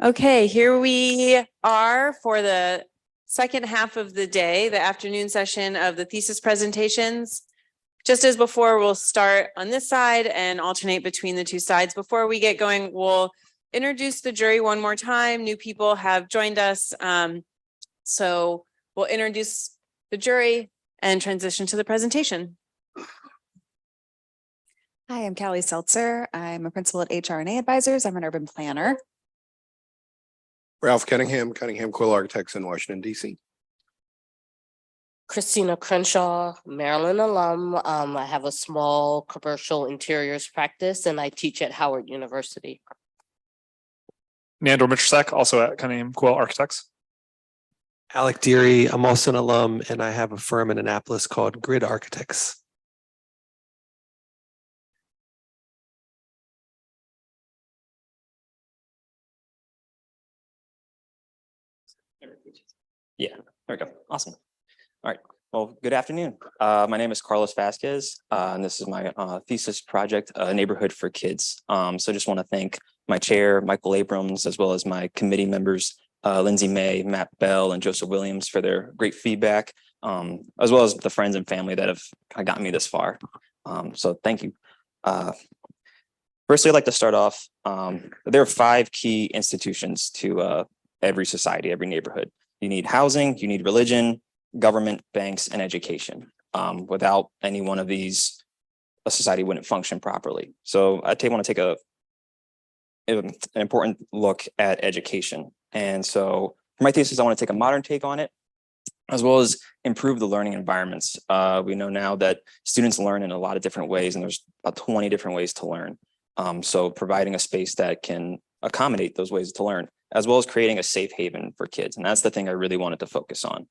Okay, here we are for the second half of the day, the afternoon session of the thesis presentations. Just as before, we'll start on this side and alternate between the two sides. Before we get going, we'll introduce the jury one more time. New people have joined us. So we'll introduce the jury and transition to the presentation. Hi, I'm Callie Seltzer. I'm a principal at HRNA Advisors. I'm an urban planner. Ralph Cunningham, Cunningham Quill Architects in Washington, D.C. Christina Crenshaw, Maryland alum. I have a small commercial interiors practice and I teach at Howard University. Nandor Mitrosek, also at Cunningham Quill Architects. Alec Deary, I'm also an alum and I have a firm in Annapolis called Grid Architects. Yeah, there we go. Awesome. All right. Well, good afternoon. My name is Carlos Vasquez, and this is my thesis project, Neighborhood for Kids. So just want to thank my chair, Michael Abrams, as well as my committee members, Lindsay May, Matt Bell, and Joseph Williams for their great feedback, as well as the friends and family that have kind of gotten me this far. So thank you. Firstly, I'd like to start off. There are 5 key institutions to every society, every neighborhood. You need housing, you need religion, government, banks, and education. Without any one of these, a society wouldn't function properly. So I want to take an important look at education. And so for my thesis, I want to take a modern take on it, as well as improve the learning environments. We know now that students learn in a lot of different ways, and there's about 20 different ways to learn. So providing a space that can accommodate those ways to learn, as well as creating a safe haven for kids. And that's the thing I really wanted to focus on.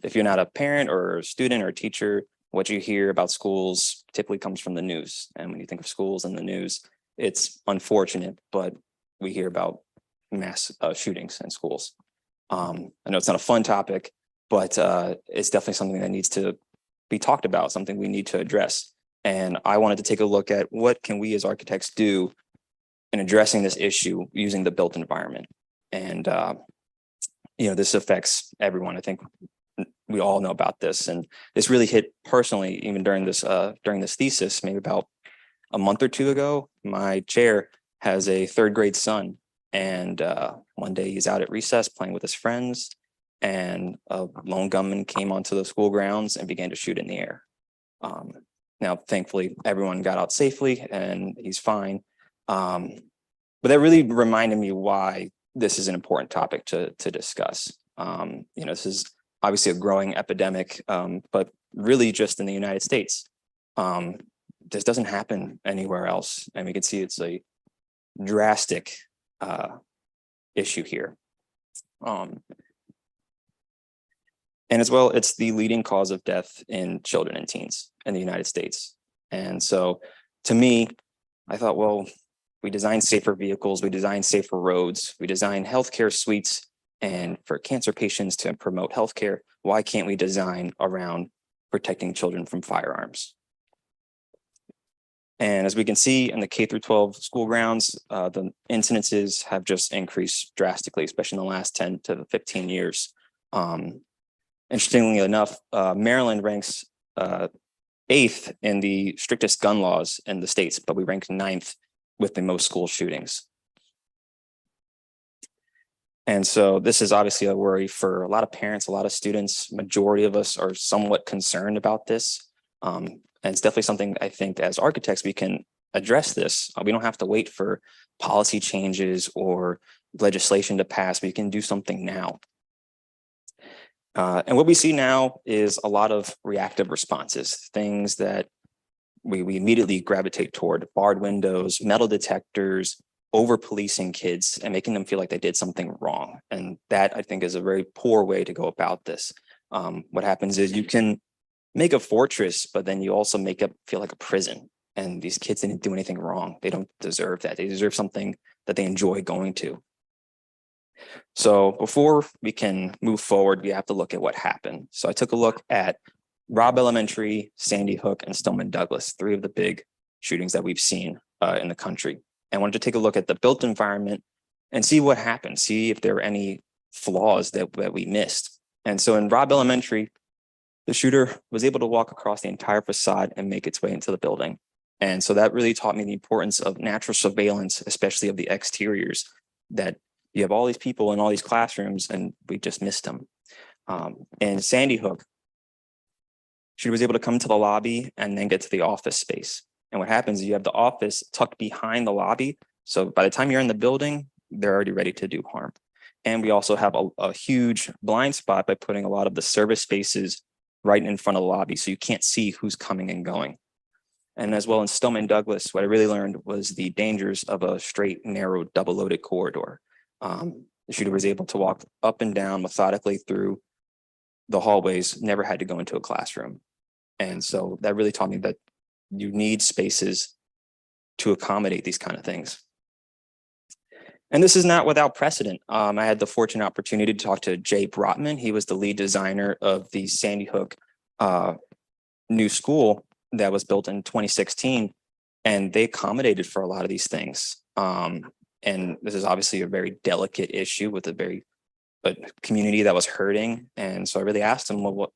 If you're not a parent or a student or a teacher, what you hear about schools typically comes from the news. And when you think of schools and the news, it's unfortunate, but we hear about mass shootings in schools. I know it's not a fun topic, but it's definitely something that needs to be talked about, something we need to address. And I wanted to take a look at what can we as architects do in addressing this issue using the built environment. And, this affects everyone. I think we all know about this. And this really hit personally, even during this thesis, maybe about a month or 2 ago. My chair has a 3rd grade son. And one day he's out at recess playing with his friends. And a lone gunman came onto the school grounds and began to shoot in the air. Now, thankfully, everyone got out safely and he's fine. But that really reminded me why this is an important topic to discuss. This is obviously a growing epidemic, but really just in the United States. This doesn't happen anywhere else. And we can see it's a drastic issue here. And as well, it's the leading cause of death in children and teens in the United States. And so to me, I thought, well, we design safer vehicles, we design safer roads, we design healthcare suites, and for cancer patients to promote healthcare, why can't we design around protecting children from firearms? And as we can see in the K-12 school grounds, the incidences have just increased drastically, especially in the last 10 to 15 years. Interestingly enough, Maryland ranks 8th in the strictest gun laws in the states, but we rank 9th with the most school shootings. And so this is obviously a worry for a lot of parents, a lot of students. Majority of us are somewhat concerned about this. And it's definitely something I think as architects, we can address this. We don't have to wait for policy changes or legislation to pass. We can do something now. And what we see now is a lot of reactive responses, things that we immediately gravitate toward: barred windows, metal detectors, over policing kids and making them feel like they did something wrong. And that, I think, is a very poor way to go about this. What happens is you can make a fortress, but then you also make it feel like a prison. And these kids didn't do anything wrong. They don't deserve that. They deserve something that they enjoy going to. So before we can move forward, we have to look at what happened. So I took a look at Robb Elementary, Sandy Hook, and Stoneman Douglas, 3 of the big shootings that we've seen in the country. And wanted to take a look at the built environment and see what happened, see if there were any flaws that we missed. And so in Robb Elementary, the shooter was able to walk across the entire facade and make its way into the building. And so that really taught me the importance of natural surveillance, especially of the exteriors, that you have all these people in all these classrooms and we just missed them. And Sandy Hook, she was able to come to the lobby and then get to the office space. And what happens is you have the office tucked behind the lobby. So by the time you're in the building, they're already ready to do harm. And we also have a huge blind spot by putting a lot of the service spaces right in front of the lobby. So you can't see who's coming and going. And as well in Stillman Douglas, what I really learned was the dangers of a straight, narrow, double loaded corridor. The shooter was able to walk up and down methodically through the hallways, never had to go into a classroom. And so that really taught me that you need spaces to accommodate these kind of things. And this is not without precedent. I had the fortunate opportunity to talk to Jay Brotman. He was the lead designer of the Sandy Hook new school that was built in 2016. And they accommodated for a lot of these things. And this is obviously a very delicate issue with a community that was hurting. And so I really asked him, well,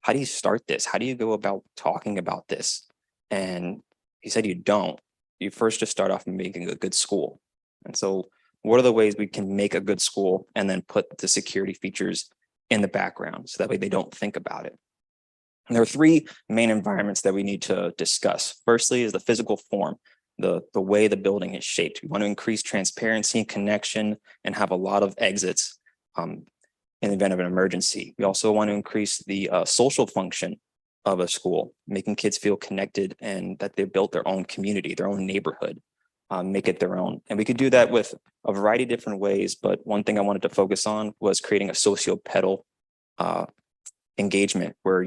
how do you start this? How do you go about talking about this? And he said, you don't. You first just start off making a good school. And so what are the ways we can make a good school and then put the security features in the background so that way they don't think about it? And there are three main environments that we need to discuss. Firstly is the physical form, the way the building is shaped. We want to increase transparency, connection, and have a lot of exits in the event of an emergency. We also want to increase the social function of a school, making kids feel connected and that they built their own community, their own neighborhood, make it their own. And we could do that with a variety of different ways, but one thing I wanted to focus on was creating a socio-pedal engagement where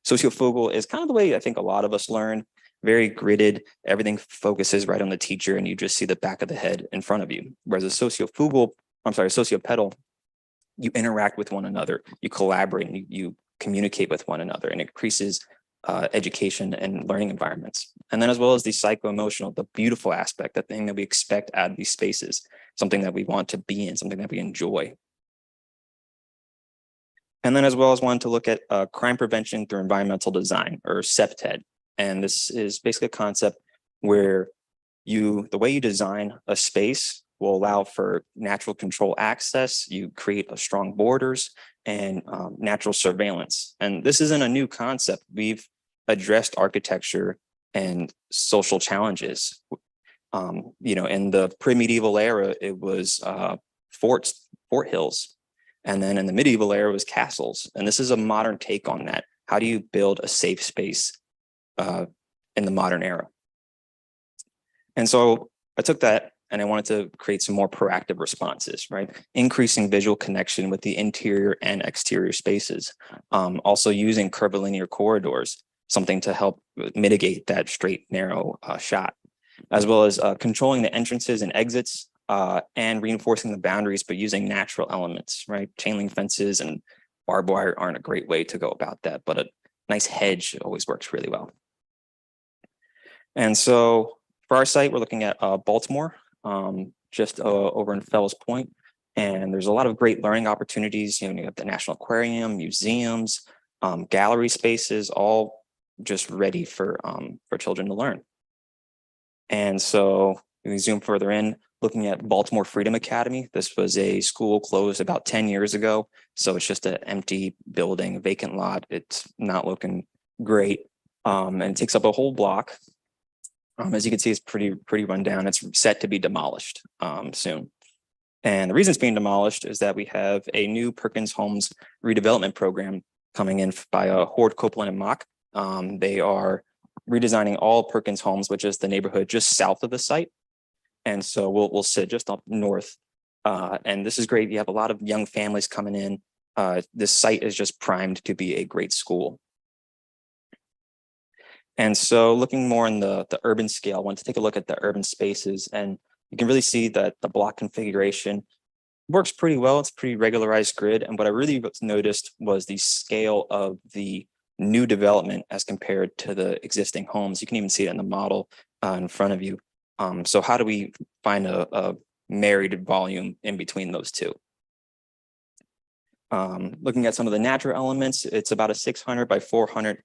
sociofugal is kind of the way I think a lot of us learn, very gridded, everything focuses right on the teacher and you just see the back of the head in front of you. Whereas a socio-pedal, you interact with one another, you collaborate, and you communicate with one another, and it increases education and learning environments. And then as well as the psycho-emotional, the beautiful aspect, the thing that we expect out of these spaces, something that we want to be in, something that we enjoy. And then as well as wanted to look at crime prevention through environmental design, or CEPTED. And this is basically a concept where the way you design a space will allow for natural control access, you create strong borders and natural surveillance. And this isn't a new concept. We've addressed architecture and social challenges. In the pre-medieval era, it was fort hills. And then in the medieval era, it was castles. And this is a modern take on that. How do you build a safe space in the modern era? And so I took that and I wanted to create some more proactive responses, right? Increasing visual connection with the interior and exterior spaces. Also using curvilinear corridors, something to help mitigate that straight, narrow shot, as well as controlling the entrances and exits and reinforcing the boundaries, but using natural elements, right? Chain link fences and barbed wire aren't a great way to go about that, but a nice hedge always works really well. And so for our site, we're looking at Baltimore, just over in Fells Point. And there's a lot of great learning opportunities. You have the National Aquarium, museums, gallery spaces, all just ready for children to learn. And so we zoom further in, looking at Baltimore Freedom Academy. This was a school closed about 10 years ago. So it's just an empty building, a vacant lot. It's not looking great. And it takes up a whole block. As you can see, it's pretty run down. It's set to be demolished soon. And the reason it's being demolished is that we have a new Perkins Homes redevelopment program coming in by Horde, Copeland, and Mock. They are redesigning all Perkins Homes, which is the neighborhood just south of the site. And so we'll sit just up north. And this is great. You have a lot of young families coming in. This site is just primed to be a great school. And so looking more in the urban scale, I want to take a look at the urban spaces, and you can really see that the block configuration works pretty well. It's a pretty regularized grid. And what I really noticed was the scale of the new development as compared to the existing homes. You can even see it in the model in front of you. So how do we find a married volume in between those two. Looking at some of the natural elements, it's about a 600 by 400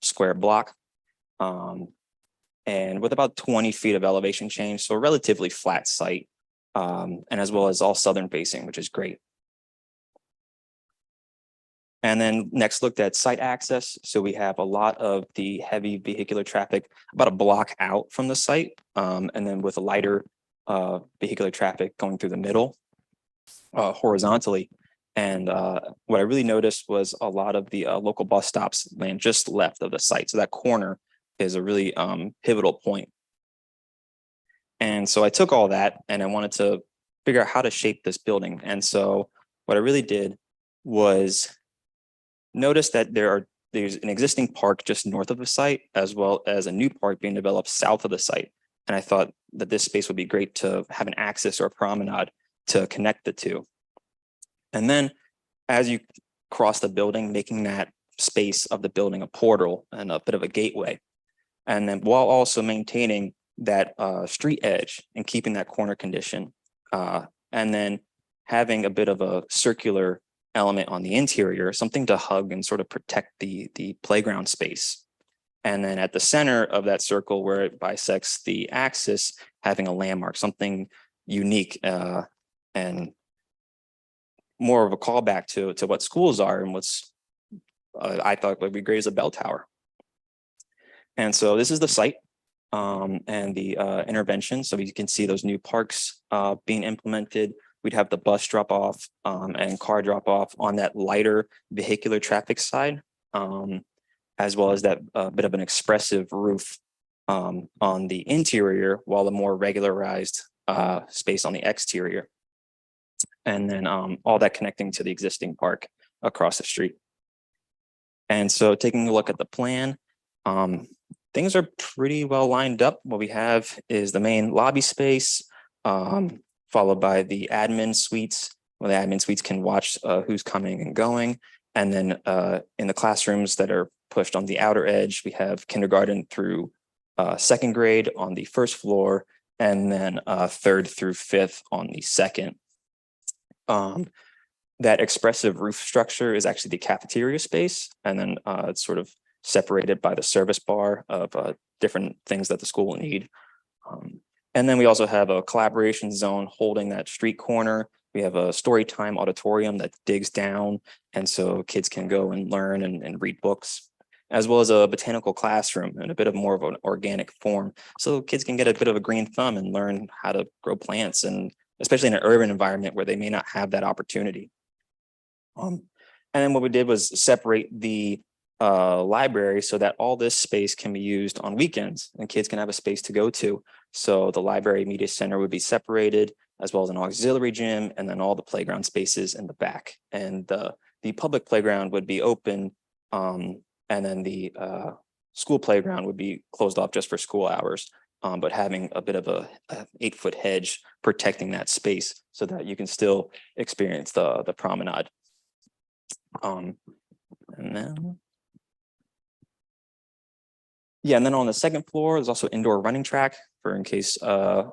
square block. And with about 20 feet of elevation change, so a relatively flat site, and as well as all southern facing, which is great. And then next looked at site access. So we have a lot of the heavy vehicular traffic about a block out from the site, and then with a lighter vehicular traffic going through the middle horizontally. And what I really noticed was a lot of the local bus stops land just left of the site. So that corner is a really pivotal point. And so I took all that and I wanted to figure out how to shape this building. And so what I really did was notice that there's an existing park just north of the site, as well as a new park being developed south of the site. And I thought that this space would be great to have an axis or a promenade to connect the two. And then as you cross the building, making that space of the building a portal and a bit of a gateway. And then while also maintaining that street edge and keeping that corner condition. And then having a bit of a circular element on the interior, something to hug and sort of protect the playground space. And then at the center of that circle where it bisects the axis, having a landmark, something unique and more of a callback to what schools are and what's I thought would be great as a bell tower. And so this is the site and the intervention. So you can see those new parks being implemented. We'd have the bus drop off and car drop off on that lighter vehicular traffic side, as well as that bit of an expressive roof on the interior, while the more regularized space on the exterior. And then all that connecting to the existing park across the street. And so taking a look at the plan, things are pretty well lined up. What we have is the main lobby space, followed by the admin suites, where the admin suites can watch who's coming and going. And then in the classrooms that are pushed on the outer edge, we have kindergarten through second grade on the first floor, and then third through fifth on the second. That expressive roof structure is actually the cafeteria space, and then it's sort of separated by the service bar of different things that the school will need. And then we also have a collaboration zone holding that street corner. We have a story time auditorium that digs down, and so kids can go and learn and read books, as well as a botanical classroom in a bit of more of an organic form. So kids can get a bit of a green thumb and learn how to grow plants, and especially in an urban environment where they may not have that opportunity. And then what we did was separate the library so that all this space can be used on weekends and kids can have a space to go to. So the library media center would be separated, as well as an auxiliary gym, and then all the playground spaces in the back. And the public playground would be open, and then the school playground would be closed off just for school hours, but having a bit of a 8-foot hedge protecting that space so that you can still experience the promenade. And then, yeah, and then on the second floor, there's also indoor running track for in case of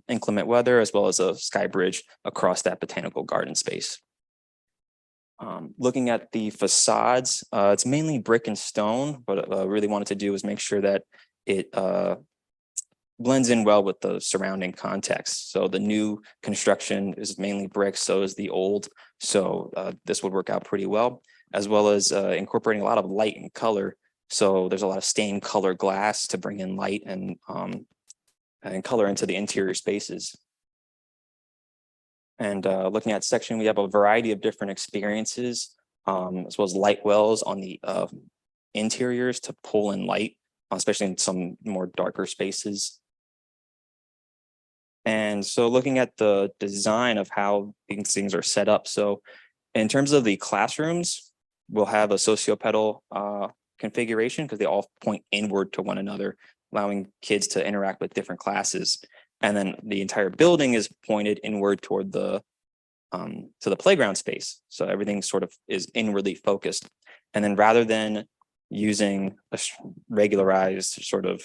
inclement weather, as well as a sky bridge across that botanical garden space. Looking at the facades, it's mainly brick and stone. What I really wanted to do was make sure that it blends in well with the surrounding context. So the new construction is mainly brick, so is the old. So this would work out pretty well, as well as incorporating a lot of light and color. So there's a lot of stained color glass to bring in light and color into the interior spaces. And looking at section, we have a variety of different experiences, as well as light wells on the interiors to pull in light, especially in some more darker spaces. And so looking at the design of how these things are set up. So in terms of the classrooms, we'll have a sociopedal configuration because they all point inward to one another, allowing kids to interact with different classes. And then the entire building is pointed inward toward the to the playground space. So everything sort of is inwardly focused. And then rather than using a regularized sort of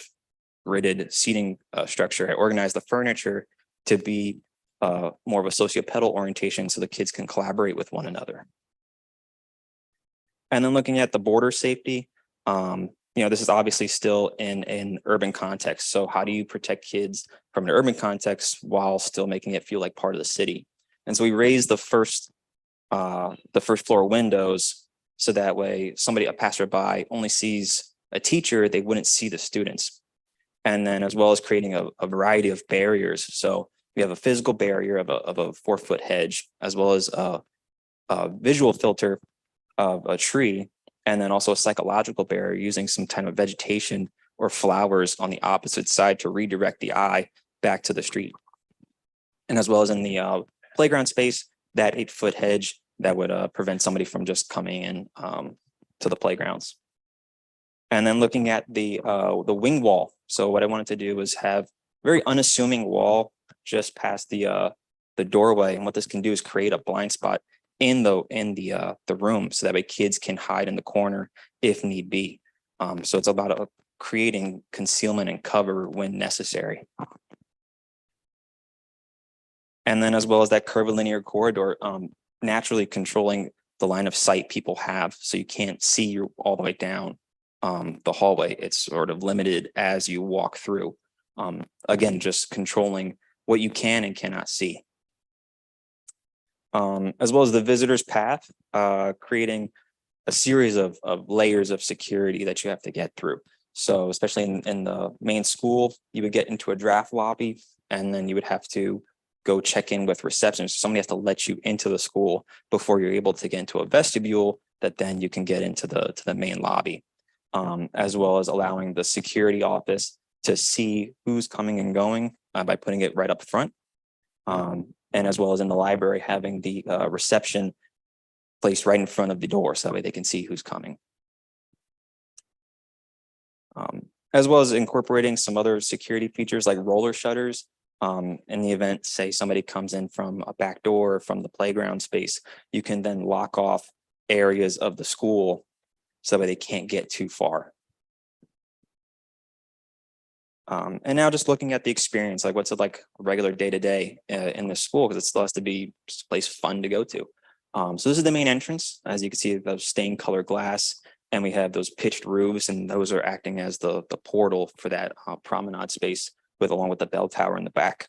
gridded seating structure, I organized the furniture to be more of a sociopedal orientation so the kids can collaborate with one another. And then looking at the border safety, this is obviously still in an urban context. So how do you protect kids from an urban context while still making it feel like part of the city? And so we raised the first floor windows so that way a passerby only sees a teacher, they wouldn't see the students. And then as well as creating a variety of barriers. So we have a physical barrier of a 4-foot hedge, as well as a visual filter of a tree, and then also a psychological barrier using some type of vegetation or flowers on the opposite side to redirect the eye back to the street. And as well as in the playground space, that 8-foot hedge that would prevent somebody from just coming in to the playgrounds. And then looking at the wing wall. So what I wanted to do was have a very unassuming wall just past the doorway. And what this can do is create a blind spot in the room, so that way kids can hide in the corner if need be. So it's about creating concealment and cover when necessary. And then as well as that curvilinear corridor, naturally controlling the line of sight people have, so you can't see all the way down the hallway. It's sort of limited as you walk through. Again, just controlling what you can and cannot see. As well as the visitor's path, creating a series of layers of security that you have to get through. So especially in the main school, you would get into a draft lobby, and then you would have to go check in with reception. So somebody has to let you into the school before you're able to get into a vestibule that then you can get into the main lobby, as well as allowing the security office to see who's coming and going by putting it right up front. And as well as in the library, having the reception placed right in front of the door, so that way they can see who's coming. As well as incorporating some other security features like roller shutters. In the event, say somebody comes in from a back door from the playground space, you can then lock off areas of the school so that they can't get too far. And now just looking at the experience, like what's it like a regular day-to-day in the school, because it still has to be a place fun to go to. So this is the main entrance. As you can see, those stained color glass, and we have those pitched roofs, and those are acting as the portal for that promenade space along with the bell tower in the back.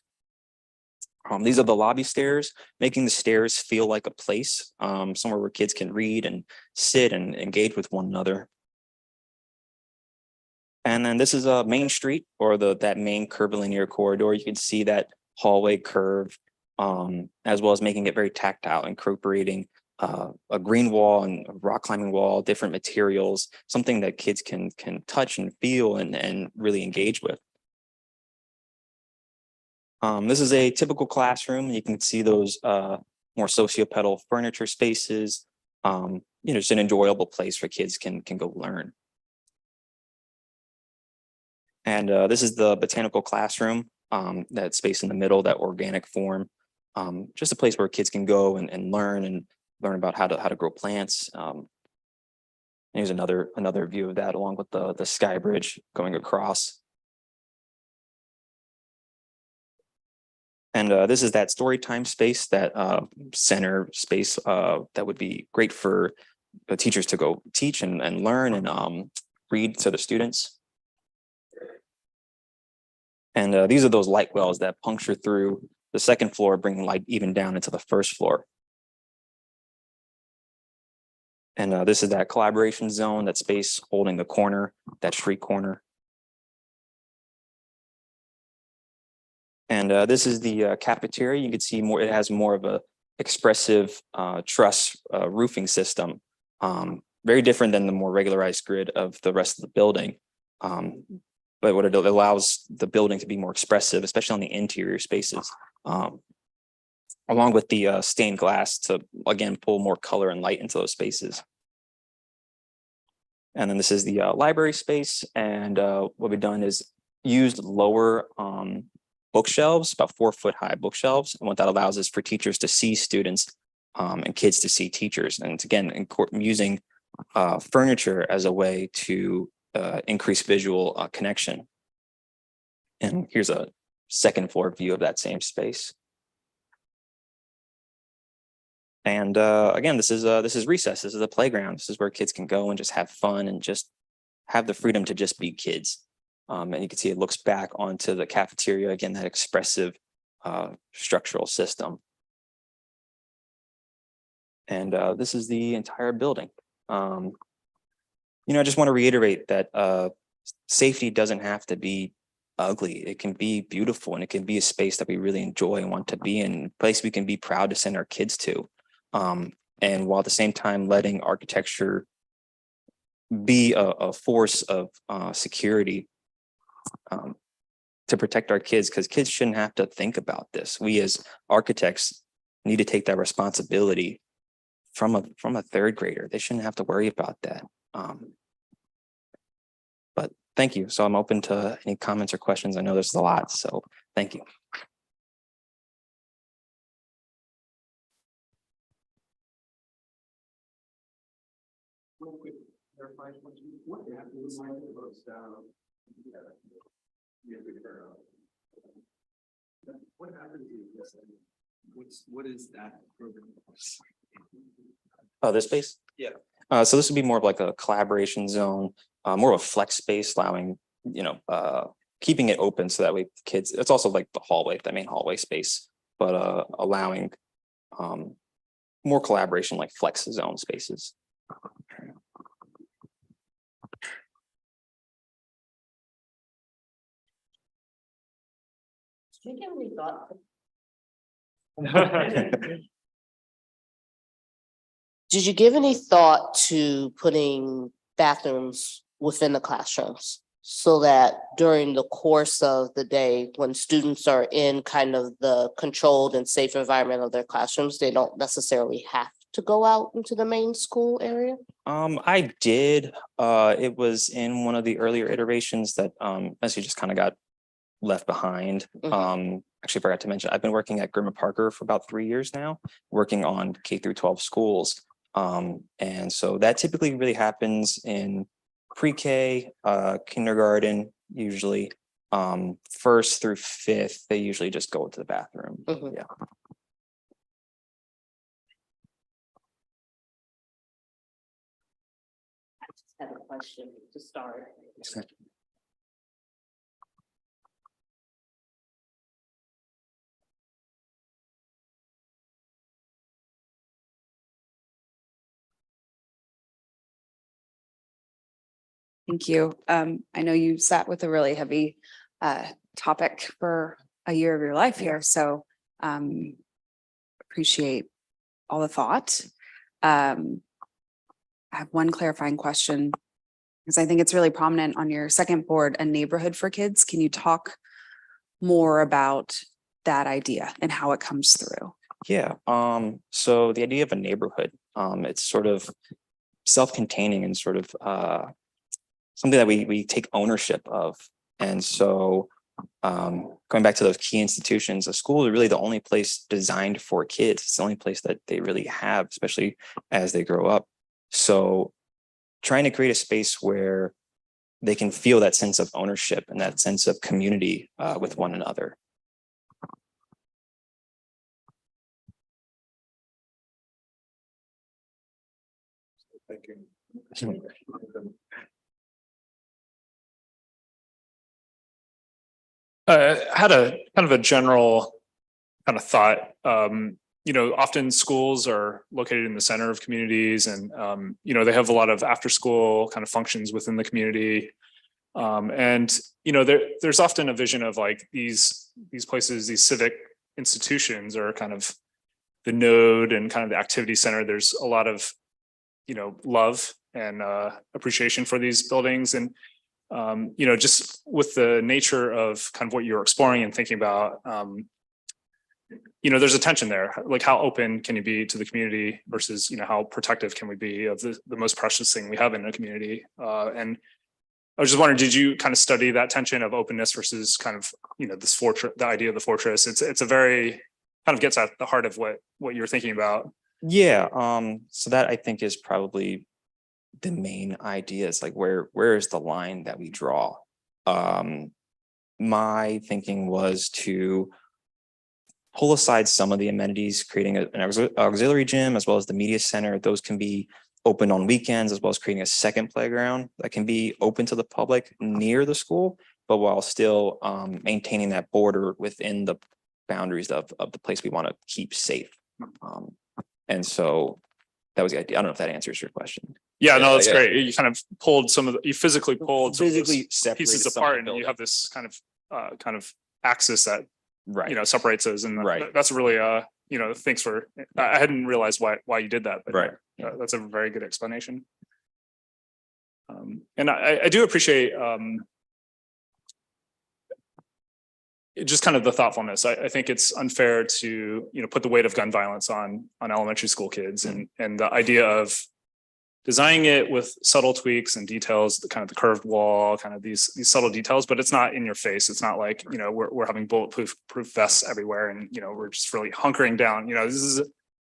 These are the lobby stairs, making the stairs feel like a place, somewhere where kids can read and sit and engage with one another. And then this is a Main Street, or that main curvilinear corridor. You can see that hallway curve, as well as making it very tactile, incorporating a green wall and a rock climbing wall, different materials, something that kids can touch and feel and really engage with. This is a typical classroom. You can see those more sociopedal furniture spaces. Just an enjoyable place for kids can go learn. And this is the botanical classroom, that space in the middle, that organic form. Just a place where kids can go and learn about how to grow plants. Here's another view of that, along with the sky bridge going across. And this is that story time space, that center space that would be great for the teachers to go teach and learn and read to the students. And these are those light wells that puncture through the second floor, bringing light even down into the first floor. And this is that collaboration zone, that space holding the corner, that street corner. And this is the cafeteria. You can see more, it has more of a expressive truss roofing system. Very different than the more regularized grid of the rest of the building. But what it allows the building to be more expressive, especially on the interior spaces, along with the stained glass to, again, pull more color and light into those spaces. And then this is the library space. And what we've done is used lower bookshelves, about 4-foot high bookshelves. And what that allows is for teachers to see students and kids to see teachers. And it's, again, using furniture as a way to increase visual connection. And here's a second floor view of that same space. And again, this is recess. This is a playground. This is where kids can go and just have fun and just have the freedom to just be kids. And you can see it looks back onto the cafeteria, again, that expressive structural system. And this is the entire building. I just want to reiterate that safety doesn't have to be ugly. It can be beautiful, and it can be a space that we really enjoy and want to be in, a place we can be proud to send our kids to. And while at the same time letting architecture be a force of security to protect our kids, because kids shouldn't have to think about this. We as architects need to take that responsibility from a third grader. They shouldn't have to worry about that. But thank you. So I'm open to any comments or questions. I know there's a lot, so thank you. What is that program? Oh, this space? Yeah. So this would be more of like a collaboration zone, more of a flex space, allowing, keeping it open so that way kids, it's also like the hallway, the main hallway space, but allowing more collaboration, like flex zone spaces. Do you give any thought? Did you give any thought to putting bathrooms within the classrooms so that during the course of the day, when students are in kind of the controlled and safe environment of their classrooms, they don't necessarily have to go out into the main school area? I did. It was in one of the earlier iterations that actually just kind of got left behind. Actually forgot to mention, I've been working at Grimmett Parker for about 3 years now, working on K through 12 schools. And so that typically really happens in pre-K, kindergarten, usually. First through fifth, they usually just go to the bathroom. Yeah. I just have a question to start. Thank you. I know you sat with a really heavy topic for a year of your life here, so appreciate all the thought. I have one clarifying question, because I think it's really prominent on your second board, a neighborhood for kids. Can you talk more about that idea and how it comes through? Yeah. So the idea of a neighborhood, it's sort of self-containing and sort of something that we take ownership of. And so going back to those key institutions, a school is really the only place designed for kids. It's the only place that they really have, especially as they grow up. So trying to create a space where they can feel that sense of ownership and that sense of community with one another. Thank you. Had a kind of a general kind of thought. Often schools are located in the center of communities, and they have a lot of after-school kind of functions within the community. There's often a vision of like these places, these civic institutions are kind of the node and kind of the activity center. There's a lot of love and appreciation for these buildings, and just with the nature of kind of what you're exploring and thinking about, there's a tension there. Like, how open can you be to the community versus, how protective can we be of the most precious thing we have in a community? And I was just wondering, did you kind of study that tension of openness versus kind of, this fortress, the idea of the fortress? It's a very kind of gets at the heart of what you're thinking about. Yeah. So that I think is probably the main idea. Is like, where is the line that we draw? my thinking was to pull aside some of the amenities, creating an auxiliary gym as well as the media center. Those can be open on weekends, as well as creating a second playground that can be open to the public near the school, but while still maintaining that border within the boundaries of the place we want to keep safe. And so that was the idea. I don't know if that answers your question. Yeah, no, that's Yeah. great. You kind of pulled you physically pulled some of those Physically separated pieces some of the apart, and you building. have this kind of axis that, Right. you know, separates those. And Right. that's really, you know, thanks for, I hadn't realized why you did that. But Right. that's a very good explanation. And I do appreciate just kind of the thoughtfulness. I think it's unfair to, you know, put the weight of gun violence on elementary school kids, and the idea of designing it with subtle tweaks and details, the kind of the curved wall, kind of these subtle details, but it's not in your face. It's not like, you know, we're having bulletproof vests everywhere, and, you know, we're just really hunkering down. You know,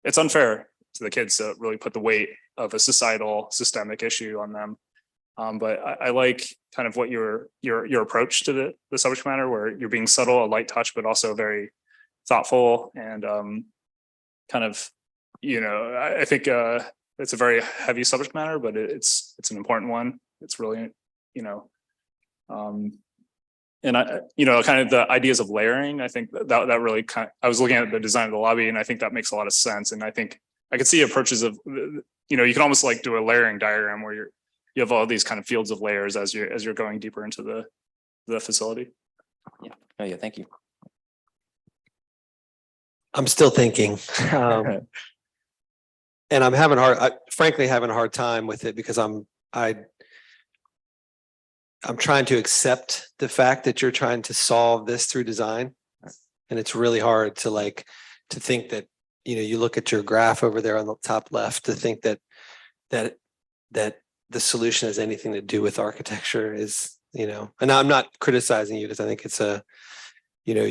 it's unfair to the kids to really put the weight of a societal systemic issue on them. But I like kind of what your approach to the subject matter, where you're being subtle, a light touch, but also very thoughtful, and kind of, you know, I think it's a very heavy subject matter, but it's an important one. It's really, you know, and you know, kind of the ideas of layering. I think that really I was looking at the design of the lobby, and I think that makes a lot of sense. And I think I could see approaches of, you know, you can almost like do a layering diagram where you have all these kind of fields of layers as you're going deeper into the facility. Yeah. Oh yeah. Thank you. I'm still thinking. And I'm frankly having a hard time with it because I'm trying to accept the fact that you're trying to solve this through design. And it's really hard to think that, you know, you look at your graph over there on the top left to think that the solution has anything to do with architecture is, you know, and I'm not criticizing you because I think it's you know,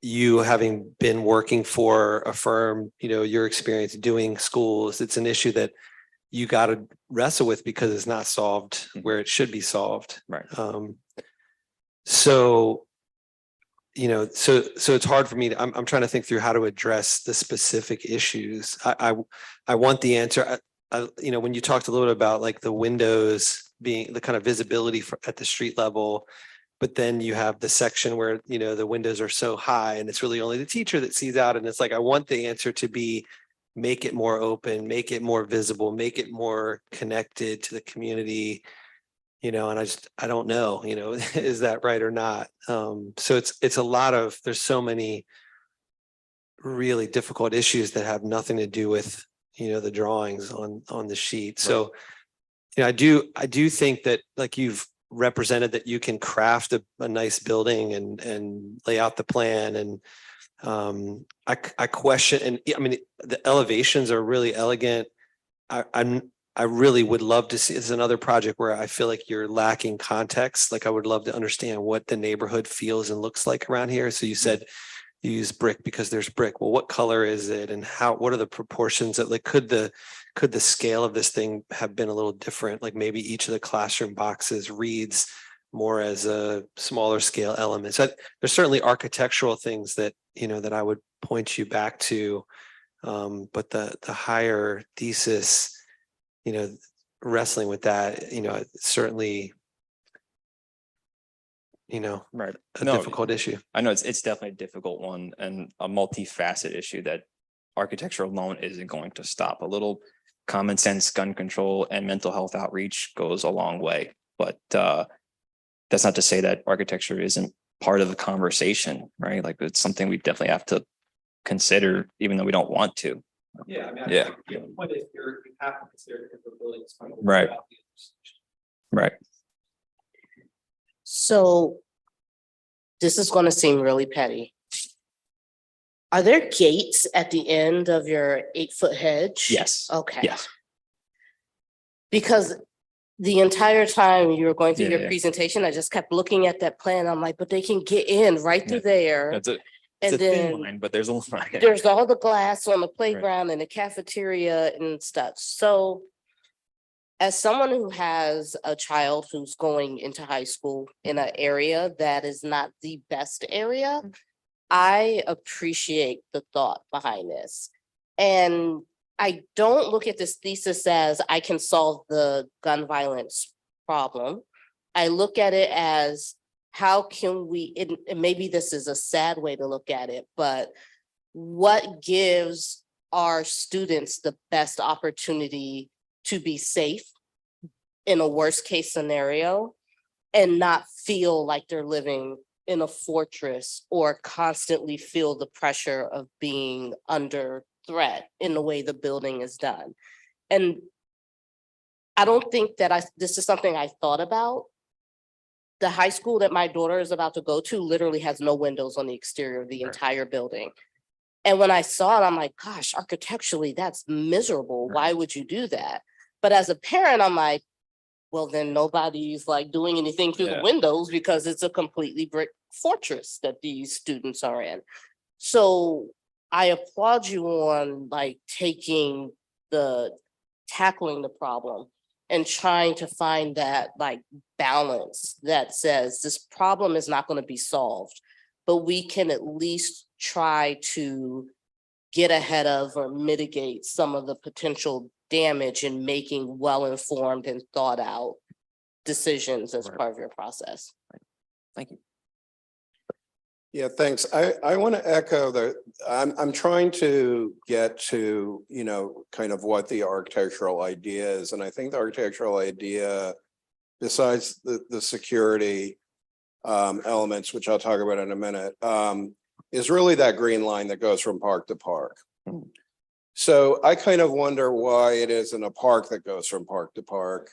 you having been working for a firm, you know, your experience doing schools, it's an issue that you got to wrestle with because it's not solved where it should be solved. Right. So, you know, so it's hard for me I'm trying to think through how to address the specific issues. I want the answer. You know, when you talked a little bit about like the windows being the kind of visibility at the street level, but then you have the section where, you know, the windows are so high and it's really only the teacher that sees out. And it's like, I want the answer to be, make it more open, make it more visible, make it more connected to the community, you know, and I don't know, you know, is that right or not? So it's a lot of, there's so many really difficult issues that have nothing to do with, you know, the drawings on the sheet. So, you know, I do think that like you've represented that you can craft a nice building and lay out the plan. And I question, and I mean, the elevations are really elegant. I really would love to see, this is another project where I feel like you're lacking context. Like I would love to understand what the neighborhood feels and looks like around here. So you said you use brick because there's brick. Well, what color is it? And what are the proportions that like, could the scale of this thing have been a little different? Like maybe each of the classroom boxes reads more as a smaller scale element. So there's certainly architectural things that, you know, that I would point you back to. But the higher thesis, you know, wrestling with that, you know, certainly, you know, Right. a difficult issue. I know it's definitely a difficult one and a multifaceted issue that architecture alone isn't going to stop. A little common sense gun control and mental health outreach goes a long way, but that's not to say that architecture isn't part of the conversation, right? Like it's something we definitely have to consider, even though we don't want to. Yeah, I mean, Yeah. the point is you have to consider different buildings. Right. Right. So this is going to seem really petty. Are there gates at the end of your 8-foot hedge? Yes. Okay. Yes. Because the entire time you were going through your Yeah. presentation, I just kept looking at that plan. I'm like, but they can get in right through there. It's a And thin then line, but there's a line. there's all the glass on the playground and the cafeteria and stuff. So as someone who has a child who's going into high school in an area that is not the best area, I appreciate the thought behind this. And I don't look at this thesis as I can solve the gun violence problem. I look at it as how can we, and maybe this is a sad way to look at it, but what gives our students the best opportunity to be safe in a worst case scenario and not feel like they're living in a fortress or constantly feel the pressure of being under threat in the way the building is done. And I don't think that this is something I thought about. The high school that my daughter is about to go to literally has no windows on the exterior of the entire building. And when I saw it, I'm like, gosh, architecturally, that's miserable. Why would you do that? But as a parent, I'm like, well, then nobody's like doing anything through the windows because it's a completely brick fortress that these students are in. So I applaud you on like tackling the problem and trying to find that like balance that says this problem is not going to be solved, but we can at least try to get ahead of or mitigate some of the potential damage in making well-informed and thought out decisions as part of your process. Thank you. Yeah, thanks. I want to echo that. I'm trying to get to, you know, kind of what the architectural idea is. And I think the architectural idea, besides the security elements, which I'll talk about in a minute, is really that green line that goes from park to park. So I kind of wonder why it isn't a park that goes from park to park,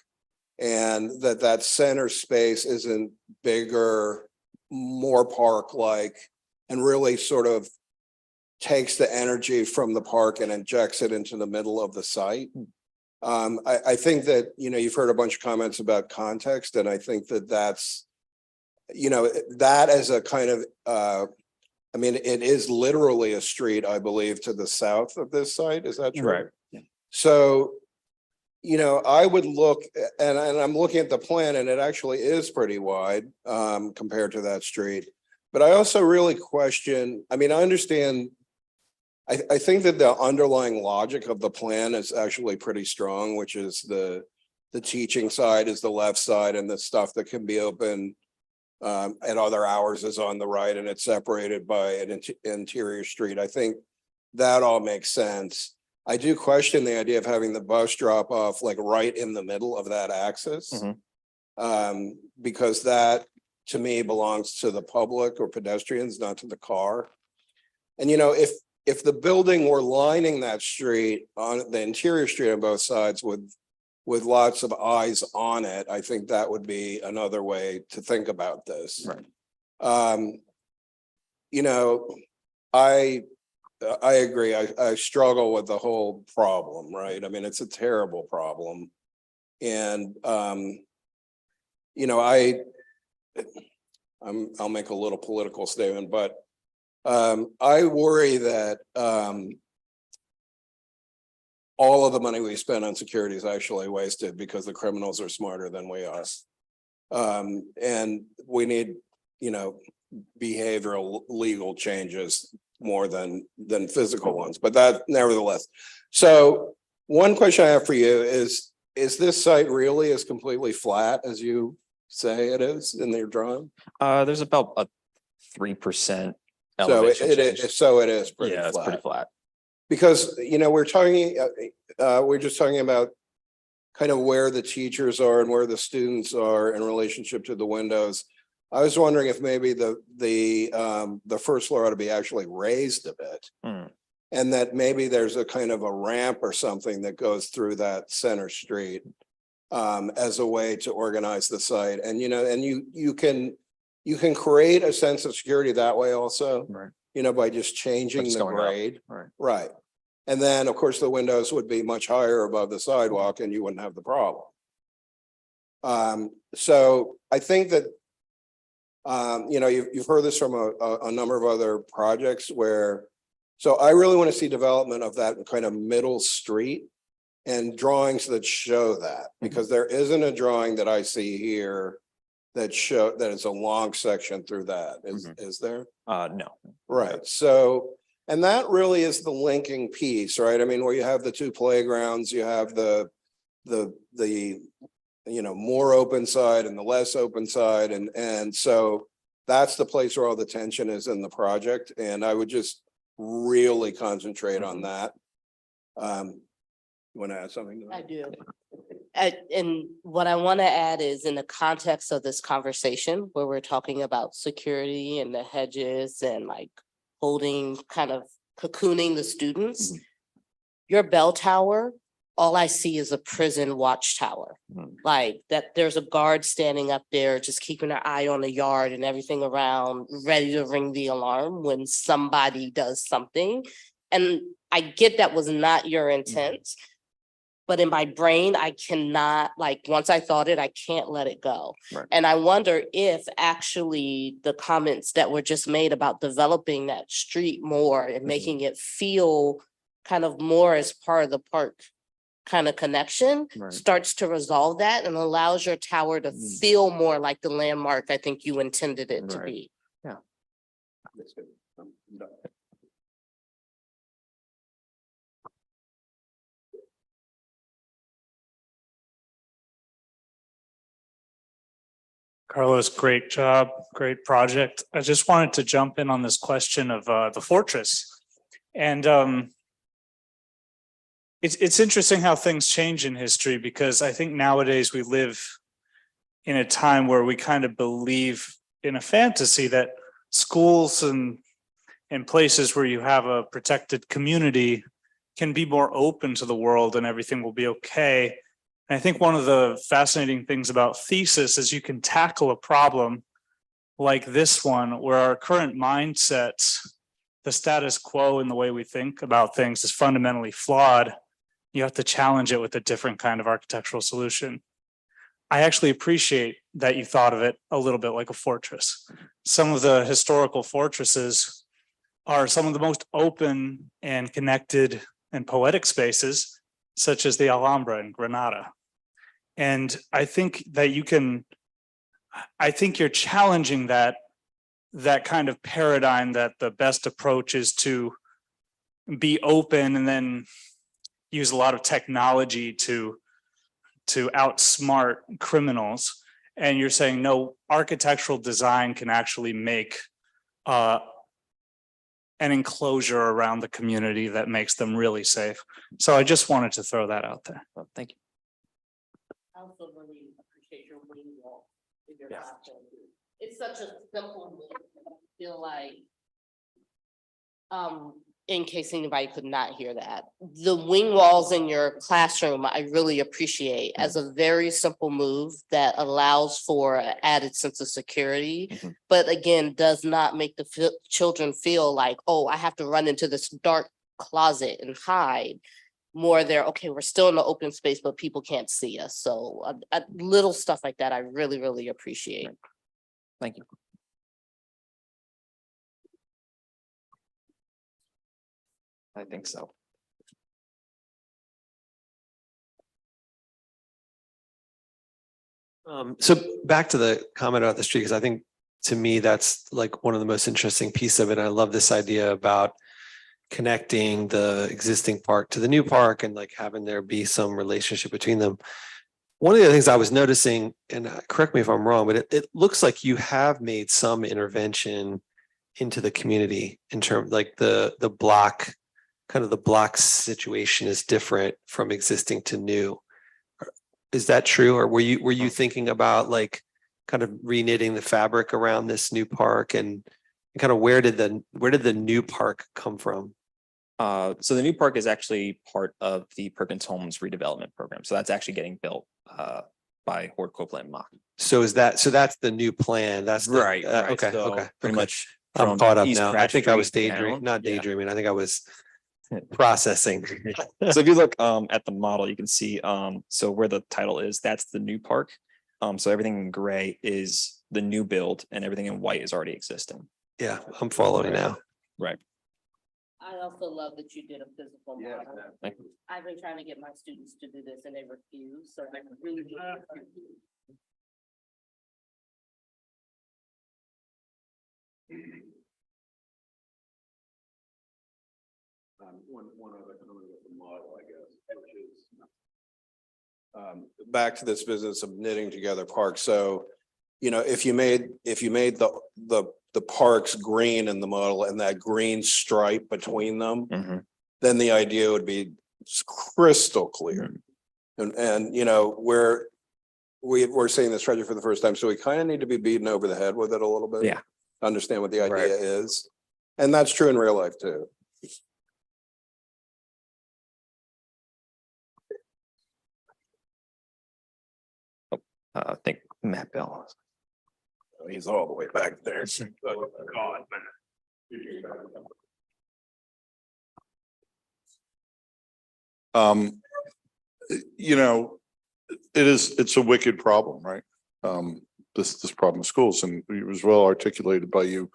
and that center space isn't bigger, more park-like, and really sort of takes the energy from the park and injects it into the middle of the site. I think that, you know, you've heard a bunch of comments about context, and I think that that's, you know, that as a kind of, I mean, it is literally a street, I believe, to the south of this site. Is that true? Right. Yeah. So, you know, I would look, and I'm looking at the plan, and it actually is pretty wide compared to that street. But I also really question, I mean, I understand, I think that the underlying logic of the plan is actually pretty strong, which is the teaching side is the left side, and the stuff that can be open at other hours is on the right, and it's separated by an interior street. I think that all makes sense. I do question the idea of having the bus drop off like right in the middle of that axis. Because that to me belongs to the public or pedestrians, not to the car. And, you know, if the building were lining that street on the interior street on both sides with lots of eyes on it, I think that would be another way to think about this. Right. You know, I agree. I struggle with the whole problem, right? I mean, it's a terrible problem. And, you know, I'll make a little political statement, but I worry that all of the money we spend on security is actually wasted because the criminals are smarter than we are. And we need, you know, behavioral legal changes more than physical ones, but that nevertheless. So one question I have for you is this site really as completely flat as you say it is in your drawing? There's about a 3% So elevation change. it is pretty Yeah, flat. it's pretty flat. Because, you know, we're just talking about kind of where the teachers are and where the students are in relationship to the windows. I was wondering if maybe the first floor ought to be actually raised a bit. And that maybe there's a kind of a ramp or something that goes through that center street as a way to organize the site. And, you know, and you can create a sense of security that way also. Right. You know, by just changing Just the going up. grade. Right. Right. And then, of course, the windows would be much higher above the sidewalk and you wouldn't have the problem. So I think that, you know, you've heard this from a number of other projects where, so I really want to see development of that kind of middle street. and drawings that show that, because there isn't a drawing that I see here that it's a long section through that. Is there? No. Right, so, and that really is the linking piece, right? I mean, where you have the two playgrounds, you have the more open side and the less open side, and so that's the place where all the tension is in the project, and I would just really concentrate on that. You want to add something to that? I do. And what I want to add is, in the context of this conversation where we're talking about security and the hedges and like holding, kind of cocooning the students, your bell tower, all I see is a prison watchtower. Like that there's a guard standing up there, just keeping an eye on the yard and everything around, ready to ring the alarm when somebody does something. And I get that was not your intent. But in my brain, I cannot, like, once I thought it, I can't let it go. Right. And I wonder if actually the comments that were just made about developing that street more and making it feel kind of more as part of the park kind of connection starts to resolve that and allows your tower to feel more like the landmark I think you intended it to be. Yeah. Carlos, great job, great project. I just wanted to jump in on this question of the fortress. And it's interesting how things change in history, because I think nowadays we live in a time where we kind of believe in a fantasy that schools and places where you have a protected community can be more open to the world and everything will be okay. And I think one of the fascinating things about Thesis is you can tackle a problem like this one, where our current mindsets, the status quo in the way we think about things is fundamentally flawed. You have to challenge it with a different kind of architectural solution. I actually appreciate that you thought of it a little bit like a fortress. Some of the historical fortresses are some of the most open and connected and poetic spaces, such as the Alhambra in Granada. And I think that you're challenging that kind of paradigm that the best approach is to be open and then use a lot of technology to outsmart criminals. And you're saying, no, architectural design can actually make an enclosure around the community that makes them really safe. So I just wanted to throw that out there. Well, thank you. I also really appreciate your wing wall in your Yeah. classroom. It's such a simple move. I feel like, in case anybody could not hear that, the wing walls in your classroom, I really appreciate as a very simple move that allows for an added sense of security. But again, does not make the children feel like, oh, I have to run into this dark closet and hide. More there, okay, we're still in the open space, but people can't see us. So little stuff like that, I really, really appreciate. Thank you. I think so. So back to the comment about the street, because I think to me, that's like one of the most interesting piece of it. I love this idea about connecting the existing park to the new park and like having there be some relationship between them. One of the things I was noticing, and correct me if I'm wrong, but it looks like you have made some intervention into the community in terms like the block, kind of the block situation is different from existing to new. Is that true? Or were you thinking about like kind of reknitting the fabric around this new park, and kind of where did the new park come from? So the new park is actually part of the Perkins Homes redevelopment program. So that's actually getting built by Hort Copeland and MAPP+D. So that's the new plan. That's Right. okay. So Okay. pretty Okay. much. I'm from caught up East now. I Pratt think I was Street daydreaming, down. not Yeah. daydreaming. I think I was processing. So if you look at the model, you can see so where the title is, that's the new park. So everything in gray is the new build and everything in white is already existing. Yeah, I'm following now. Right. I also love that you did a physical Yeah, model. Thank you. I've been trying to get my students to do this and they refuse, so I really. One other comment with the model, I guess, which is back to this business of knitting together parks. So, you know, if you made the parks green in the model and that green stripe between them, Mhm. then the idea would be crystal clear. And you know, we're seeing this treasure for the first time, so we kind of need to be beaten over the head with it a little bit. Yeah. to Understand what the idea Right. is. And that's true in real life too. I think Matt Bell. He's all the way back there. Oh, God. You know, it's a wicked problem, right? This problem of schools, and it was well articulated by you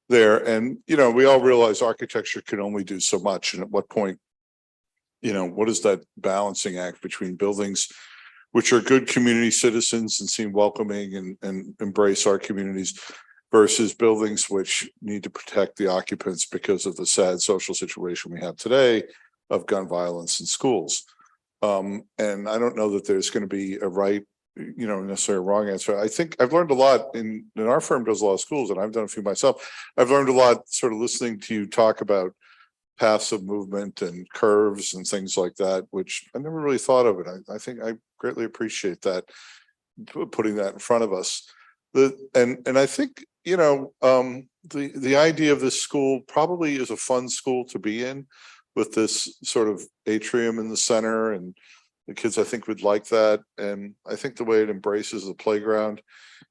there. And, you know, we all realize architecture can only do so much. And at what point, you know, what is that balancing act between buildings which are good community citizens and seem welcoming and embrace our communities versus buildings which need to protect the occupants because of the sad social situation we have today of gun violence in schools. And I don't know that there's going to be a right, you know, necessarily wrong answer. I think I've learned a lot in our firm does a lot of schools, and I've done a few myself. I've learned a lot sort of listening to you talk about paths of movement and curves and things like that, which I never really thought of it. I think I greatly appreciate that, putting that in front of us. And I think, you know, the idea of this school probably is a fun school to be in, with this sort of atrium in the center, and the kids I think would like that. And I think the way it embraces the playground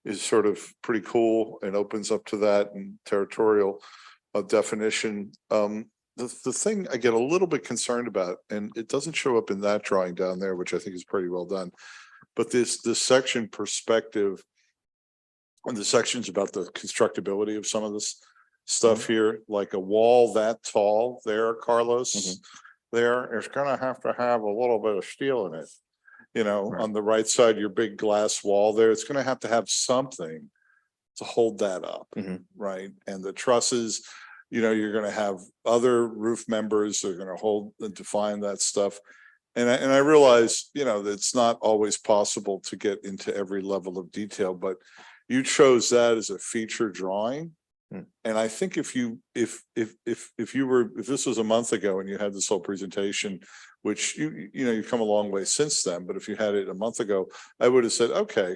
is sort of pretty cool and opens up to that and territorial definition. The thing I get a little bit concerned about, and it doesn't show up in that drawing down there, which I think is pretty well done, but this section perspective and the sections about the constructability of some of this stuff here, like a wall that tall there, Carlos, there is gonna have to have a little bit of steel in it. You know, Right. on the right side, your big glass wall there, it's gonna have to have something to hold that up, right? And the trusses, you know, you're gonna have other roof members that are gonna hold and define that stuff. And I realize, you know, that it's not always possible to get into every level of detail, but you chose that as a feature drawing. And I think if this was a month ago and you had this whole presentation, which you know, you've come a long way since then, but if you had it a month ago, I would have said, okay,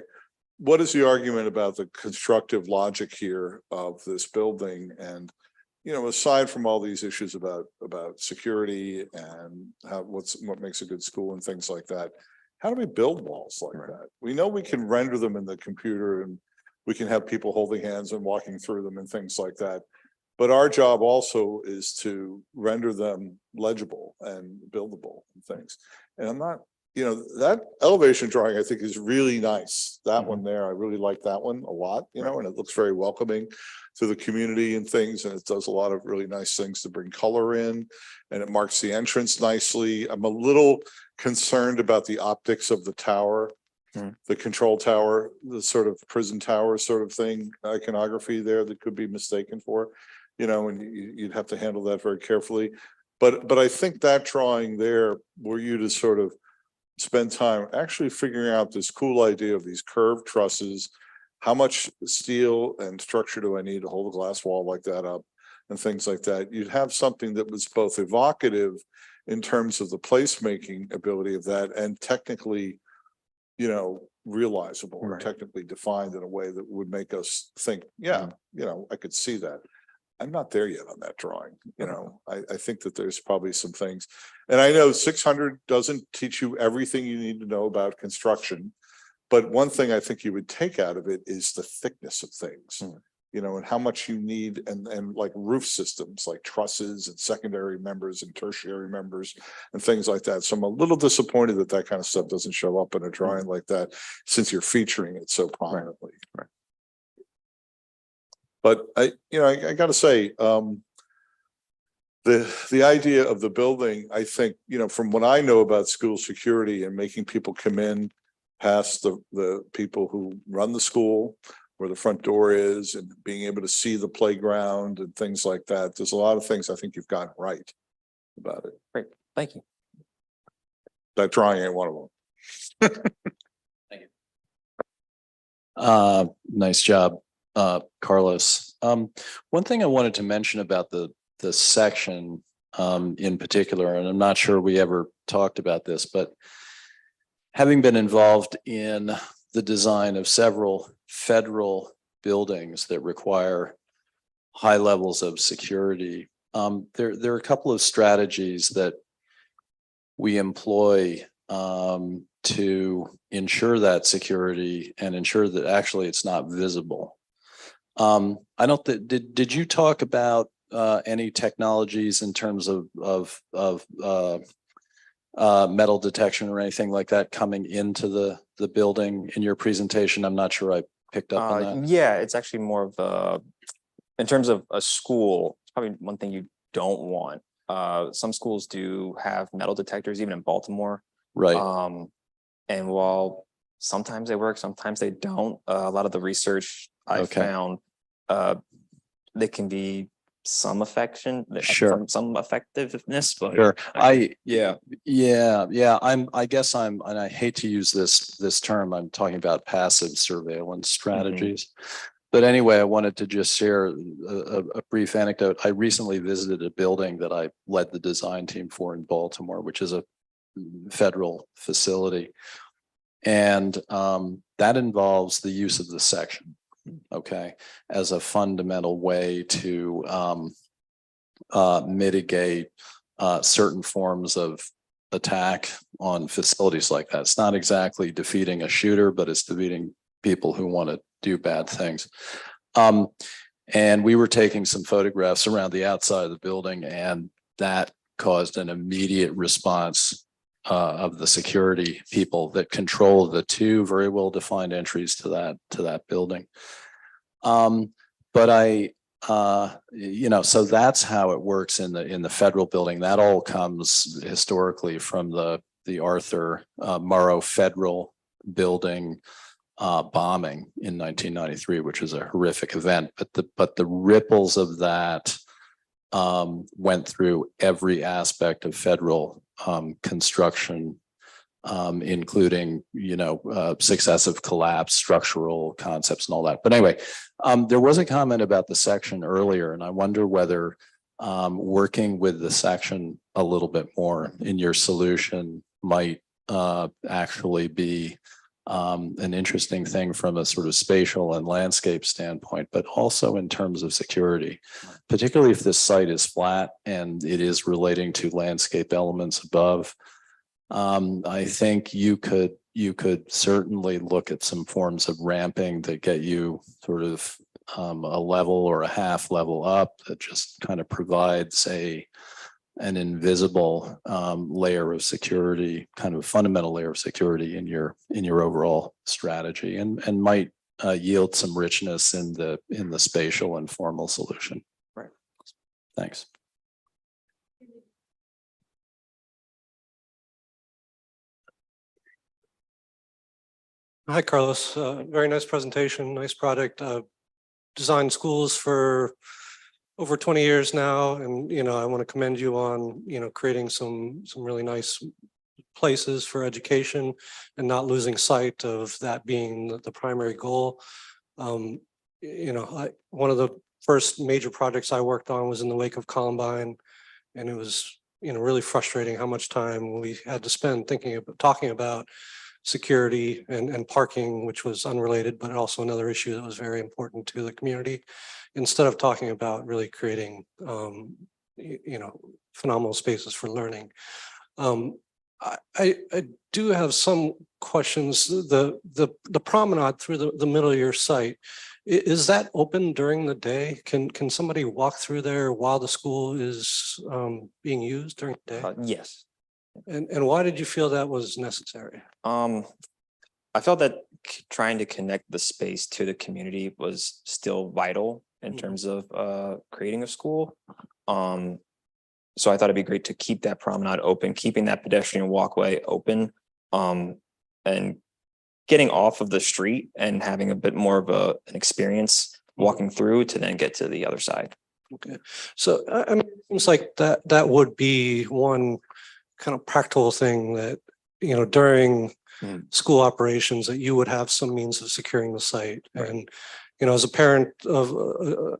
what is the argument about the constructive logic here of this building? And, you know, aside from all these issues about security and what makes a good school and things like that, how do we build walls like that? We know we can render them in the computer, and we can have people holding hands and walking through them and things like that. But our job also is to render them legible and buildable and things. And I'm not, you know, that elevation drawing I think is really nice. That one there, I really like that one a lot, you know, and it looks very welcoming to the community and things. And it does a lot of really nice things to bring color in, and it marks the entrance nicely. I'm a little concerned about the optics of the tower. The control tower, the sort of prison tower sort of thing, iconography there that could be mistaken for, you know, and you'd have to handle that very carefully. But I think that drawing there, were you to sort of spend time actually figuring out this cool idea of these curved trusses, how much steel and structure do I need to hold a glass wall like that up, and things like that, you'd have something that was both evocative in terms of the placemaking ability of that, and technically, you know, realizable or technically defined in a way that would make us think, yeah, you know, I could see that. I'm not there yet on that drawing. You know, I think that there's probably some things, and I know 600 doesn't teach you everything you need to know about construction, but one thing I think you would take out of it is the thickness of things. You know, and how much you need, and like roof systems, like trusses and secondary members and tertiary members and things like that. So I'm a little disappointed that that kind of stuff doesn't show up in a drawing like that, since you're featuring it so prominently. Right. But I got to say, the idea of the building, I think, from what I know about school security and making people come in past the people who run the school, where the front door is, and being able to see the playground and things like that. There's a lot of things I think you've gotten right about it. Great, thank you. That drawing ain't one of them. Nice job, Carlos. One thing I wanted to mention about the section in particular, and I'm not sure we ever talked about this, but having been involved in the design of several federal buildings that require high levels of security, there are a couple of strategies that we employ to ensure that security and ensure that actually it's not visible. I don't did you talk about any technologies in terms of metal detection or anything like that coming into the building in your presentation? I'm not sure I picked up on that. Yeah, it's actually more of in terms of a school, it's probably one thing you don't want. Some schools do have metal detectors, even in Baltimore. Right. And while sometimes they work, sometimes they don't. A lot of the research I found, they can be some some effectiveness, but sure. I guess and I hate to use this term. I'm talking about passive surveillance strategies. But anyway, I wanted to just share a brief anecdote. I recently visited a building that I led the design team for in Baltimore, which is a federal facility. And that involves the use of the section, as a fundamental way to mitigate certain forms of attack on facilities like that. It's not exactly defeating a shooter, but it's defeating people who want to do bad things. And we were taking some photographs around the outside of the building, and that caused an immediate response of the security people that control the two very well defined entries to that building. But so that's how it works in the federal building. That all comes historically from the Arthur Murrow Federal Building bombing in 1993, which was a horrific event. But the ripples of that went through every aspect of federal construction, including successive collapse, structural concepts, and all that. But anyway, there was a comment about the section earlier, and I wonder whether working with the section a little bit more in your solution might actually be an interesting thing from a sort of spatial and landscape standpoint, but also in terms of security, particularly if this site is flat and it is relating to landscape elements above. I think you could certainly look at some forms of ramping that get you sort of a level or a half level up that just kind of provides an invisible layer of security, kind of a fundamental layer of security in your overall strategy, and might yield some richness in the spatial and formal solution. Right. Thanks. Hi, Carlos. Very nice presentation, nice product. Designed schools for over 20 years now, and I want to commend you on creating some really nice places for education and not losing sight of that being the primary goal. One of the first major projects I worked on was in the wake of Columbine, and it was really frustrating how much time we had to spend talking about security and parking, which was unrelated, but also another issue that was very important to the community, instead of talking about really creating, phenomenal spaces for learning. I do have some questions. The promenade through the middle of your site, is that open during the day? Can somebody walk through there while the school is being used during the day? Yes. And why did you feel that was necessary? I felt that trying to connect the space to the community was still vital in terms of creating a school. So I thought it'd be great to keep that promenade open, keeping that pedestrian walkway open, and getting off of the street and having a bit more of an experience walking through to then get to the other side. Okay, so I mean, it seems like that would be one kind of practical thing that, you know, during school operations that you would have some means of securing the site. And, you know, as a parent of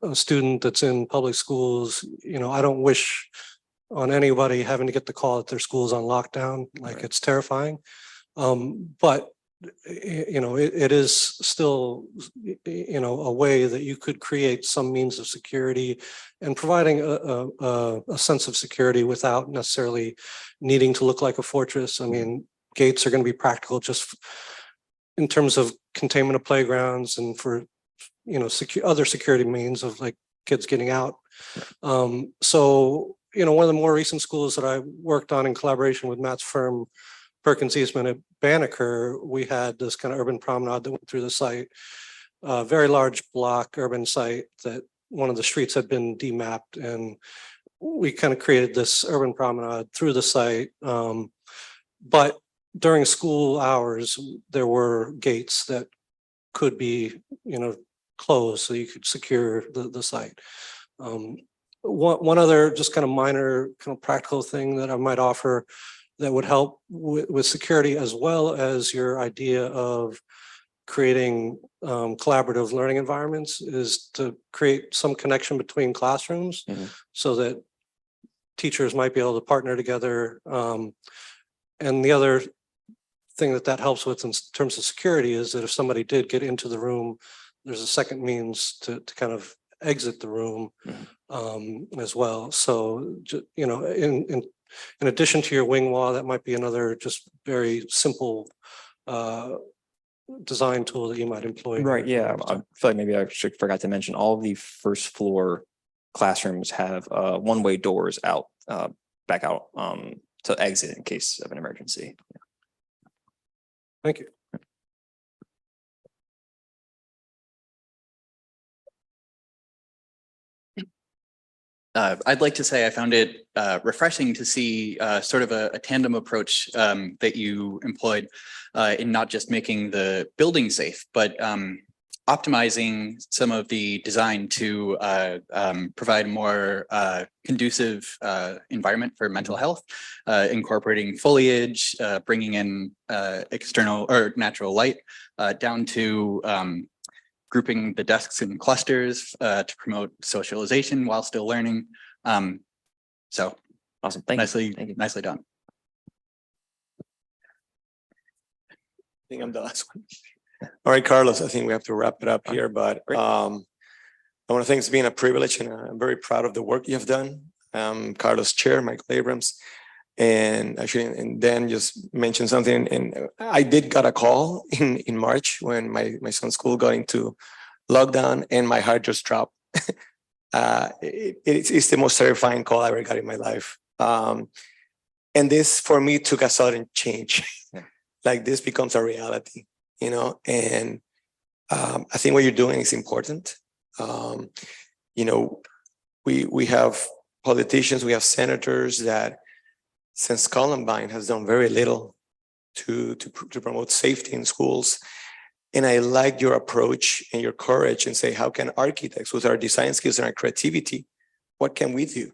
a student that's in public schools, you know, I don't wish on anybody having to get the call that their school is on lockdown, like it's terrifying. But you know, it is still, you know, a way that you could create some means of security and providing a sense of security without necessarily needing to look like a fortress. I mean, gates are going to be practical just in terms of containment of playgrounds and for, you know, other security means of like kids getting out. So, you know, one of the more recent schools that I worked on in collaboration with Matt's firm, Perkins Eastman at Banneker, we had this kind of urban promenade that went through the site, a very large block urban site that one of the streets had been demapped, and we kind of created this urban promenade through the site. But during school hours, there were gates that could be, you know, closed so you could secure the site. One other just kind of minor kind of practical thing that I might offer that would help with security, as well as your idea of creating collaborative learning environments, is to create some connection between classrooms so that teachers might be able to partner together. And the other thing that helps with in terms of security is that if somebody did get into the room, there's a second means to kind of exit the room as well. So, you know, in addition to your wing wall, that might be another just very simple design tool that you might employ. Right, yeah, I feel like maybe I forgot to mention, all of the first floor classrooms have one-way doors out, back out to exit in case of an emergency. Thank you. I'd like to say I found it refreshing to see sort of a tandem approach that you employed in not just making the building safe, but optimizing some of the design to provide more conducive environment for mental health, incorporating foliage, bringing in external or natural light, down to grouping the desks in clusters to promote socialization while still learning. So Awesome, thank you. Nicely done. I think I'm the last one. All right, Carlos, I think we have to wrap it up here, but I want to thank it's been a privilege, and I'm very proud of the work you have done. Carlos Chair, Michael Abrams, and actually, and Dan just mentioned something, and I did got a call in March when my son's school got into lockdown, and my heart just dropped. It's the most terrifying call I ever got in my life. And this for me took a sudden change. Like this becomes a reality, you know, and I think what you're doing is important. You know, we have politicians, we have senators that since Columbine has done very little to promote safety in schools. And I like your approach and your courage and say, how can architects with our design skills and our creativity, what can we do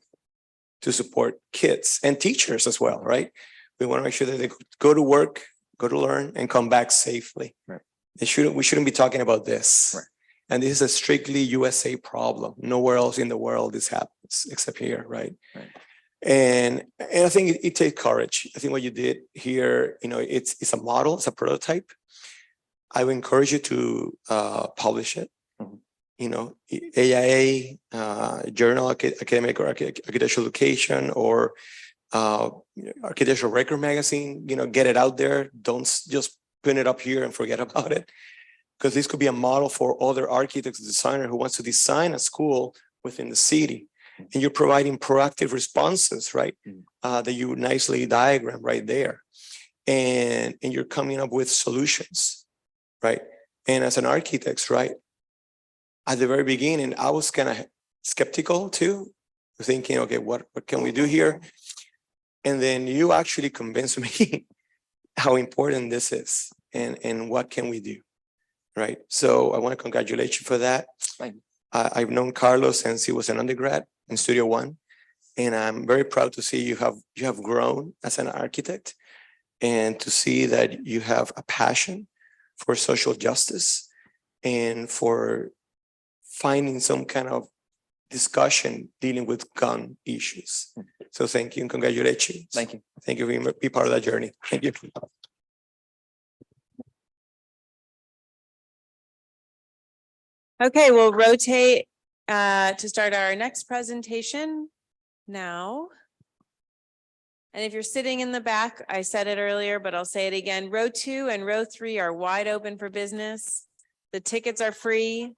to support kids and teachers as well, right? We want to make sure that they go to work, go to learn, and come back safely. Right. We shouldn't be talking about this. Right. And this is a strictly USA problem. Nowhere else in the world this happens except here, right? Right. And I think it takes courage. I think what you did here, you know, it's a model, it's a prototype. I would encourage you to publish it. Mm-hmm. You know, AIA, Journal Academic or Architectural Education, or Architectural Record Magazine. You know, get it out there. Don't just put it up here and forget about it, because this could be a model for other architects, designers who wants to design a school within the city. And you're providing proactive responses, right? That you nicely diagram right there. And you're coming up with solutions, right? And as an architect, right? At the very beginning, I was kind of skeptical too, thinking, okay, what can we do here? And then you actually convinced me how important this is and what can we do, right? So I want to congratulate you for that. Thank you. I've known Carlos since he was an undergrad in Studio One, and I'm very proud to see you have grown as an architect and to see that you have a passion for social justice and for finding some kind of discussion dealing with gun issues. So thank you and congratulations. Thank you. Thank you for being part of that journey. Thank you. Okay, we'll rotate to start our next presentation now. And if you're sitting in the back, I said it earlier, but I'll say it again. Row 2 and row 3 are wide open for business. The tickets are free.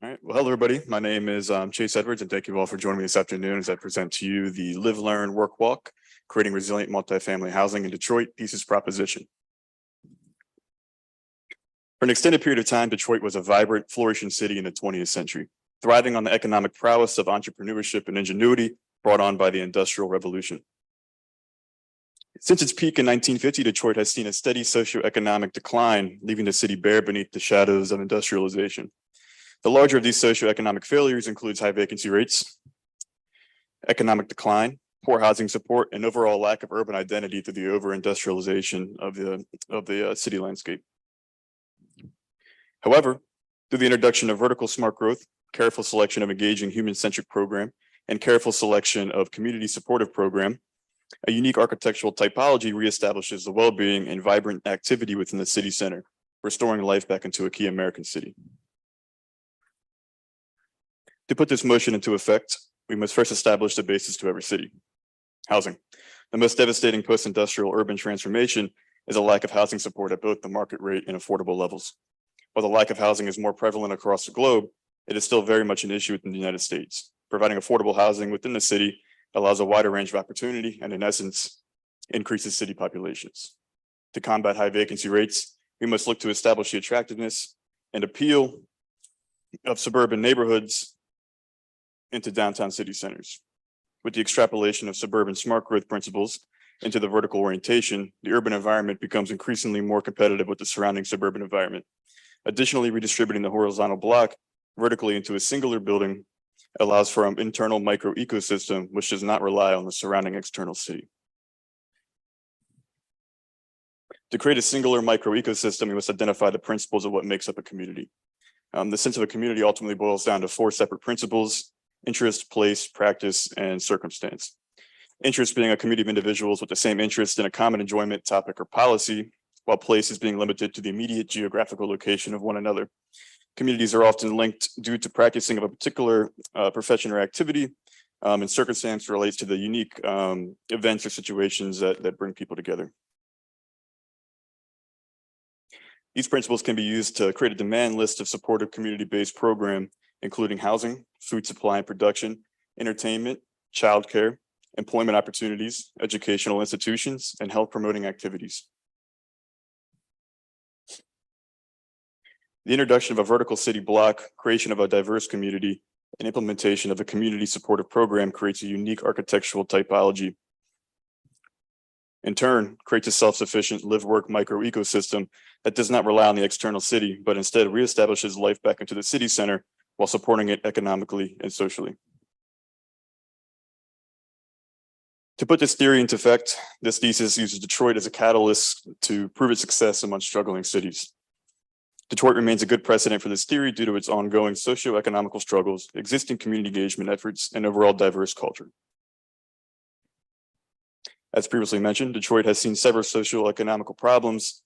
All right. Well, hello, everybody. My name is Chase Edwards, and thank you all for joining me this afternoon as I present to you the Live, Learn, Work, Walk, Creating Resilient Multifamily Housing in Detroit Thesis Proposition. For an extended period of time, Detroit was a vibrant, flourishing city in the 20th century, thriving on the economic prowess of entrepreneurship and ingenuity brought on by the Industrial Revolution. Since its peak in 1950, Detroit has seen a steady socioeconomic decline, leaving the city bare beneath the shadows of industrialization. The larger of these socioeconomic failures includes high vacancy rates, economic decline, poor housing support, and overall lack of urban identity through the over-industrialization of the city landscape. However, through the introduction of vertical smart growth, careful selection of engaging human-centric program, and careful selection of community supportive program, a unique architectural typology reestablishes the well-being and vibrant activity within the city center, restoring life back into a key American city. To put this motion into effect, we must first establish the basis to every city: housing. The most devastating post-industrial urban transformation is a lack of housing support at both the market rate and affordable levels. While the lack of housing is more prevalent across the globe, it is still very much an issue within the United States. Providing affordable housing within the city allows a wider range of opportunity and, in essence, increases city populations. To combat high vacancy rates, we must look to establish the attractiveness and appeal of suburban neighborhoods into downtown city centers. With the extrapolation of suburban smart growth principles into the vertical orientation, the urban environment becomes increasingly more competitive with the surrounding suburban environment. Additionally, redistributing the horizontal block vertically into a singular building allows for an internal micro ecosystem which does not rely on the surrounding external city. To create a singular micro ecosystem, we must identify the principles of what makes up a community. The sense of a community ultimately boils down to 4 separate principles: interest, place, practice, and circumstance. Interest being a community of individuals with the same interest in a common enjoyment, topic, or policy, while place is being limited to the immediate geographical location of one another. Communities are often linked due to practicing of a particular profession or activity, and circumstance relates to the unique events or situations that bring people together. These principles can be used to create a demand list of supportive community-based program, including housing, food supply and production, entertainment, childcare, employment opportunities, educational institutions, and health promoting activities. The introduction of a vertical city block, creation of a diverse community, and implementation of a community supportive program creates a unique architectural typology. In turn, creates a self-sufficient live-work micro-ecosystem that does not rely on the external city, but instead reestablishes life back into the city center while supporting it economically and socially. To put this theory into effect, this thesis uses Detroit as a catalyst to prove its success among struggling cities. Detroit remains a good precedent for this theory due to its ongoing socioeconomical struggles, existing community engagement efforts, and overall diverse culture. As previously mentioned, Detroit has seen several socioeconomical problems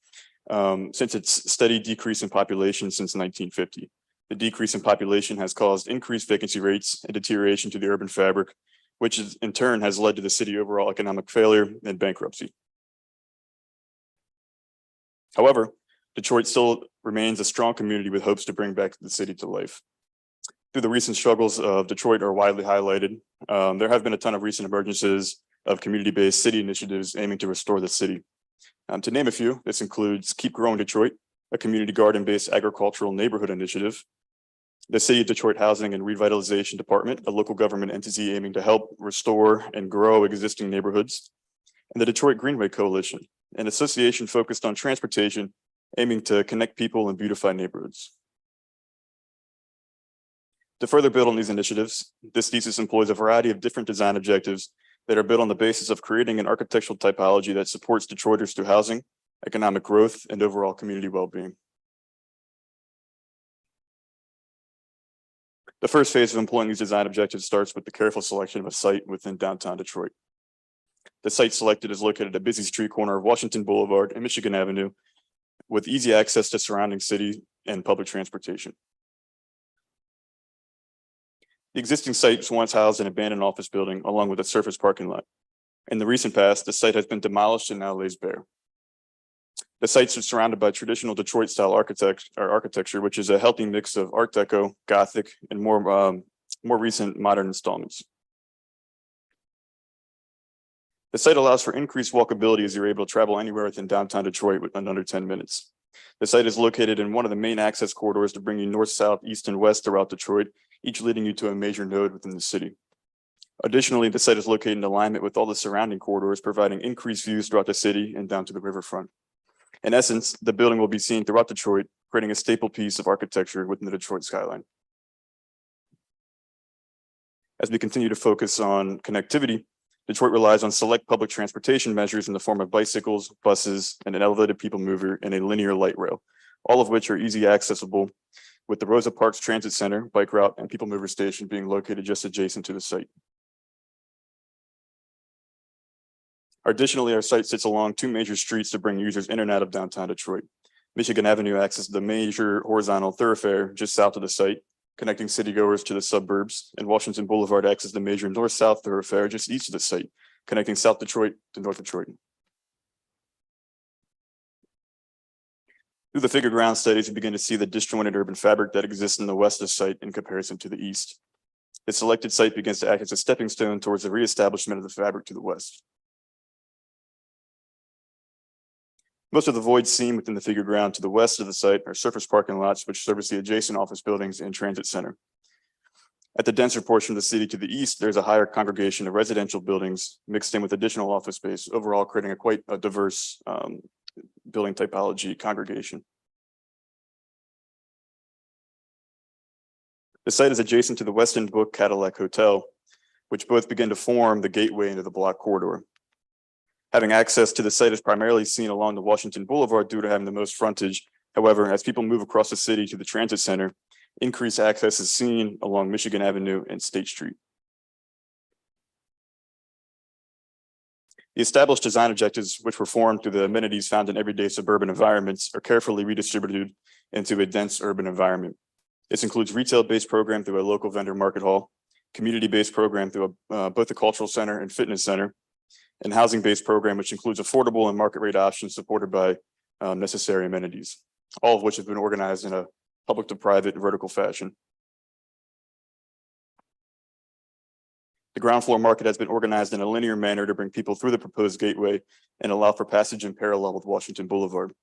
since its steady decrease in population since 1950. The decrease in population has caused increased vacancy rates and deterioration to the urban fabric, which in turn has led to the city overall economic failure and bankruptcy. However, Detroit still remains a strong community with hopes to bring back the city to life. Through the recent struggles of Detroit are widely highlighted. There have been a ton of recent emergences of community-based city initiatives aiming to restore the city. To name a few, this includes Keep Growing Detroit, a community garden-based agricultural neighborhood initiative, the City of Detroit Housing and Revitalization Department, a local government entity aiming to help restore and grow existing neighborhoods, and the Detroit Greenway Coalition, an association focused on transportation, aiming to connect people and beautify neighborhoods. To further build on these initiatives, this thesis employs a variety of different design objectives that are built on the basis of creating an architectural typology that supports Detroiters through housing, economic growth, and overall community well-being. The first phase of employing these design objectives starts with the careful selection of a site within downtown Detroit. The site selected is located at a busy street corner of Washington Boulevard and Michigan Avenue, with easy access to surrounding city and public transportation. The existing site was once housed an abandoned office building along with a surface parking lot. In the recent past, the site has been demolished and now lays bare. The sites are surrounded by traditional Detroit-style architecture, which is a healthy mix of Art Deco, Gothic, and more recent modern installments. The site allows for increased walkability as you're able to travel anywhere within downtown Detroit within under 10 minutes. The site is located in one of the main access corridors to bring you north, south, east, and west throughout Detroit, each leading you to a major node within the city. Additionally, the site is located in alignment with all the surrounding corridors, providing increased views throughout the city and down to the riverfront. In essence, the building will be seen throughout Detroit, creating a staple piece of architecture within the Detroit skyline. As we continue to focus on connectivity, Detroit relies on select public transportation measures in the form of bicycles, buses, and an elevated people mover and a linear light rail, all of which are easy accessible, with the Rosa Parks Transit Center, bike route, and people mover station being located just adjacent to the site. Additionally, our site sits along two major streets to bring users in and out of downtown Detroit. Michigan Avenue acts as the major horizontal thoroughfare just south of the site, connecting citygoers to the suburbs, and Washington Boulevard acts as the major north-south thoroughfare just east of the site, connecting South Detroit to North Detroit. Through the figure ground studies, we begin to see the disjointed urban fabric that exists in the west of the site in comparison to the east. The selected site begins to act as a stepping stone towards the reestablishment of the fabric to the west. Most of the voids seen within the figure ground to the west of the site are surface parking lots, which service the adjacent office buildings and transit center. At the denser portion of the city to the east, there's a higher congregation of residential buildings mixed in with additional office space, overall creating a quite diverse building typology congregation. The site is adjacent to the Westin Book Cadillac Hotel, which both begin to form the gateway into the block corridor. Having access to the site is primarily seen along the Washington Boulevard due to having the most frontage. However, as people move across the city to the transit center, increased access is seen along Michigan Avenue and State Street. The established design objectives, which were formed through the amenities found in everyday suburban environments, are carefully redistributed into a dense urban environment. This includes retail-based program through a local vendor market hall, community-based program through both a cultural center and fitness center, and housing-based program, which includes affordable and market rate options supported by necessary amenities, all of which have been organized in a public to private vertical fashion. The ground floor market has been organized in a linear manner to bring people through the proposed gateway and allow for passage in parallel with Washington Boulevard.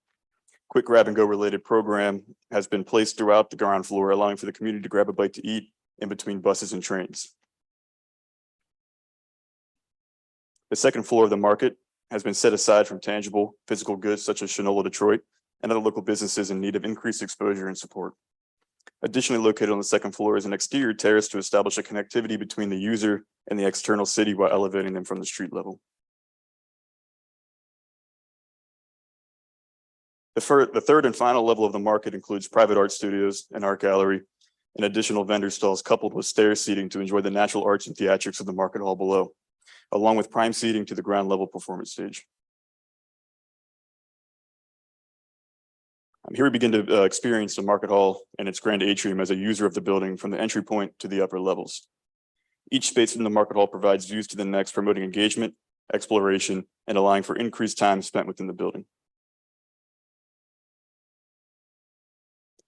Quick grab and go related program has been placed throughout the ground floor, allowing for the community to grab a bite to eat in between buses and trains. The second floor of the market has been set aside from tangible physical goods such as Shinola Detroit and other local businesses in need of increased exposure and support. Additionally, located on the second floor is an exterior terrace to establish a connectivity between the user and the external city while elevating them from the street level. The third and final level of the market includes private art studios, an art gallery, and additional vendor stalls coupled with stair seating to enjoy the natural arts and theatrics of the market hall below, along with prime seating to the ground level performance stage. Here we begin to experience the market hall and its grand atrium as a user of the building from the entry point to the upper levels. Each space in the market hall provides views to the next, promoting engagement, exploration, and allowing for increased time spent within the building.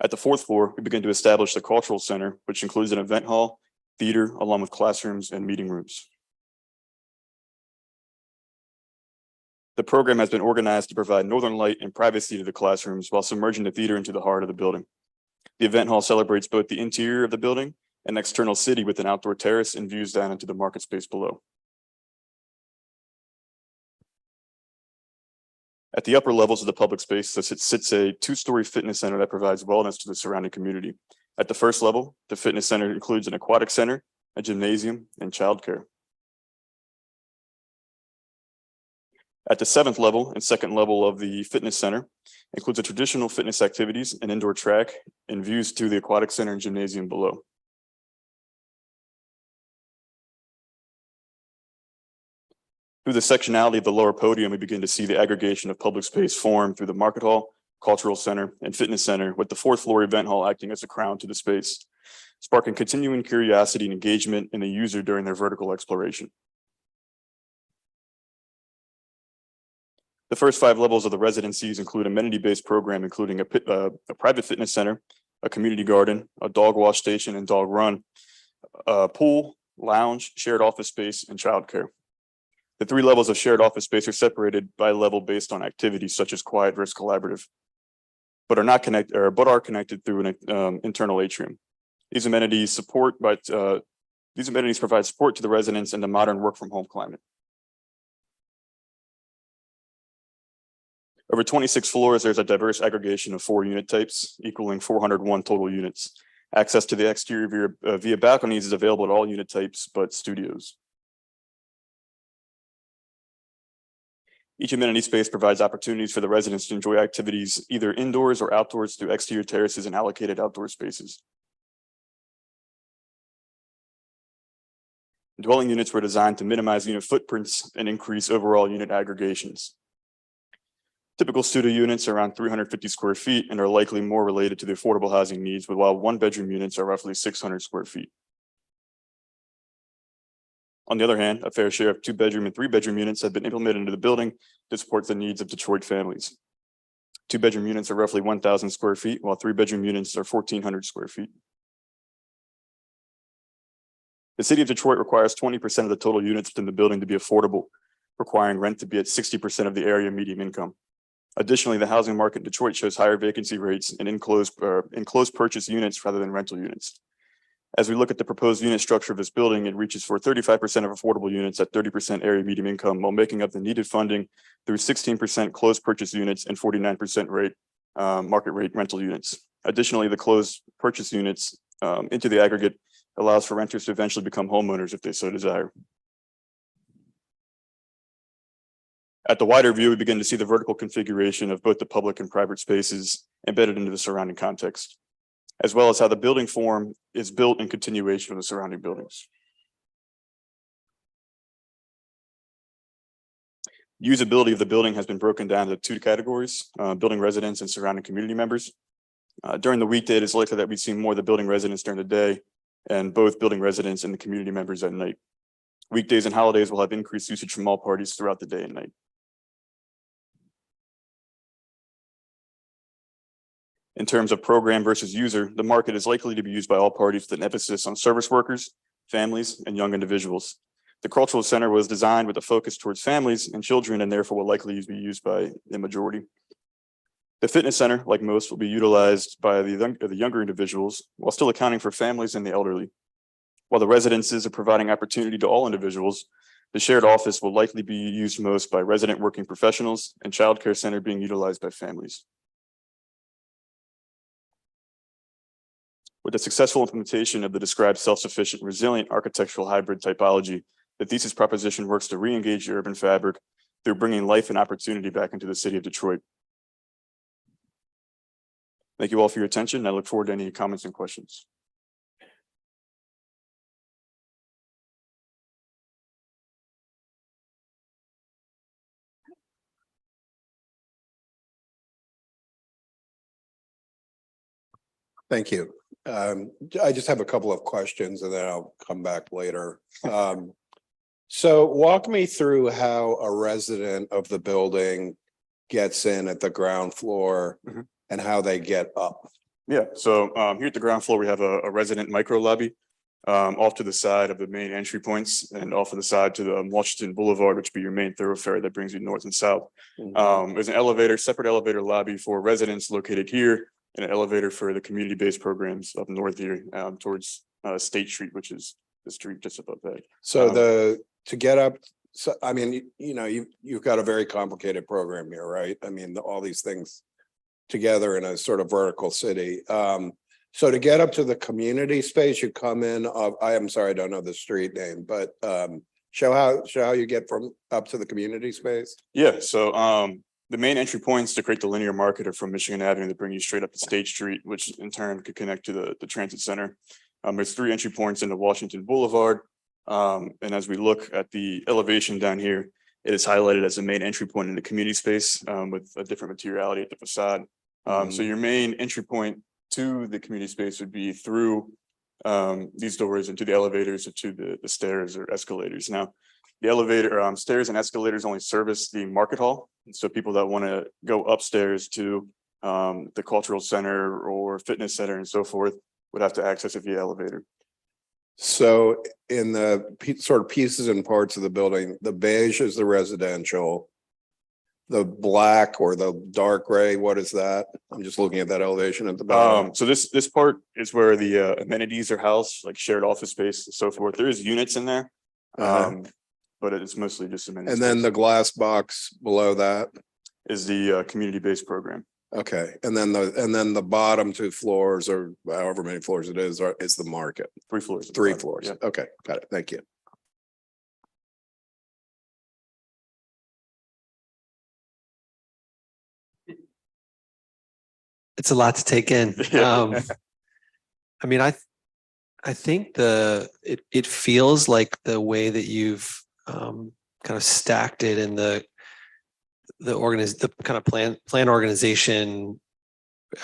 At the fourth floor, we begin to establish the cultural center, which includes an event hall, theater, along with classrooms and meeting rooms. The program has been organized to provide northern light and privacy to the classrooms while submerging the theater into the heart of the building. The event hall celebrates both the interior of the building and external city with an outdoor terrace and views down into the market space below. At the upper levels of the public space, sits a two-story fitness center that provides wellness to the surrounding community. At the first level, the fitness center includes an aquatic center, a gymnasium, and childcare. At the seventh level and second level of the fitness center includes a traditional fitness activities, an indoor track, and views to the aquatic center and gymnasium below. Through the sectionality of the lower podium, we begin to see the aggregation of public space formed through the market hall, cultural center, and fitness center, with the fourth floor event hall acting as a crown to the space, sparking continuing curiosity and engagement in the user during their vertical exploration. The first 5 levels of the residencies include amenity-based program, including a private fitness center, a community garden, a dog wash station and dog run, a pool, lounge, shared office space, and childcare. The 3 levels of shared office space are separated by level based on activities such as quiet versus collaborative, but are connected through an internal atrium. These amenities provide support to the residents in the modern work from home climate. Over 26 floors, there's a diverse aggregation of 4 unit types, equaling 401 total units. Access to the exterior via balconies is available at all unit types, but studios. Each amenity space provides opportunities for the residents to enjoy activities either indoors or outdoors through exterior terraces and allocated outdoor spaces. Dwelling units were designed to minimize unit footprints and increase overall unit aggregations. Typical studio units are around 350 square feet and are likely more related to the affordable housing needs, while 1-bedroom units are roughly 600 square feet. On the other hand, a fair share of 2-bedroom and 3-bedroom units have been implemented into the building to support the needs of Detroit families. 2-bedroom units are roughly 1,000 square feet, while 3-bedroom units are 1,400 square feet. The city of Detroit requires 20% of the total units within the building to be affordable, requiring rent to be at 60% of the area median income. Additionally, the housing market in Detroit shows higher vacancy rates and enclosed purchase units rather than rental units. As we look at the proposed unit structure of this building, it reaches for 35% of affordable units at 30% area median income, while making up the needed funding through 16% closed purchase units and 49% market rate rental units. Additionally, the closed purchase units into the aggregate allows for renters to eventually become homeowners if they so desire. At the wider view, we begin to see the vertical configuration of both the public and private spaces embedded into the surrounding context, as well as how the building form is built in continuation of the surrounding buildings. Usability of the building has been broken down into two categories, building residents and surrounding community members. During the weekday, it is likely that we see more of the building residents during the day and both building residents and the community members at night. Weekdays and holidays will have increased usage from all parties throughout the day and night. In terms of program versus user, the market is likely to be used by all parties with an emphasis on service workers, families, and young individuals. The cultural center was designed with a focus towards families and children, and therefore will likely be used by the majority. The fitness center, like most, will be utilized by the younger individuals while still accounting for families and the elderly. While the residences are providing opportunity to all individuals, the shared office will likely be used most by resident working professionals and childcare center being utilized by families. With the successful implementation of the described self-sufficient, resilient architectural hybrid typology, the thesis proposition works to re-engage the urban fabric through bringing life and opportunity back into the city of Detroit. Thank you all for your attention. I look forward to any comments and questions. Thank you. I just have a couple of questions and then I'll come back later. So walk me through how a resident of the building gets in at the ground floor and how they get up. Yeah, so here at the ground floor, we have a resident micro lobby off to the side of the main entry points and off to the side to the Washington Boulevard, which would be your main thoroughfare that brings you north and south. There's an elevator, separate elevator lobby for residents located here, and an elevator for the community-based programs up north here towards State Street, which is the street just above that. So to get up, so I mean, you know, you've got a very complicated program here, right? I mean, all these things together in a sort of vertical city. So to get up to the community space, you come in, I am sorry, I don't know the street name, but show how you get from up to the community space. Yeah, so the main entry points to create the linear market are from Michigan Avenue that bring you straight up to State Street, which in turn could connect to the transit center. There's 3 entry points into Washington Boulevard. And as we look at the elevation down here, it is highlighted as a main entry point in the community space with a different materiality at the facade. So your main entry point to the community space would be through these doors into the elevators or to the stairs or escalators. Now, the elevator, stairs and escalators only service the market hall. And so people that want to go upstairs to the cultural center or fitness center and so forth would have to access it via elevator. So in the sort of pieces and parts of the building, the beige is the residential. The black or the dark gray, what is that? I'm just looking at that elevation at the bottom. So this part is where the amenities are housed, like shared office space and so forth. There is units in there, but it's mostly just amenities. And then the glass box below that is the community-based program. Okay, and then the bottom 2 floors or however many floors it is the market. 3 floors. 3 floors. Yeah. Okay, got it. Thank you. It's a lot to take in. I mean, I think it feels like the way that you've kind of stacked it in the kind of plan organization.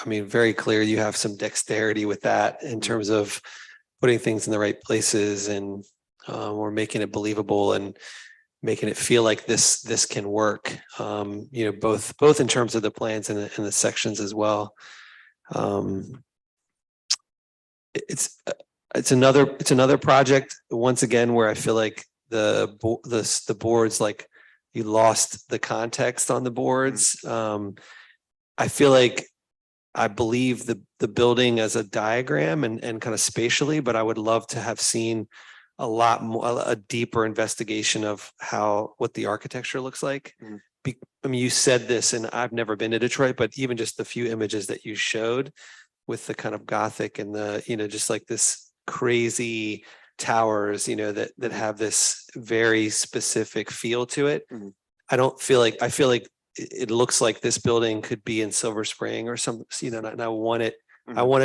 I mean, very clear you have some dexterity with that in terms of putting things in the right places and or making it believable and making it feel like this can work. You know, both in terms of the plans and the sections as well. It's another project once again where I feel like the boards, like you lost the context on the boards. I feel like I believe the building as a diagram and kind of spatially, but I would love to have seen a lot more, a deeper investigation of what the architecture looks like. I mean, you said this, and I've never been to Detroit, but even just the few images that you showed with the kind of Gothic and the, you know, just like this crazy towers, you know, that have this very specific feel to it. I feel like it looks like this building could be in Silver Spring or some, you know, and I want it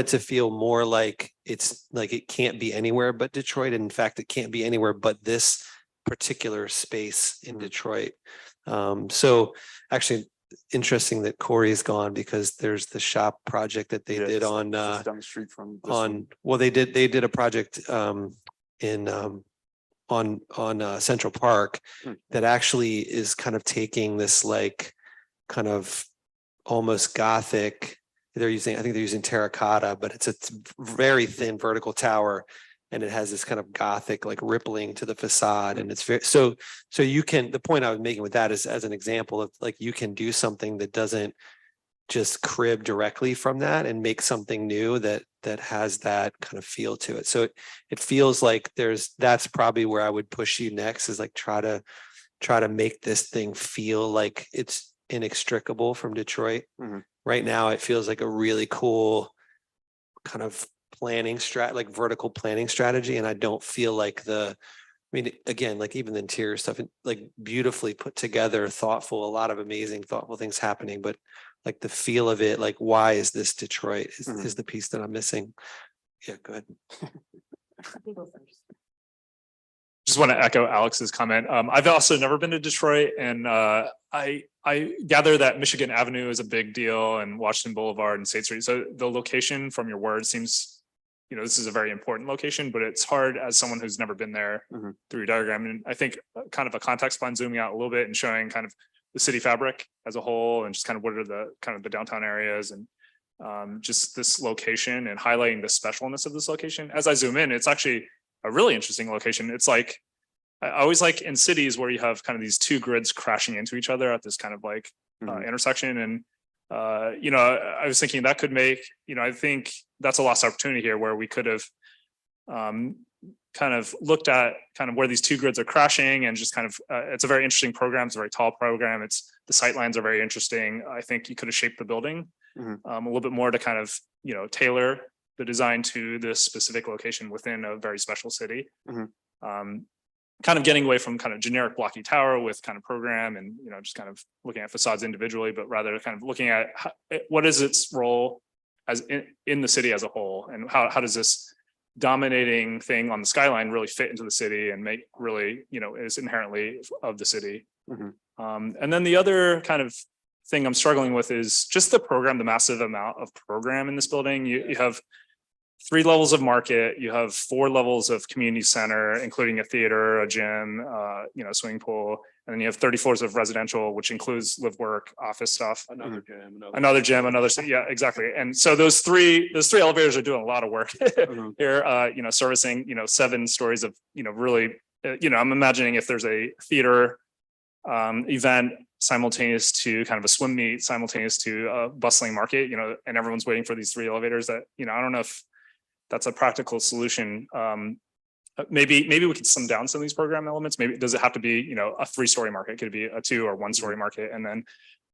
to feel more like it's like it can't be anywhere but Detroit. And in fact, it can't be anywhere but this particular space in Detroit. So actually interesting that Corey's gone because there's the shop project that they Yeah, did it's on just down the street from this one. on, well, they did a project in on Central Park that actually is kind of taking this like kind of almost Gothic. I think they're using terracotta, but it's a very thin vertical tower. And it has this kind of Gothic like rippling to the facade. And it's very, so you can, the point I was making with that is as an example of like, you can do something that doesn't just crib directly from that and make something new that has that kind of feel to it. So it feels like that's probably where I would push you next, is like try to make this thing feel like it's inextricable from Detroit. Right now, it feels like a really cool kind of like vertical planning strategy. And I don't feel like again, like even the interior stuff, like beautifully put together, thoughtful, a lot of amazing, thoughtful things happening, but like the feel of it, like, why is this Detroit is the piece that I'm missing. Yeah, go ahead. Just want to echo Alex's comment. I've also never been to Detroit, and I gather that Michigan Avenue is a big deal, and Washington Boulevard and State Street. So the location from your words seems, this is a very important location, but it's hard as someone who's never been there through your diagram. And I think kind of a context plan, zooming out a little bit and showing kind of the city fabric as a whole, and just kind of what are the kind of the downtown areas, and just this location, and highlighting the specialness of this location. As I zoom in, it's actually a really interesting location. It's like, I always like in cities where you have kind of these two grids crashing into each other at this kind of like intersection. And, I was thinking that could make, I think that's a lost opportunity here, where we could have kind of looked at kind of where these two grids are crashing, and just kind of, it's a very interesting program. It's a very tall program. The sight lines are very interesting. I think you could have shaped the building a little bit more to kind of, tailor the design to this specific location within a very special city. Kind of getting away from kind of generic blocky tower with kind of program, and just kind of looking at facades individually, but rather kind of looking at what is its role as in the city as a whole, and how does this dominating thing on the skyline really fit into the city and make really is inherently of the city. And then the other kind of thing I'm struggling with is just the program, the massive amount of program in this building. You have 3 levels of market, you have 4 levels of community center, including a theater, a gym, swimming pool, and then you have 30 floors of residential, which includes live work, office stuff. Another gym, yeah, exactly. And so those three elevators are doing a lot of work here, servicing, 7 stories of, really, I'm imagining if there's a theater event simultaneous to kind of a swim meet, simultaneous to a bustling market, and everyone's waiting for these 3 elevators that, I don't know if that's a practical solution. Maybe we could slim down some of these program elements. Maybe does it have to be, a 3-story market? Could it be a 2 or 1-story market? And then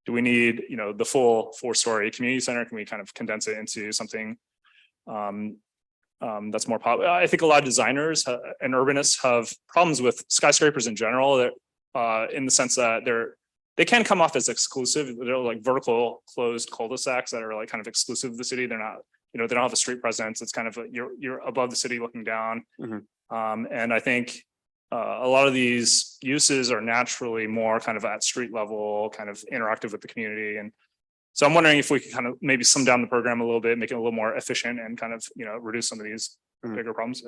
do we need, the full 4-story community center? Can we kind of condense it into something that's more popular? I think a lot of designers and urbanists have problems with skyscrapers in general, that in the sense that they can come off as exclusive. They're like vertical closed cul-de-sacs that are like kind of exclusive of the city. They're not, they don't have a street presence. It's kind of you're above the city looking down. And I think a lot of these uses are naturally more kind of at street level, kind of interactive with the community. And so I'm wondering if we could kind of maybe slim down the program a little bit, make it a little more efficient, and kind of, reduce some of these bigger problems.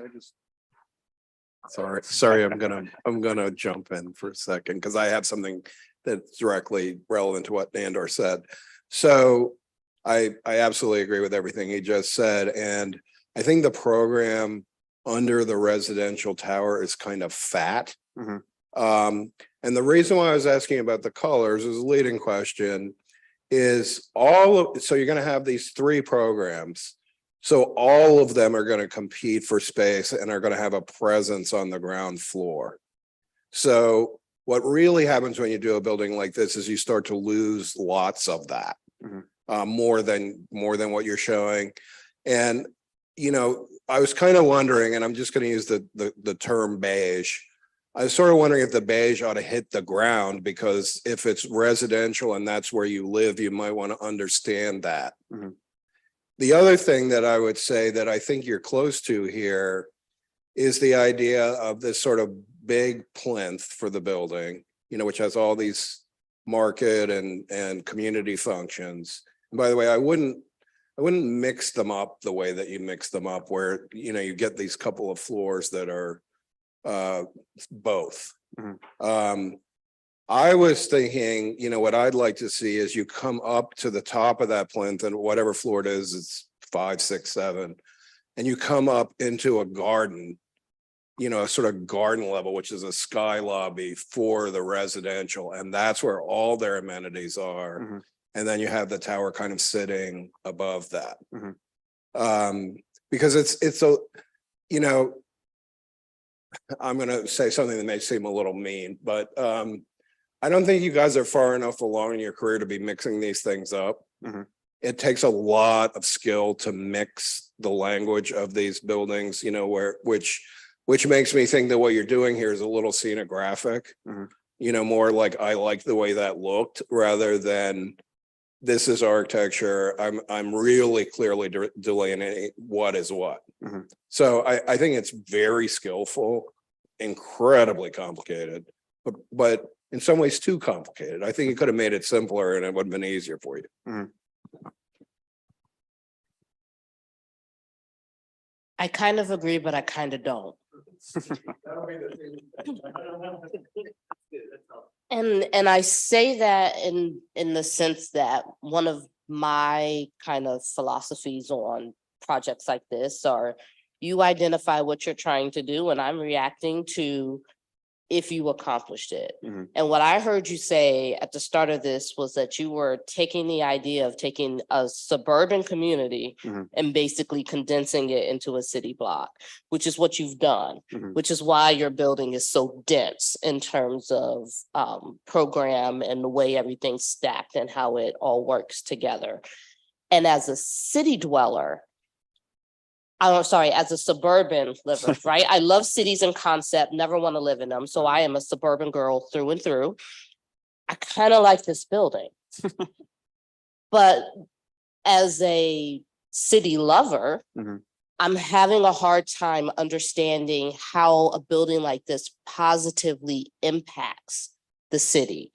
Sorry, I'm gonna jump in for a second, because I have something that's directly relevant to what Nandor said. So I absolutely agree with everything he just said. And I think the program under the residential tower is kind of fat. And the reason why I was asking about the colors is a leading question is so you're going to have these 3 programs. So all of them are going to compete for space and are going to have a presence on the ground floor. So what really happens when you do a building like this is you start to lose lots of that. More than what you're showing. And, I was kind of wondering, and I'm just going to use the term beige. I was sort of wondering if the beige ought to hit the ground, because if it's residential and that's where you live, you might want to understand that. The other thing that I would say that I think you're close to here is the idea of this sort of big plinth for the building, which has all these market and community functions. And by the way, I wouldn't mix them up the way that you mix them up, where, you know, you get these couple of floors that are both. I was thinking, you know, what I'd like to see is you come up to the top of that plinth, and whatever floor it is, it's 5, 6, 7, and you come up into a garden, you know, a sort of garden level, which is a sky lobby for the residential, and that's where all their amenities are. And then you have the tower kind of sitting above that. Because it's a, you know, I'm gonna say something that may seem a little mean, but I don't think you guys are far enough along in your career to be mixing these things up. It takes a lot of skill to mix the language of these buildings, you know, which makes me think that what you're doing here is a little scenographic, you know, more like I like the way that looked rather than this is architecture. I'm really clearly delineating what is what. So I think it's very skillful, incredibly complicated, but in some ways too complicated. I think you could have made it simpler and it would have been easier for you. I kind of agree, but I kind of don't. And I say that in the sense that one of my kind of philosophies on projects like this are you identify what you're trying to do, and I'm reacting to if you accomplished it. And what I heard you say at the start of this was that you were taking the idea of taking a suburban community and basically condensing it into a city block, which is what you've done, which is why your building is so dense in terms of program and the way everything's stacked and how it all works together. And as a city dweller, I'm sorry, as a suburban liver, right? I love cities in concept, never want to live in them. So I am a suburban girl through and through. I kind of like this building. But as a city lover, I'm having a hard time understanding how a building like this positively impacts the city.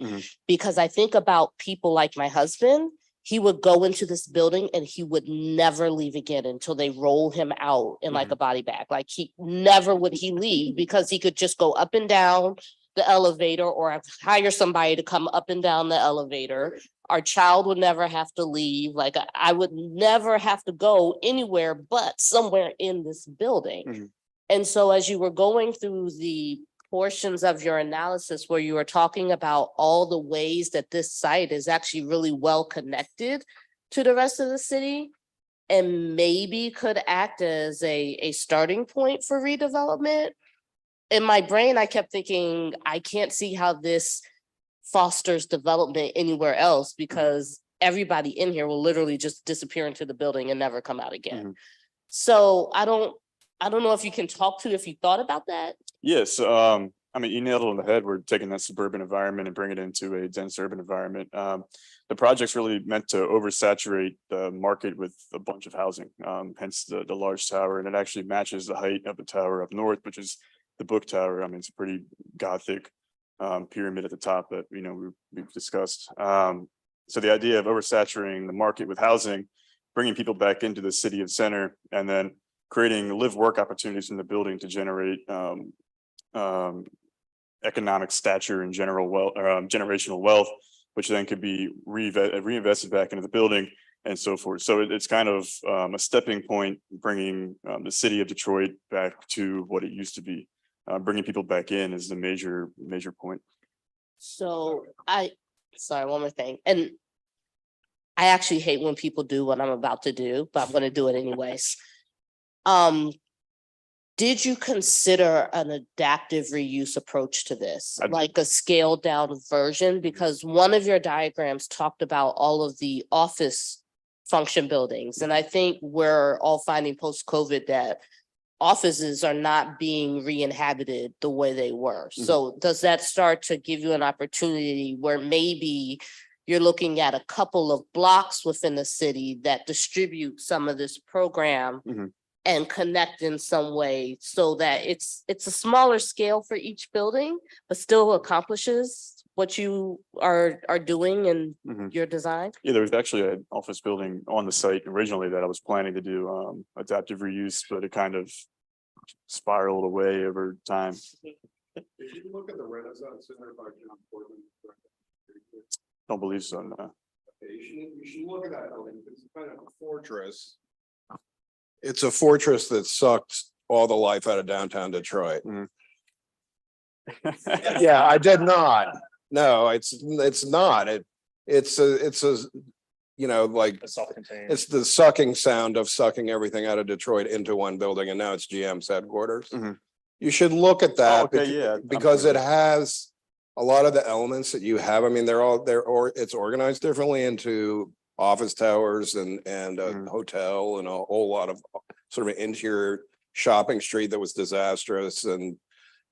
Because I think about people like my husband. He would go into this building and he would never leave again until they roll him out in like a body bag. Like he never would he leave because he could just go up and down the elevator or hire somebody to come up and down the elevator. Our child would never have to leave. Like I would never have to go anywhere but somewhere in this building. And so as you were going through the portions of your analysis where you were talking about all the ways that this site is actually really well connected to the rest of the city and maybe could act as a starting point for redevelopment. In my brain, I kept thinking, I can't see how this fosters development anywhere else because everybody in here will literally just disappear into the building and never come out again. So I don't know if you can talk to if you thought about that. Yes, I mean, you nailed it on the head. We're taking that suburban environment and bring it into a dense urban environment. The project's really meant to oversaturate the market with a bunch of housing, hence the large tower, and it actually matches the height of the tower up north, which is the book tower. I mean, it's a pretty Gothic pyramid at the top that, you know, we've discussed. So the idea of oversaturating the market with housing, bringing people back into the city of center, and then creating live work opportunities in the building to generate economic stature and generational wealth, which then could be reinvested back into the building and so forth. So it's kind of a stepping point, bringing the city of Detroit back to what it used to be. Bringing people back in is the major point. So sorry, one more thing. And I actually hate when people do what I'm about to do, but I'm going to do it anyways. Did you consider an adaptive reuse approach to this, like a scaled down version? Because one of your diagrams talked about all of the office function buildings. And I think we're all finding post-COVID that offices are not being re-inhabited the way they were. So does that start to give you an opportunity where maybe you're looking at a couple of blocks within the city that distribute some of this program and connect in some way so that it's a smaller scale for each building, but still accomplishes what you are doing and Mhm. your design? Yeah, there was actually an office building on the site originally that I was planning to do adaptive reuse, but it kind of spiraled away over time. If you look at the Renaissance Center by John Portman. Don't believe so, no. You should look at that building. It's kind of a fortress. It's a fortress that sucked all the life out of downtown Detroit. Yeah, I did not. No, it's not. It's a, you know, like, Self-contained. it's the sucking sound of sucking everything out of Detroit into one building, and now it's GM's headquarters. Mhm. You should look at that. okay, yeah, I'm Because it familiar. has a lot of the elements that you have. I mean, it's organized differently into office towers and a hotel and a whole lot of sort of interior shopping street that was disastrous. And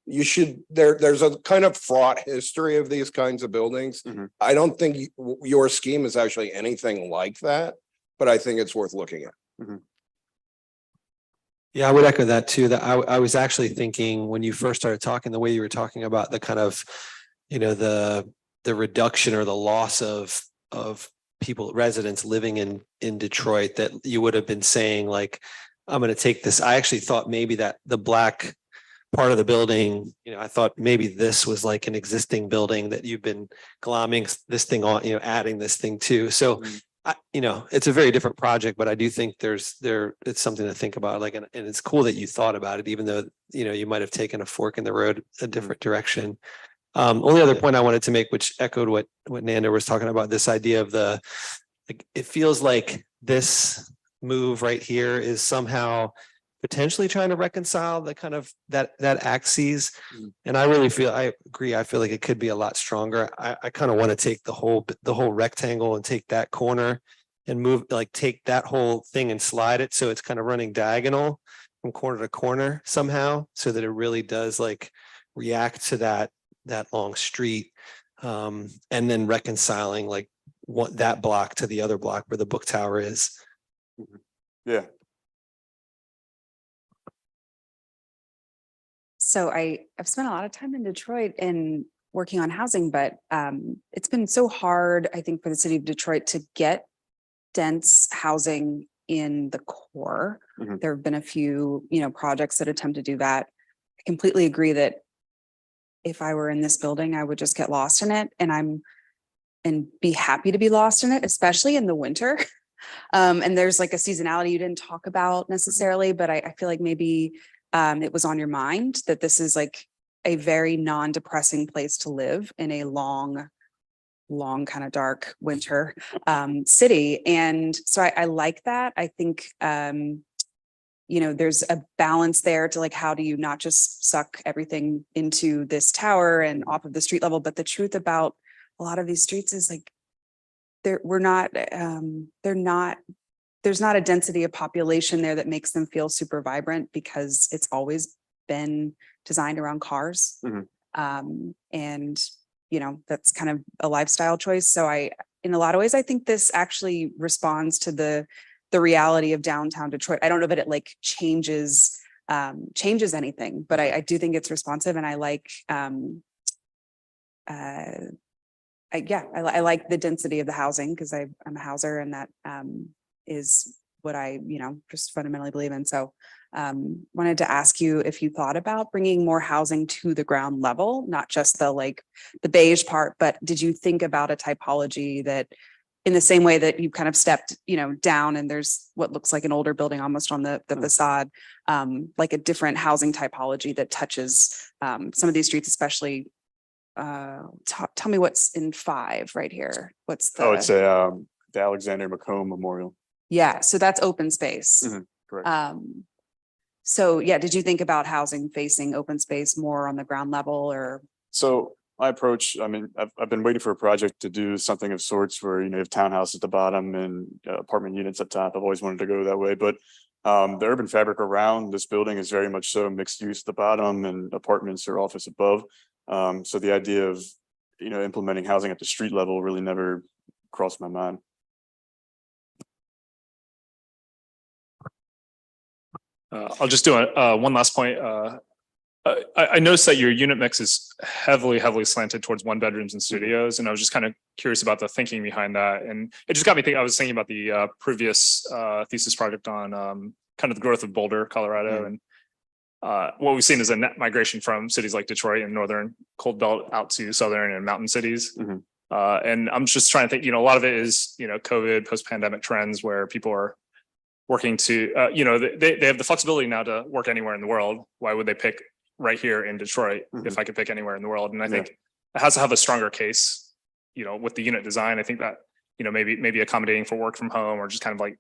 you should, there's a kind of fraught history of these kinds of buildings. Mhm. I don't think your scheme is actually anything like that, but I think it's worth looking at. Yeah, I would echo that too, that I was actually thinking when you first started talking, the way you were talking about the kind of, you know, the reduction or the loss of people, residents living in Detroit, that you would have been saying like, I'm going to take this. I actually thought maybe that the black part of the building, you know, I thought maybe this was like an existing building that you've been glomming this thing on, you know, adding this thing to. So you know, it's a very different project, but I do think it's something to think about. Like, and it's cool that you thought about it, even though, you know, you might have taken a fork in the road a different direction. Only other point I wanted to make, which echoed what Nanda was talking about, this idea of like, it feels like this move right here is somehow potentially trying to reconcile the kind of that axes. And I really feel, I agree. I feel like it could be a lot stronger. I kind of want to take the whole rectangle and take that corner and move, like take that whole thing and slide it. So it's kind of running diagonal from corner to corner somehow, so that it really does like react to that long street. And then reconciling like what that block to the other block where the book tower is. Yeah. So I've spent a lot of time in Detroit and working on housing, but it's been so hard, I think, for the city of Detroit to get dense housing in the core. Mhm. There have been a few, you know, projects that attempt to do that. I completely agree that if I were in this building, I would just get lost in it, and be happy to be lost in it, especially in the winter. And there's like a seasonality you didn't talk about necessarily, but I feel like maybe it was on your mind that this is like a very non-depressing place to live in a long kind of dark winter city. And so I like that. I think you know, there's a balance there to like, how do you not just suck everything into this tower and off of the street level? But the truth about a lot of these streets is like, there's not a density of population there that makes them feel super vibrant, because it's always been designed around cars. And, you know, that's kind of a lifestyle choice. So in a lot of ways, I think this actually responds to the reality of downtown Detroit. I don't know that it like changes anything, but I do think it's responsive, and I like, I like the density of the housing, because I'm a houser, and that is what I, you know, just fundamentally believe in. So wanted to ask you if you thought about bringing more housing to the ground level, not just the beige part, but did you think about a typology that, in the same way that you kind of stepped, you know, down and there's what looks like an older building almost on the facade, like a different housing typology that touches some of these streets, especially tell me what's in 5 right here. What's the? Oh, it's the Alexander McComb Memorial. Yeah, so that's open space. Correct. So yeah, did you think about housing facing open space more on the ground level, or? So my approach, I mean, I've been waiting for a project to do something of sorts where, you know, you have townhouses at the bottom and apartment units up top. I've always wanted to go that way, but the urban fabric around this building is very much so mixed use at the bottom and apartments or office above. So the idea of, you know, implementing housing at the street level really never crossed my mind. I'll just do one last point. I noticed that your unit mix is heavily slanted towards one bedrooms and studios. And I was just kind of curious about the thinking behind that. And it just got me thinking, I was thinking about the previous thesis project on kind of the growth of Boulder, Colorado. And what we've seen is a net migration from cities like Detroit and northern cold belt out to southern and mountain cities. And I'm just trying to think, a lot of it is, COVID, post-pandemic trends where people are working to, they have the flexibility now to work anywhere in the world. Why would they pick right here in Detroit if I could pick anywhere in the world? And I think it has to have a stronger case, with the unit design. I think that, maybe accommodating for work from home, or just kind of like,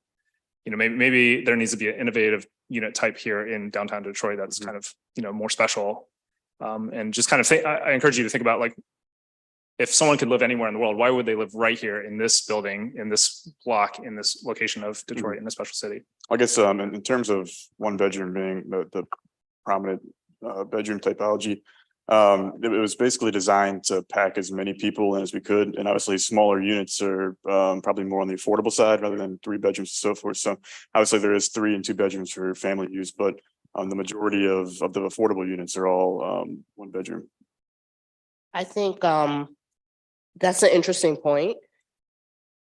maybe there needs to be an innovative unit type here in downtown Detroit that's kind of, more special. And just kind of think, I encourage you to think about, like, if someone could live anywhere in the world, why would they live right here in this building, in this block, in this location of Detroit, in a special city? I guess in terms of one bedroom being the prominent bedroom typology, it was basically designed to pack as many people in as we could. And obviously smaller units are probably more on the affordable side rather than 3 bedrooms and so forth. So obviously there is 3 and 2 bedrooms for family use, but the majority of the affordable units are all 1 bedroom. I think that's an interesting point.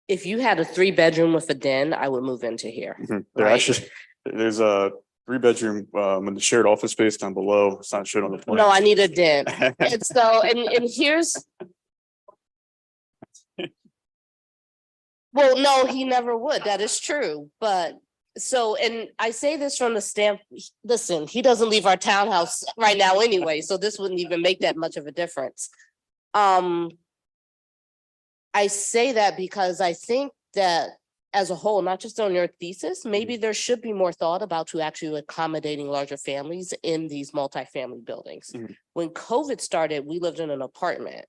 If you had a 3-bedroom with a den, I would move into here. There Right. actually, there's a 3-bedroom in the shared office space down below. It's not shown on the plan. No, I need a den. And so, and here's. Well, no, he never would. That is true. But so, and I say this from the listen, he doesn't leave our townhouse right now anyway, so this wouldn't even make that much of a difference. I say that because I think that as a whole, not just on your thesis, maybe there should be more thought about to actually accommodating larger families in these multifamily buildings. When COVID started, we lived in an apartment,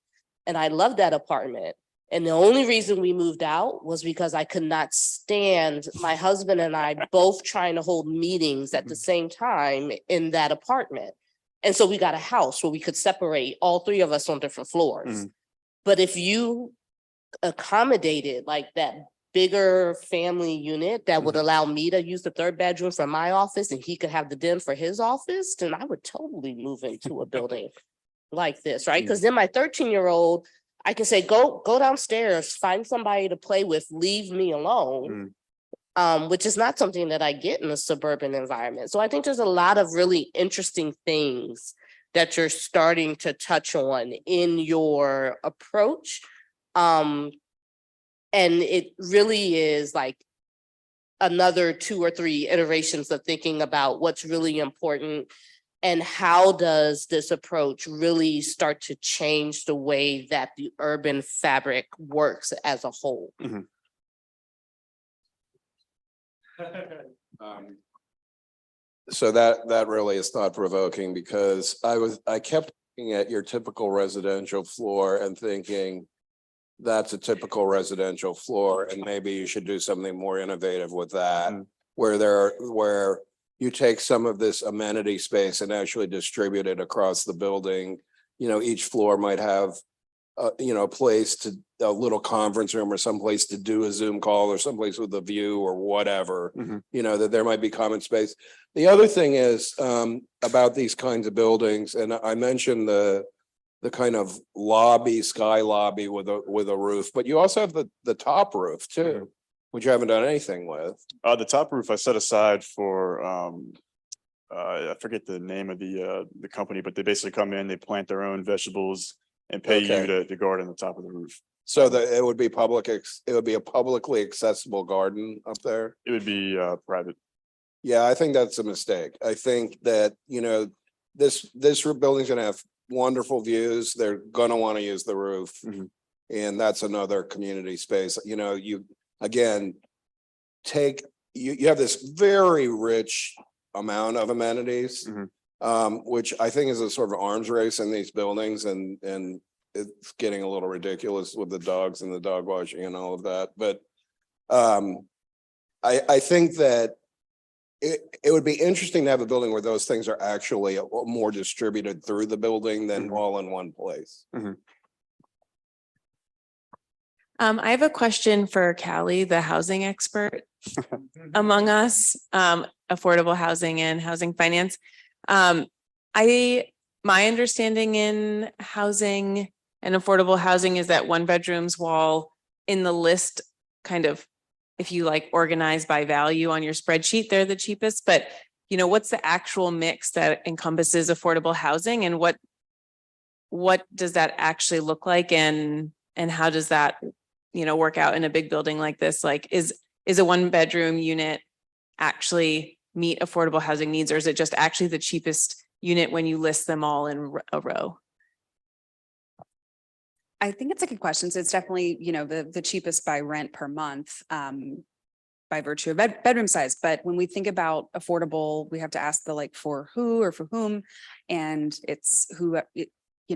and I loved that apartment. And the only reason we moved out was because I could not stand my husband and I both trying to hold meetings at the same time in that apartment. And so we got a house where we could separate all 3 of us on different floors. But if you accommodated like that bigger family unit that would allow me to use the 3rd bedroom for my office and he could have the den for his office, then I would totally move into a building like this, right? Because then my 13-year-old, I can say, go downstairs, find somebody to play with, leave me alone. Which is not something that I get in a suburban environment. So I think there's a lot of really interesting things that you're starting to touch on in your approach. And it really is like another 2 or 3 iterations of thinking about what's really important and how does this approach really start to change the way that the urban fabric works as a whole. So that really is thought provoking, because I kept looking at your typical residential floor and thinking that's a typical residential floor, and maybe you should do something more innovative with that, where you take some of this amenity space and actually distribute it across the building. Each floor might have a place to a little conference room or someplace to do a Zoom call or someplace with a view or whatever, that there might be common space. The other thing is about these kinds of buildings, and I mentioned the kind of lobby, sky lobby with a roof, but you also have the top roof too, which you haven't done anything with. The top roof I set aside for I forget the name of the company, but they basically come in, they plant their own vegetables and pay you to garden the top of the roof. So that it would be a publicly accessible garden up there? It would be private. Yeah, I think that's a mistake. I think that, this building's gonna have wonderful views. They're gonna want to use the roof. And that's another community space. You again, you have this very rich amount of amenities. Which I think is a sort of arms race in these buildings, and it's getting a little ridiculous with the dogs and the dog washing and all of that. But I think that it would be interesting to have a building where those things are actually more distributed through the building than all in one place. I have a question for Callie, the housing expert among us, affordable housing and housing finance. I my understanding in housing and affordable housing is that one bedrooms, while in the list, kind of, if you like organize by value on your spreadsheet, they're the cheapest, but you know, what's the actual mix that encompasses affordable housing, and what does that actually look like, and how does that, you know, work out in a big building like this? Like, is a one bedroom unit actually meet affordable housing needs, or is it just actually the cheapest unit when you list them all in a row? I think it's a good question. So it's definitely, you know, the cheapest by rent per month, by virtue of bedroom size. But when we think about affordable, we have to ask the like for who or for whom, and it's who, you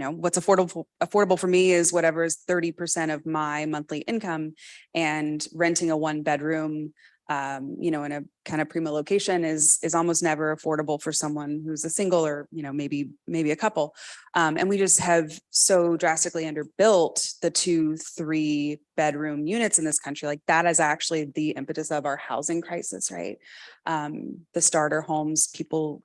know, what's affordable for me is whatever is 30% of my monthly income, and renting a one bedroom, you know, in a kind of primo location is almost never affordable for someone who's a single, or, you know, maybe a couple. And we just have so drastically underbuilt the 2-3 bedroom units in this country. Like, that is actually the impetus of our housing crisis, right? The starter homes, people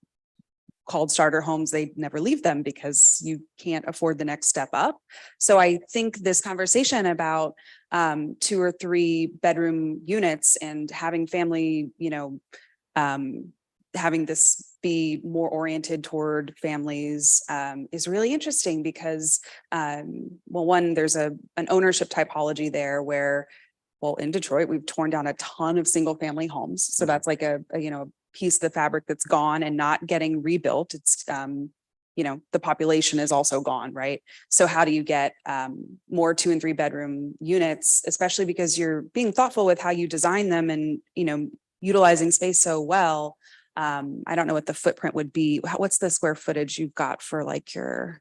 called starter homes, they never leave them because you can't afford the next step up. So I think this conversation about 2 or 3 bedroom units and having family, you know, having this be more oriented toward families is really interesting because, well, one, there's an ownership typology there where, well, in Detroit, we've torn down a ton of single family homes. So that's like a you know, piece of the fabric that's gone and not getting rebuilt. It's, you know, the population is also gone, right? So how do you get more 2 and 3 bedroom units, especially because you're being thoughtful with how you design them and, you know, utilizing space so well. I don't know what the footprint would be. What's the square footage you've got for like your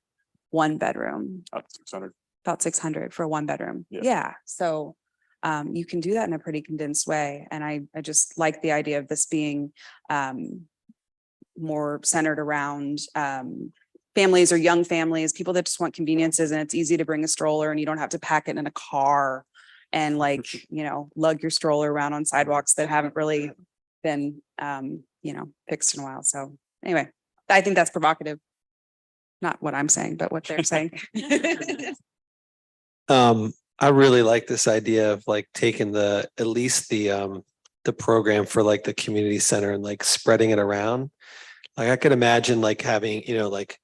one bedroom? About 600. About 600 for a one bedroom. Yeah. Yeah. So you can do that in a pretty condensed way. And I just like the idea of this being more centered around families or young families, people that just want conveniences, and it's easy to bring a stroller and you don't have to pack it in a car and like, you know, lug your stroller around on sidewalks that haven't really been, you know, fixed in a while. So anyway, I think that's provocative. Not what I'm saying, but what they're saying. I really like this idea of like taking at least the program for like the community center and like spreading it around. Like, I could imagine like having, you know, like,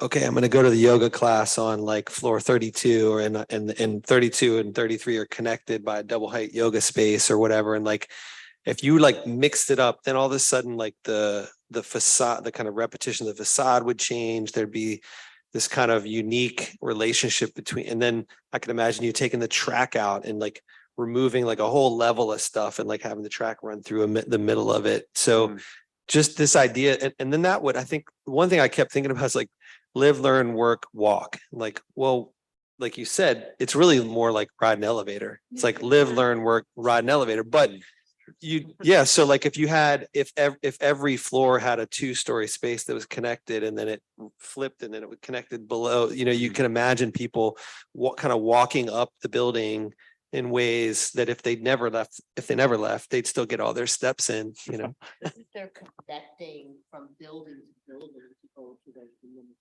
okay, I'm going to go to the yoga class on like floor 32, or and 32 and 33 are connected by a double height yoga space or whatever. And like, if you like mixed it up, then all of a sudden like the facade, the kind of repetition of the facade would change. There'd be this kind of unique relationship between, and then I can imagine you taking the track out and like removing like a whole level of stuff and like having the track run through the middle of it. So just this idea, and then that would, I think one thing I kept thinking about is like live, learn, work, walk. Like, well, like you said, it's really more like ride an elevator. It's like live, learn, work, ride an elevator. But so like if every floor had a 2-story space that was connected and then it flipped and then it was connected below, you know, you can imagine people kind of walking up the building in ways that if they never left, they'd still get all their steps in, you know. They're connecting from building to building to go to their community.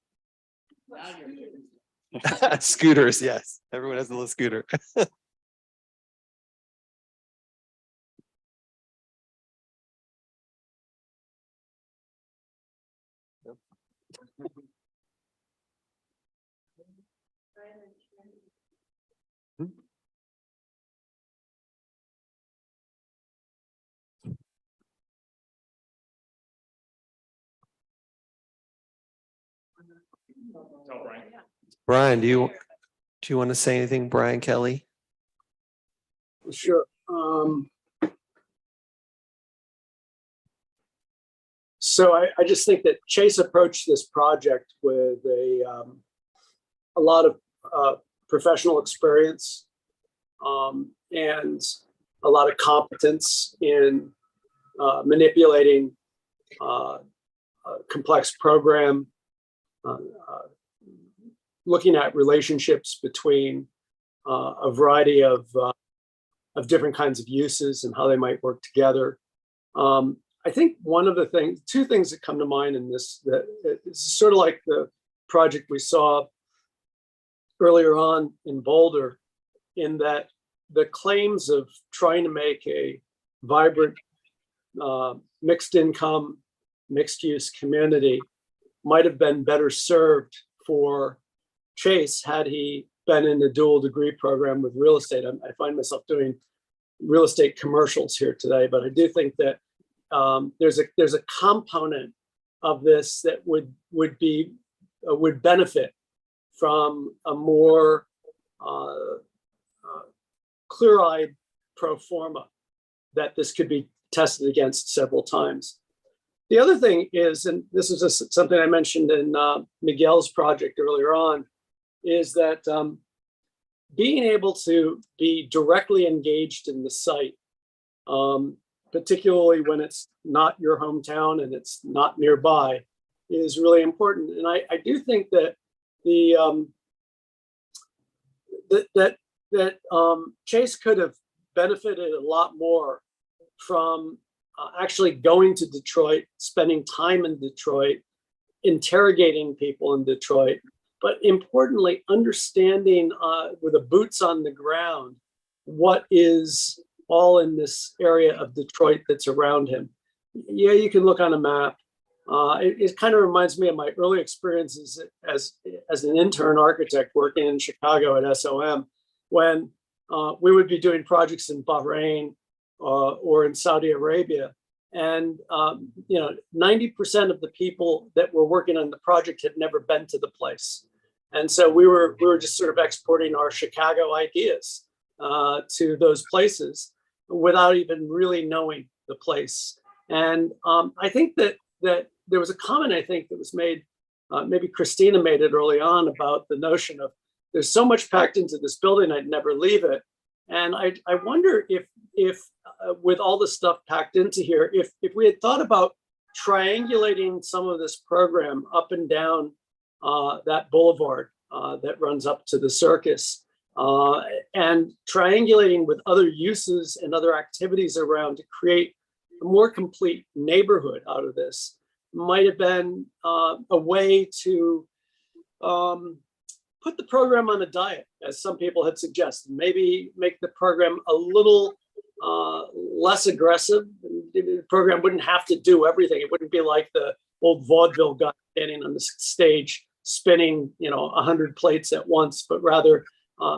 Now you're getting- Scooters, yes. Everyone has a little scooter. Tell Brian. Brian, do you want to say anything, Brian Kelly? Sure. So I just think that Chase approached this project with a lot of professional experience and a lot of competence in manipulating a complex program, looking at relationships between a variety of different kinds of uses and how they might work together. I think one of the two things that come to mind in this, that it's sort of like project we saw earlier on in Boulder, in that the claims of trying to make a vibrant mixed income, mixed use community might have been better served for Chase had he been in the dual degree program with real estate. I find myself doing real estate commercials here today, but I do think that there's a component of this that would benefit from a more clear-eyed pro forma that this could be tested against several times. The other thing is, and this is something I mentioned in Miguel's project earlier on, is that being able to be directly engaged in the site, particularly when it's not your hometown and it's not nearby, is really important. And I do think that Chase could have benefited a lot more from actually going to Detroit, spending time in Detroit, interrogating people in Detroit, but importantly, understanding with the boots on the ground what is all in this area of Detroit that's around him. Yeah, you can look on a map. It kind of reminds me of my early experiences as an intern architect working in Chicago at SOM, when we would be doing projects in Bahrain or in Saudi Arabia. And 90% of the people that were working on the project had never been to the place. And so we were just sort of exporting our Chicago ideas to those places without even really knowing the place. And I think that there was a comment, I think, that was made, maybe Christina made it early on, about the notion of there's so much packed into this building, I'd never leave it. And I wonder if with all the stuff packed into here, if we had thought about triangulating some of this program up and down that boulevard that runs up to the circus, and triangulating with other uses and other activities around to create a more complete neighborhood out of this, might have been a way to put the program on a diet, as some people had suggested. Maybe make the program a little less aggressive. The program wouldn't have to do everything. It wouldn't be like the old vaudeville guy standing on the stage spinning 100 plates at once, but rather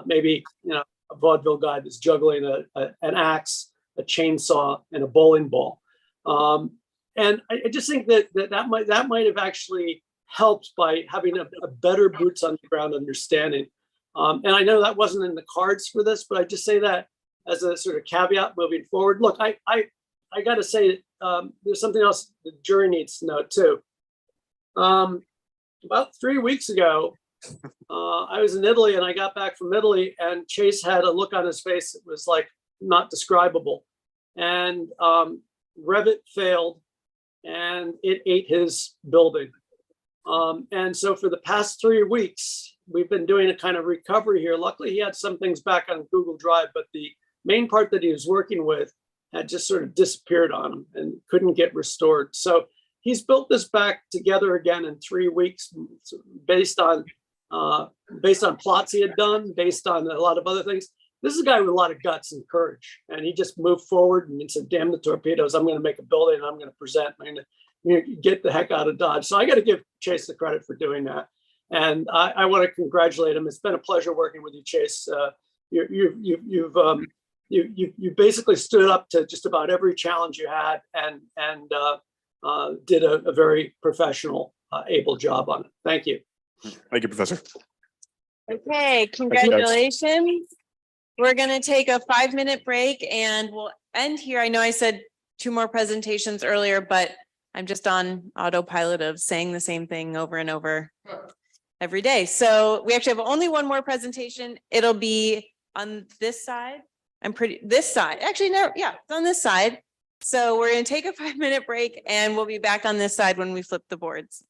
maybe a vaudeville guy that's juggling an axe, a chainsaw, and a bowling ball. And I just think that might have actually helped by having a better boots on the ground understanding. And I know that wasn't in the cards for this, but I just say that as a sort of caveat moving forward. Look, I got to say, there's something else the jury needs to know too. About 3 weeks ago, I was in Italy, and I got back from Italy, and Chase had a look on his face that was like not describable. And Revit failed, and it ate his building. And so for the past 3 weeks, we've been doing a kind of recovery here. Luckily, he had some things back on Google Drive, but the main part that he was working with had just sort of disappeared on him and couldn't get restored. So he's built this back together again in 3 weeks, based on plots he had done, based on a lot of other things. This is a guy with a lot of guts and courage, and he just moved forward and he said, "Damn the torpedoes! I'm going to make a building, and I'm going to present. I'm going to get the heck out of Dodge." So I got to give Chase the credit for doing that, and I want to congratulate him. It's been a pleasure working with you, Chase. You've basically stood up to just about every challenge you had, and did a very professional, able job on it. Thank you. Thank you, Professor. Okay, you, guys. congratulations. We're going to take a 5-minute break, and we'll end here. I know I said 2 more presentations earlier, but I'm just on autopilot of saying the same thing over and over every day. So we actually have only 1 more presentation. It'll be on this side. This side. Actually, no, yeah, it's on this side. So we're going to take a 5-minute break, and we'll be back on this side when we flip the boards.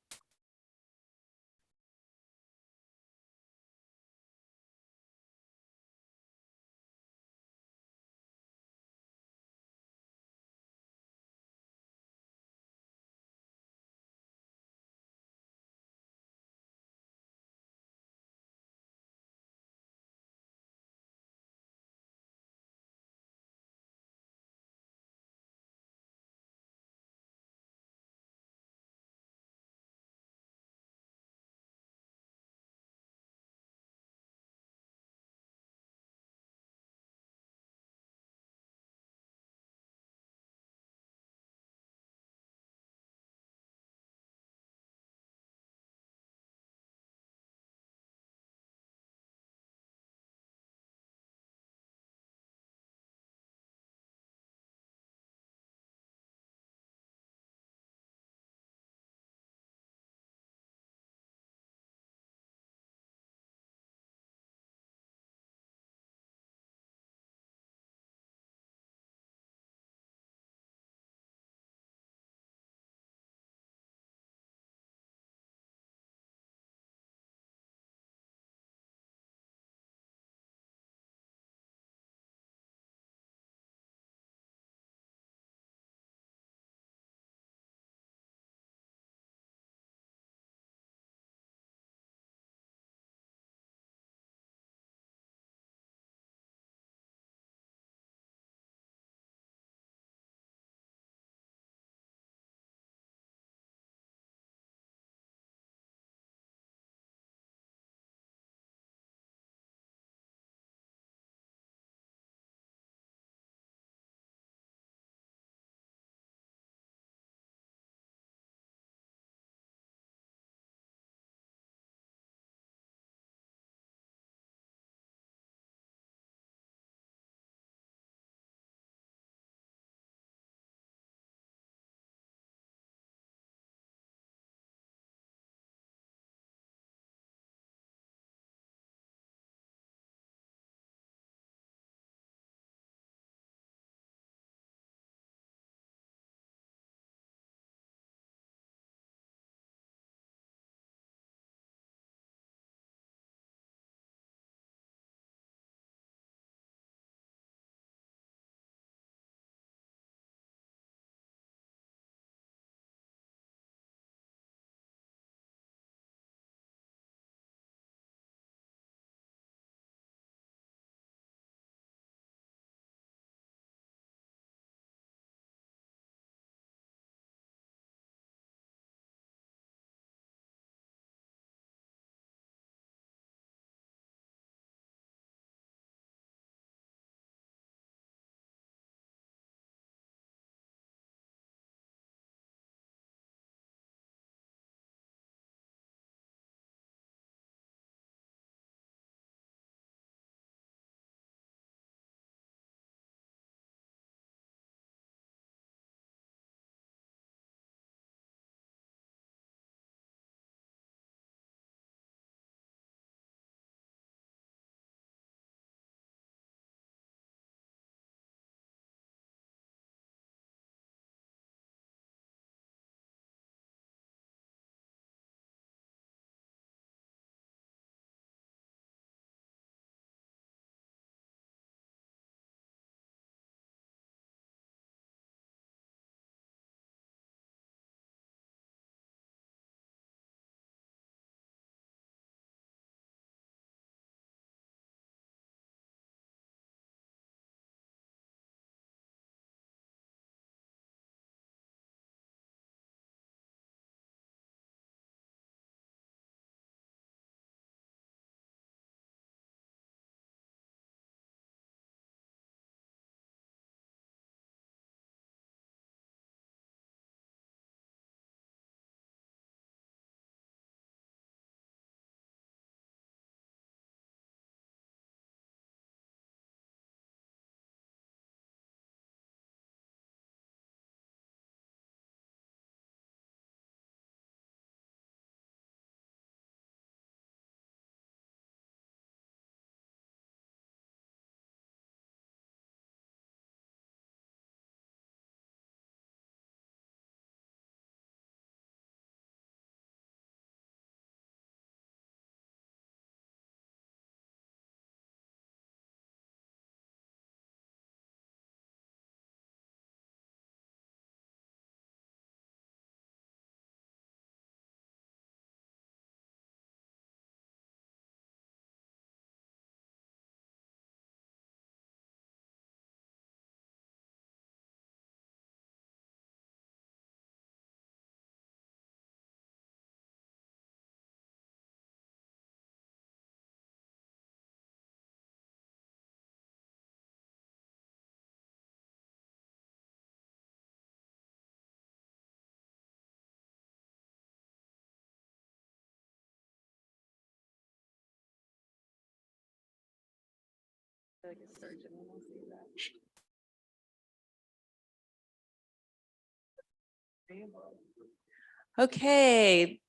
Okay.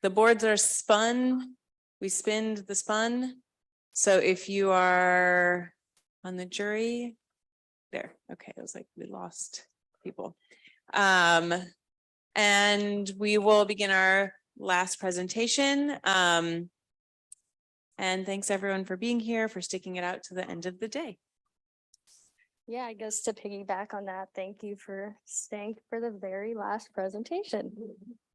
The boards are spun. We spinned the spun. So if you are on the jury, there, okay, it was like we lost people. And we will begin our last presentation. And thanks everyone for being here, for sticking it out to the end of the day. Yeah, I guess to piggyback on that, thank you for staying for the very last presentation.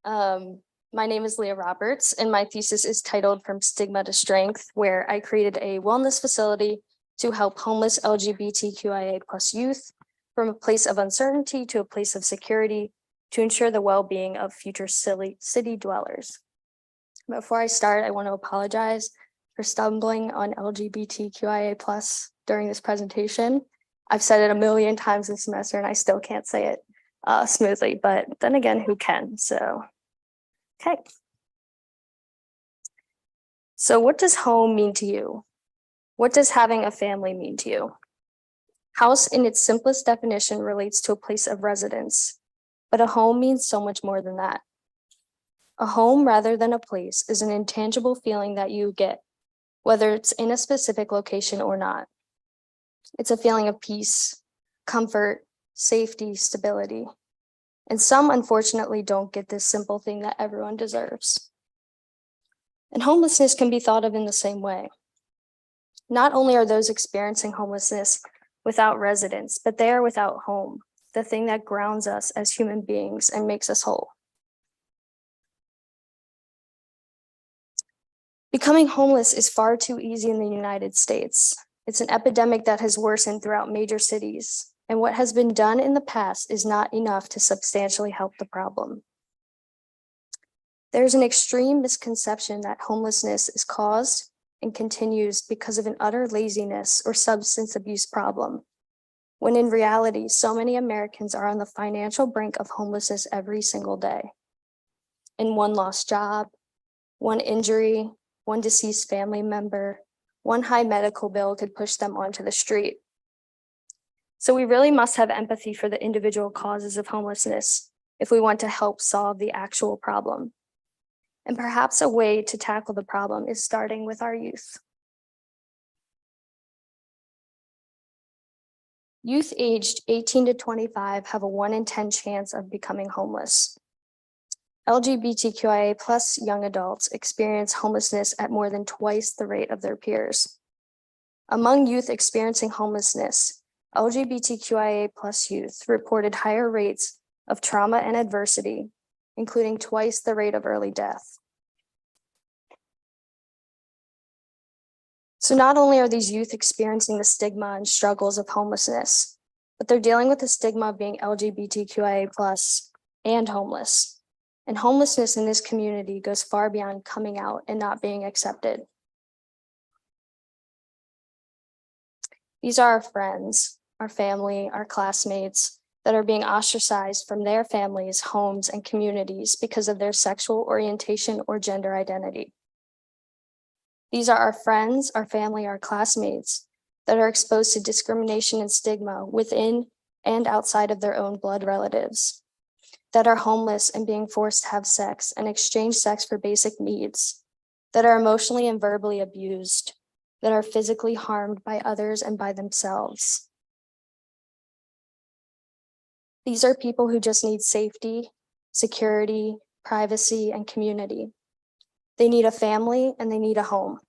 My name is Leah Roberts, and my thesis is titled From Stigma to Strength, where I created a wellness facility to help homeless LGBTQIA+ youth from a place of uncertainty to a place of security to ensure the well-being of future city dwellers. Before I start, I want to apologize for stumbling on LGBTQIA+ during this presentation. I've said it a million times this semester and I still can't say it smoothly, but then again, who can? So, okay. So what does home mean to you? What does having a family mean to you? House in its simplest definition relates to a place of residence, but a home means so much more than that. A home rather than a place is an intangible feeling that you get, whether it's in a specific location or not. It's a feeling of peace, comfort, safety, stability. And some unfortunately don't get this simple thing that everyone deserves. And homelessness can be thought of in the same way. Not only are those experiencing homelessness without residence, but they are without home, the thing that grounds us as human beings and makes us whole. Becoming homeless is far too easy in the United States. It's an epidemic that has worsened throughout major cities, and what has been done in the past is not enough to substantially help the problem. There's an extreme misconception that homelessness is caused and continues because of an utter laziness or substance abuse problem, when in reality, so many Americans are on the financial brink of homelessness every single day. And one lost job, one injury, one deceased family member, one high medical bill could push them onto the street. So we really must have empathy for the individual causes of homelessness if we want to help solve the actual problem. And perhaps a way to tackle the problem is starting with our youth. Youth aged 18 to 25 have a 1 in 10 chance of becoming homeless. LGBTQIA+ young adults experience homelessness at more than twice the rate of their peers. Among youth experiencing homelessness, LGBTQIA+ youth reported higher rates of trauma and adversity, including twice the rate of early death. So not only are these youth experiencing the stigma and struggles of homelessness, but they're dealing with the stigma of being LGBTQIA+ and homeless. And homelessness in this community goes far beyond coming out and not being accepted. These are our friends, our family, our classmates that are being ostracized from their families, homes, and communities because of their sexual orientation or gender identity. These are our friends, our family, our classmates that are exposed to discrimination and stigma within and outside of their own blood relatives, that are homeless and being forced to have sex and exchange sex for basic needs, that are emotionally and verbally abused, that are physically harmed by others and by themselves. These are people who just need safety, security, privacy, and community. They need a family and they need a home.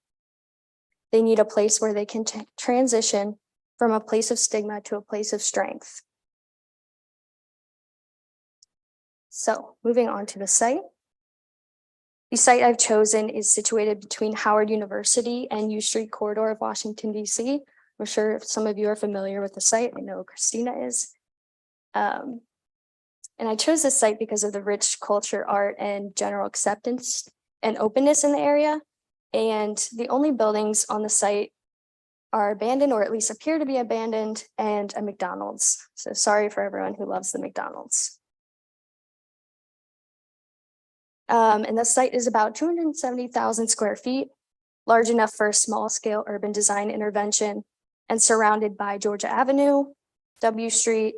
They need a place where they can transition from a place of stigma to a place of strength. So moving on to the site. The site I've chosen is situated between Howard University and U Street corridor of Washington, D.C. I'm sure some of you are familiar with the site. I know Christina is. And I chose this site because of the rich culture, art, and general acceptance and openness in the area. And the only buildings on the site are abandoned, or at least appear to be abandoned, and a McDonald's. So sorry for everyone who loves the McDonald's. And the site is about 270,000 square feet, large enough for a small scale urban design intervention, and surrounded by Georgia Avenue, W Street,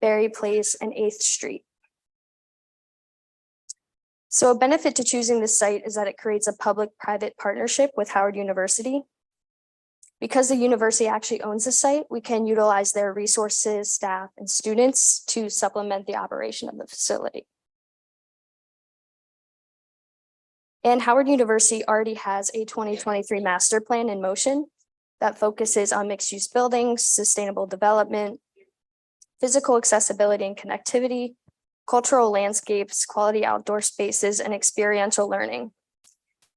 Berry Place, and 8th Street. So a benefit to choosing this site is that it creates a public-private partnership with Howard University. Because the university actually owns the site, we can utilize their resources, staff, and students to supplement the operation of the facility. And Howard University already has a 2023 master plan in motion that focuses on mixed-use buildings, sustainable development, physical accessibility and connectivity, cultural landscapes, quality outdoor spaces, and experiential learning.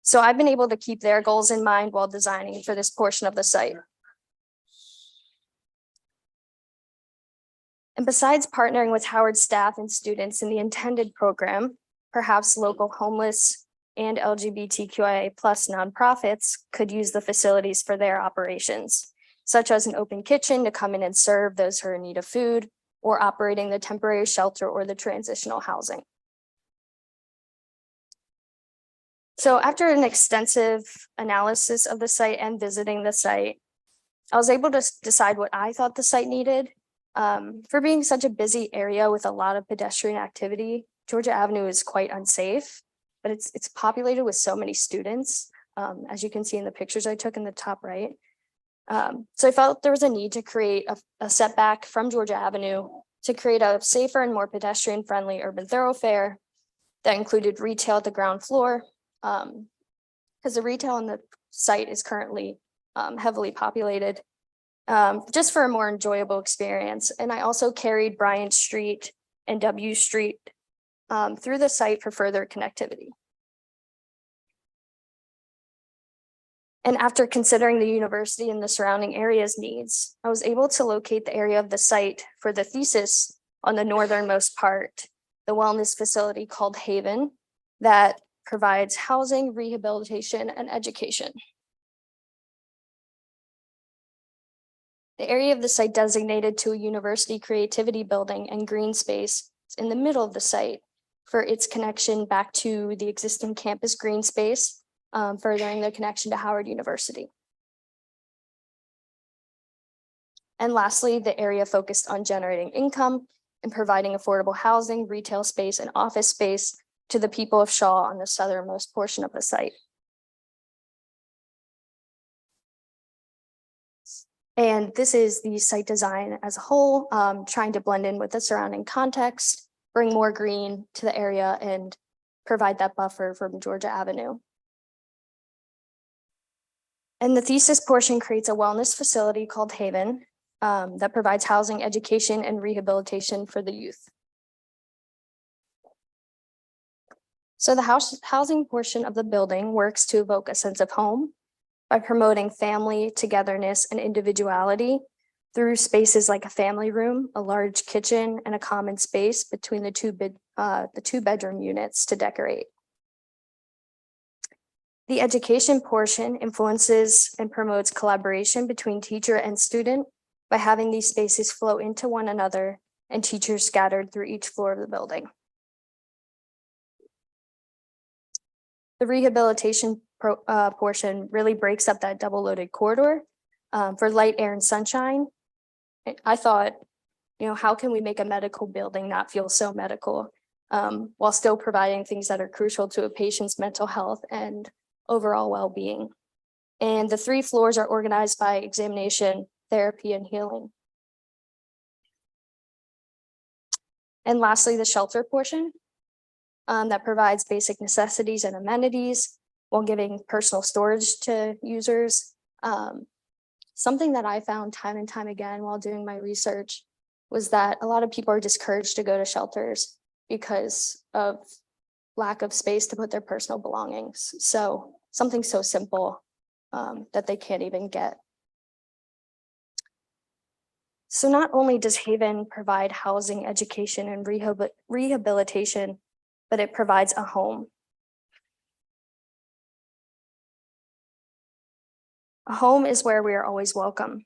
So I've been able to keep their goals in mind while designing for this portion of the site. And besides partnering with Howard staff and students in the intended program, perhaps local homeless and LGBTQIA+ nonprofits could use the facilities for their operations, such as an open kitchen to come in and serve those who are in need of food, or operating the temporary shelter or the transitional housing. So after an extensive analysis of the site and visiting the site, I was able to decide what I thought the site needed. For being such a busy area with a lot of pedestrian activity, Georgia Avenue is quite unsafe, but it's populated with so many students, as you can see in the pictures I took in the top right. So I felt there was a need to create a setback from Georgia Avenue to create a safer and more pedestrian-friendly urban thoroughfare that included retail at the ground floor, because the retail on the site is currently heavily populated, just for a more enjoyable experience. And I also carried Bryant Street and W Street through the site for further connectivity. And after considering the university and the surrounding area's needs, I was able to locate the area of the site for the thesis on the northernmost part, the wellness facility called Haven, that provides housing, rehabilitation, and education. The area of the site designated to a university creativity building and green space is in the middle of the site for its connection back to the existing campus green space, furthering the connection to Howard University. And lastly, the area focused on generating income and providing affordable housing, retail space, and office space to the people of Shaw on the southernmost portion of the site. And this is the site design as a whole, trying to blend in with the surrounding context, bring more green to the area, and provide that buffer from Georgia Avenue. And the thesis portion creates a wellness facility called Haven that provides housing, education, and rehabilitation for the youth. So the housing portion of the building works to evoke a sense of home by promoting family, togetherness, and individuality through spaces like a family room, a large kitchen, and a common space between the two bedroom units to decorate. The education portion influences and promotes collaboration between teacher and student by having these spaces flow into one another and teachers scattered through each floor of the building. The rehabilitation portion really breaks up that double-loaded corridor for light, air, and sunshine. I thought, how can we make a medical building not feel so medical while still providing things that are crucial to a patient's mental health and overall well-being? And the 3 floors are organized by examination, therapy, and healing. And lastly, the shelter portion that provides basic necessities and amenities while giving personal storage to users. Something that I found time and time again while doing my research was that a lot of people are discouraged to go to shelters because of lack of space to put their personal belongings. So something so simple that they can't even get. So not only does Haven provide housing, education, and rehabilitation, but it provides a home. A home is where we are always welcome.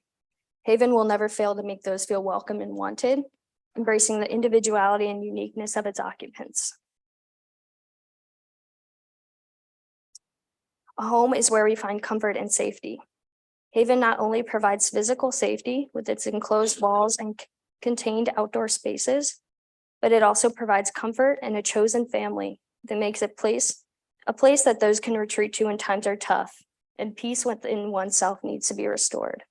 Haven will never fail to make those feel welcome and wanted, embracing the individuality and uniqueness of its occupants. A home is where we find comfort and safety. Haven not only provides physical safety with its enclosed walls and contained outdoor spaces, but it also provides comfort and a chosen family that makes it a place that those can retreat to when times are tough and peace within oneself needs to be restored.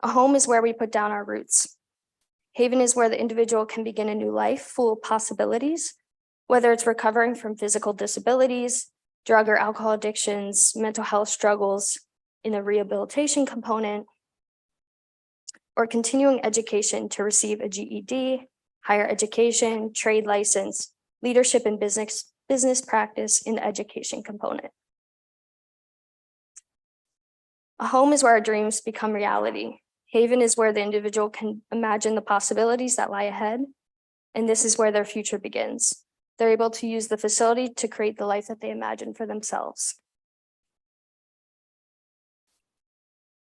A home is where we put down our roots. Haven is where the individual can begin a new life full of possibilities, whether it's recovering from physical disabilities, drug or alcohol addictions, mental health struggles in the rehabilitation component, or continuing education to receive a GED, higher education, trade license, leadership and business practice in the education component. A home is where our dreams become reality. Haven is where the individual can imagine the possibilities that lie ahead, and this is where their future begins. They're able to use the facility to create the life that they imagine for themselves.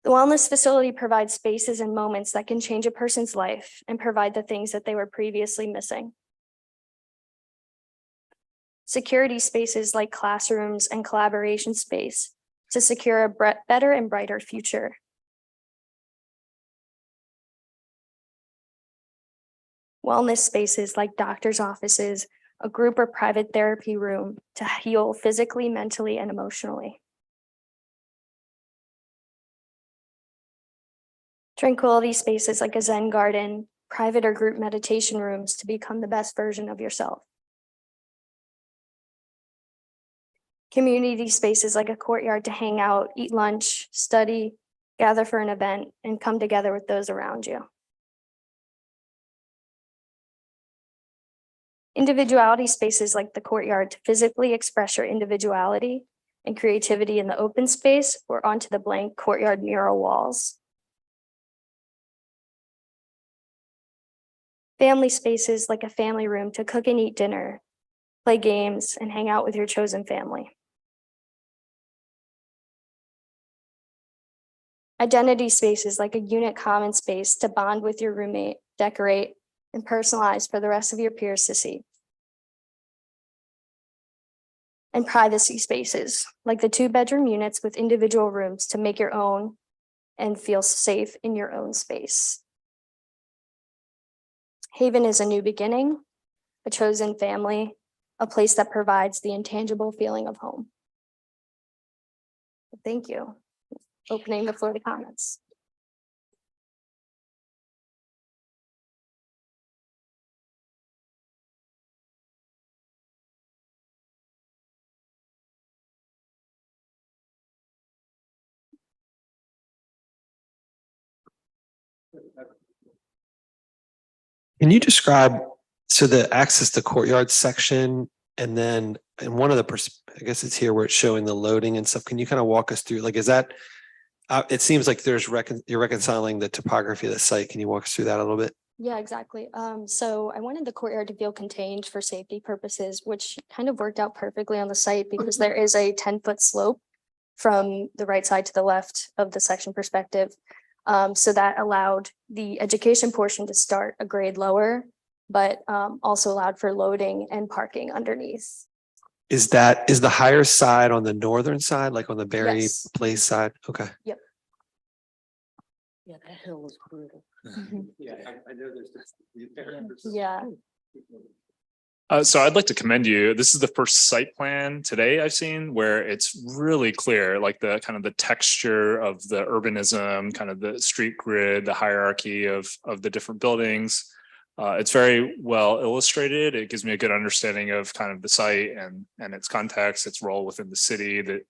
The wellness facility provides spaces and moments that can change a person's life and provide the things that they were previously missing. Security spaces like classrooms and collaboration space to secure a better and brighter future. Wellness spaces like doctor's offices, a group or private therapy room to heal physically, mentally, and emotionally. Tranquility spaces like a Zen garden, private or group meditation rooms to become the best version of yourself. Community spaces like a courtyard to hang out, eat lunch, study, gather for an event, and come together with those around you. Individuality spaces like the courtyard to physically express your individuality and creativity in the open space or onto the blank courtyard mural walls. Family spaces like a family room to cook and eat dinner, play games, and hang out with your chosen family. Identity spaces like a unit common space to bond with your roommate, decorate, and personalize for the rest of your peers to see. And privacy spaces like the 2-bedroom units with individual rooms to make your own and feel safe in your own space. Haven is a new beginning, a chosen family, a place that provides the intangible feeling of home. Thank you. Opening the floor to comments. Can you describe, so the access to courtyard section, and then in one of the, I guess it's here where it's showing the loading and stuff. Can you kind of walk us through, like, is that, it seems like there's you're reconciling the topography of the site. Can you walk us through that a little bit? Yeah, exactly. So I wanted the courtyard to feel contained for safety purposes, which kind of worked out perfectly on the site because there is a 10-foot slope from the right side to the left of the section perspective. So that allowed the education portion to start a grade lower, but also allowed for loading and parking underneath. Is the higher side on the northern side, like on the Berry Yes. Place side? Okay. Yep. Yeah, that hill was brutal. Yeah, I know there's. Yeah. So I'd like to commend you. This is the first site plan today I've seen where it's really clear, like the kind of the texture of the urbanism, kind of the street grid, the hierarchy of the different buildings. It's very well illustrated. It gives me a good understanding of kind of the site and its context, its role within the city, the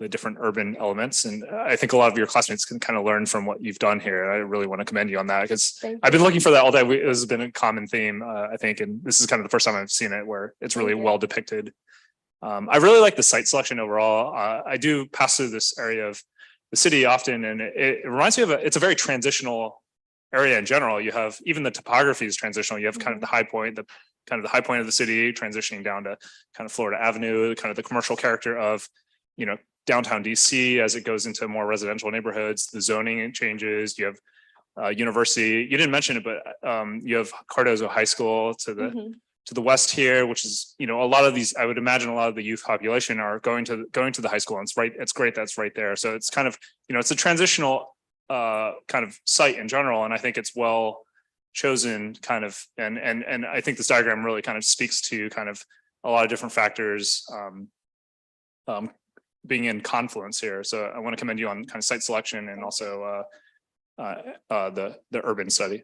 different urban elements. And I think a lot of your classmates can kind of learn from what you've done here. I really want to commend you on that because I've been looking for that all day. It has been a common theme, I think, and this is kind of the first time I've seen it where it's really well depicted. I really like the site selection overall. I do pass through this area of the city often, and it reminds me of it's a very transitional area in general. You have even the topography is transitional. You have kind of the high point, the high point of the city transitioning down to kind of Florida Avenue, kind of the commercial character of, you know, downtown DC as it goes into more residential neighborhoods. The zoning changes. You have university. You didn't mention it, but you have Cardozo High School to the to the west here, which is, you know, a lot of these, I would imagine a lot of the youth population are going to the high school, and it's great that's right there. So it's kind of, you know, it's a transitional kind of site in general, and I think it's well chosen kind of, and I think this diagram really kind of speaks to kind of a lot of different factors being in confluence here. So I want to commend you on kind of site selection and also the urban study.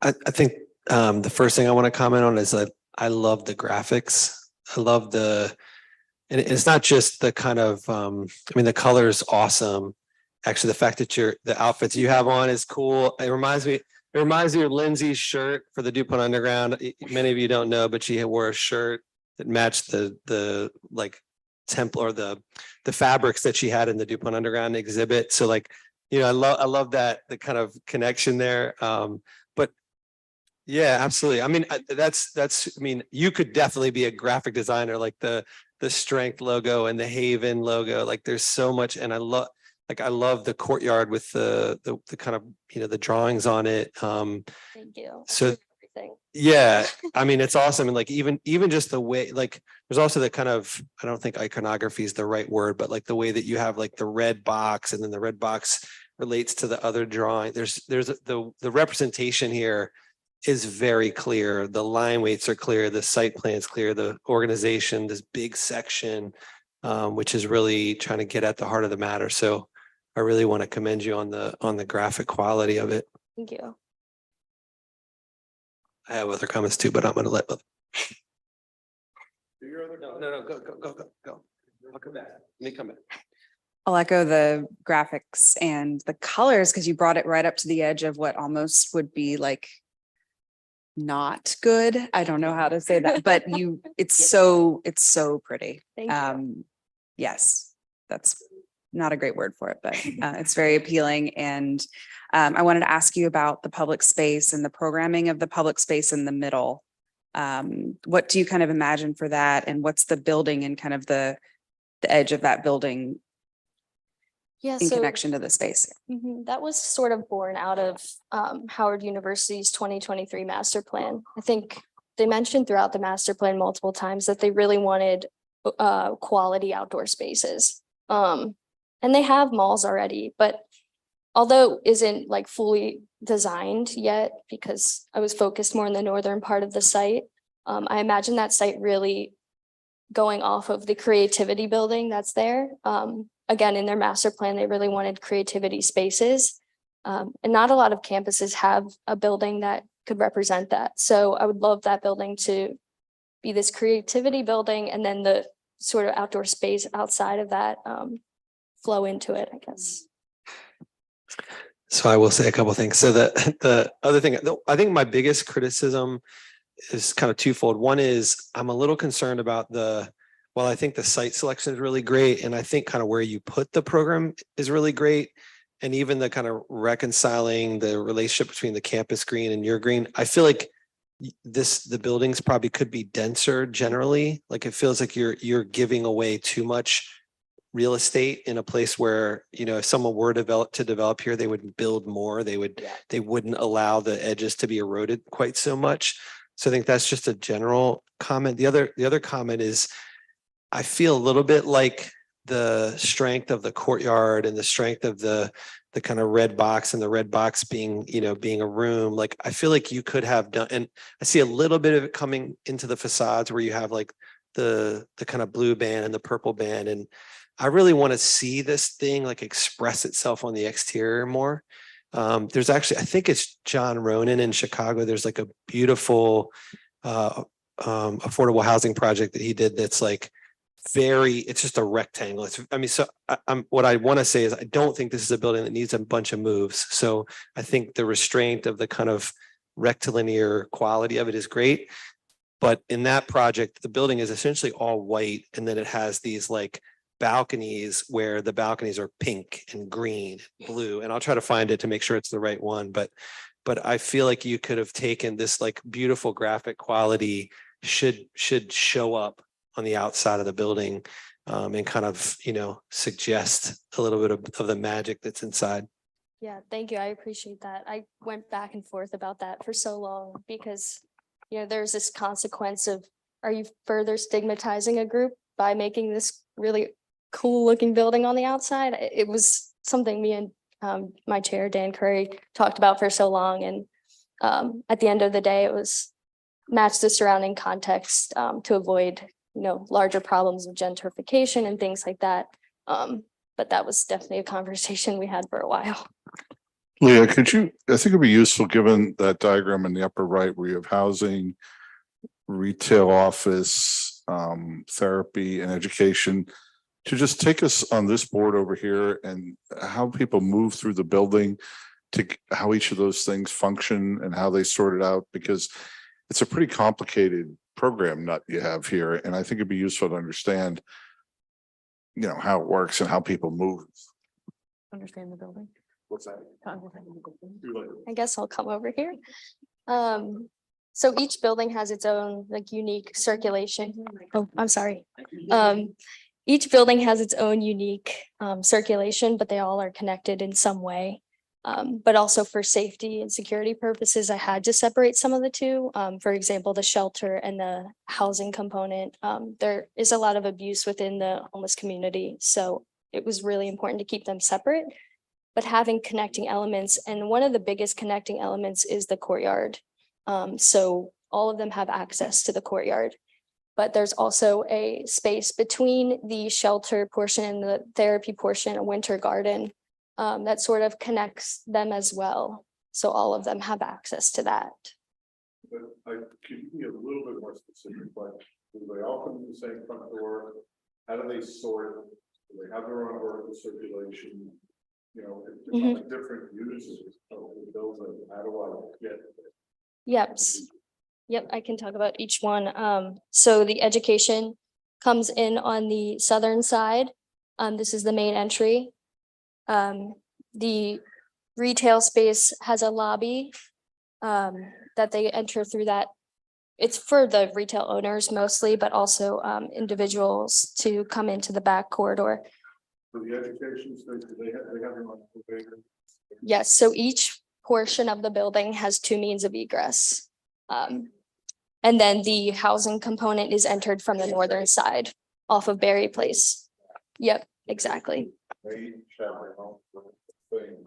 I think the first thing I want to comment on is that I love the graphics. I love and it's not just the kind of, I mean, the color is awesome. Actually, the fact that the outfits you have on is cool. It reminds me of Lindsay's shirt for the DuPont Underground. Many of you don't know, but she wore a shirt that matched the like temple or the fabrics that she had in the DuPont Underground exhibit. So like, you know, I love that, the kind of connection there. But yeah, absolutely. I mean, I mean, you could definitely be a graphic designer, like the Strength logo and the Haven logo. Like there's so much, and I love the courtyard with the kind of, you know, the drawings on it. Thank you. So Everything. yeah, I mean, it's awesome. And like, even just the way, like, there's also the kind of, I don't think iconography is the right word, but like the way that you have like the red box, and then the red box relates to the other drawing. There's the representation here is very clear. The line weights are clear. The site plan is clear. The organization, this big section, which is really trying to get at the heart of the matter. So I really want to commend you on the graphic quality of it. Thank you. I have other comments too, but I'm going to let. No, go. I'll come back. Let me come back. I'll echo the graphics and the colors, because you brought it right up to the edge of what almost would be like not good. I don't know how to say that, but it's so pretty. Thank you. Yes, that's not a great word for it, but it's very appealing. And I wanted to ask you about the public space and the programming of the public space in the middle. What do you kind of imagine for that? And what's the building and kind of the edge of that building Yeah, in so connection to the space? that was sort of born out of Howard University's 2023 master plan. I think they mentioned throughout the master plan multiple times that they really wanted quality outdoor spaces. And they have malls already, but although isn't like fully designed yet, because I was focused more in the northern part of the site, I imagine that site really going off of the creativity building that's there. Again, in their master plan, they really wanted creativity spaces. And not a lot of campuses have a building that could represent that. So I would love that building to be this creativity building, and then the sort of outdoor space outside of that flow into it, I guess. So I will say a couple of things. So the other thing, I think my biggest criticism is kind of twofold. One is I'm a little concerned about while I think the site selection is really great, and I think kind of where you put the program is really great, and even the kind of reconciling the relationship between the campus green and your green, I feel like the buildings probably could be denser generally. Like it feels like you're giving away too much real estate in a place where, you know, if someone were to develop here, they would build more. They wouldn't allow the edges to be eroded quite so much. So I think that's just a general comment. The other comment is, I feel a little bit like the strength of the courtyard and the strength of the kind of red box, and the red box being, you know, being a room. Like I feel like you could have done, and I see a little bit of it coming into the facades where you have like the kind of blue band and the purple band. And I really want to see this thing like express itself on the exterior more. There's actually, I think it's John Ronan in Chicago. There's like a beautiful affordable housing project that he did that's like it's just a rectangle. What I want to say is I don't think this is a building that needs a bunch of moves. So I think the restraint of the kind of rectilinear quality of it is great. But in that project, the building is essentially all white, and then it has these like balconies where the balconies are pink and green, blue, and I'll try to find it to make sure it's the right one. But I feel like you could have taken this like beautiful graphic quality should show up on the outside of the building, and kind of, you know, suggest a little bit of the magic that's inside. Yeah, thank you. I appreciate that. I went back and forth about that for so long because, there's this consequence of, are you further stigmatizing a group by making this really cool looking building on the outside? It was something me and my chair, Dan Curry, talked about for so long. And at the end of the day, it was match the surrounding context to avoid, larger problems of gentrification and things like that. But that was definitely a conversation we had for a while. Leah, I think it'd be useful, given that diagram in the upper right where you have housing, retail, office, therapy and education, to just take us on this board over here and how people move through the building, to how each of those things function and how they sort it out, because it's a pretty complicated program nut you have here. And I think it'd be useful to understand, how it works and how people move. Understand the building. What's that? I guess I'll come over here. So each building has its own unique circulation. Oh, I'm sorry. Each building has its own unique circulation, but they all are connected in some way. But also for safety and security purposes, I had to separate some of the two. For example, the shelter and the housing component. There is a lot of abuse within the homeless community, so it was really important to keep them separate, but having connecting elements. And one of the biggest connecting elements is the courtyard. So all of them have access to the courtyard, but there's also a space between the shelter portion and the therapy portion, a winter garden, that sort of connects them as well. So all of them have access to that. But can you be a little bit more specific? Like, do they all come in the same front door? How do they sort? Do they have their own vertical circulation? If on the different uses of the building, how do I get there? Yep, I can talk about each one. So the education comes in on the southern side. This is the main entry. The retail space has a lobby that they enter through that. It's for the retail owners mostly, but also individuals to come into the back corridor. For the education space, do they have their own elevator? Yes, so each portion of the building has two means of egress. And then the housing component is entered from the northern side off of Berry Place. Yep, exactly. They each have their own thing,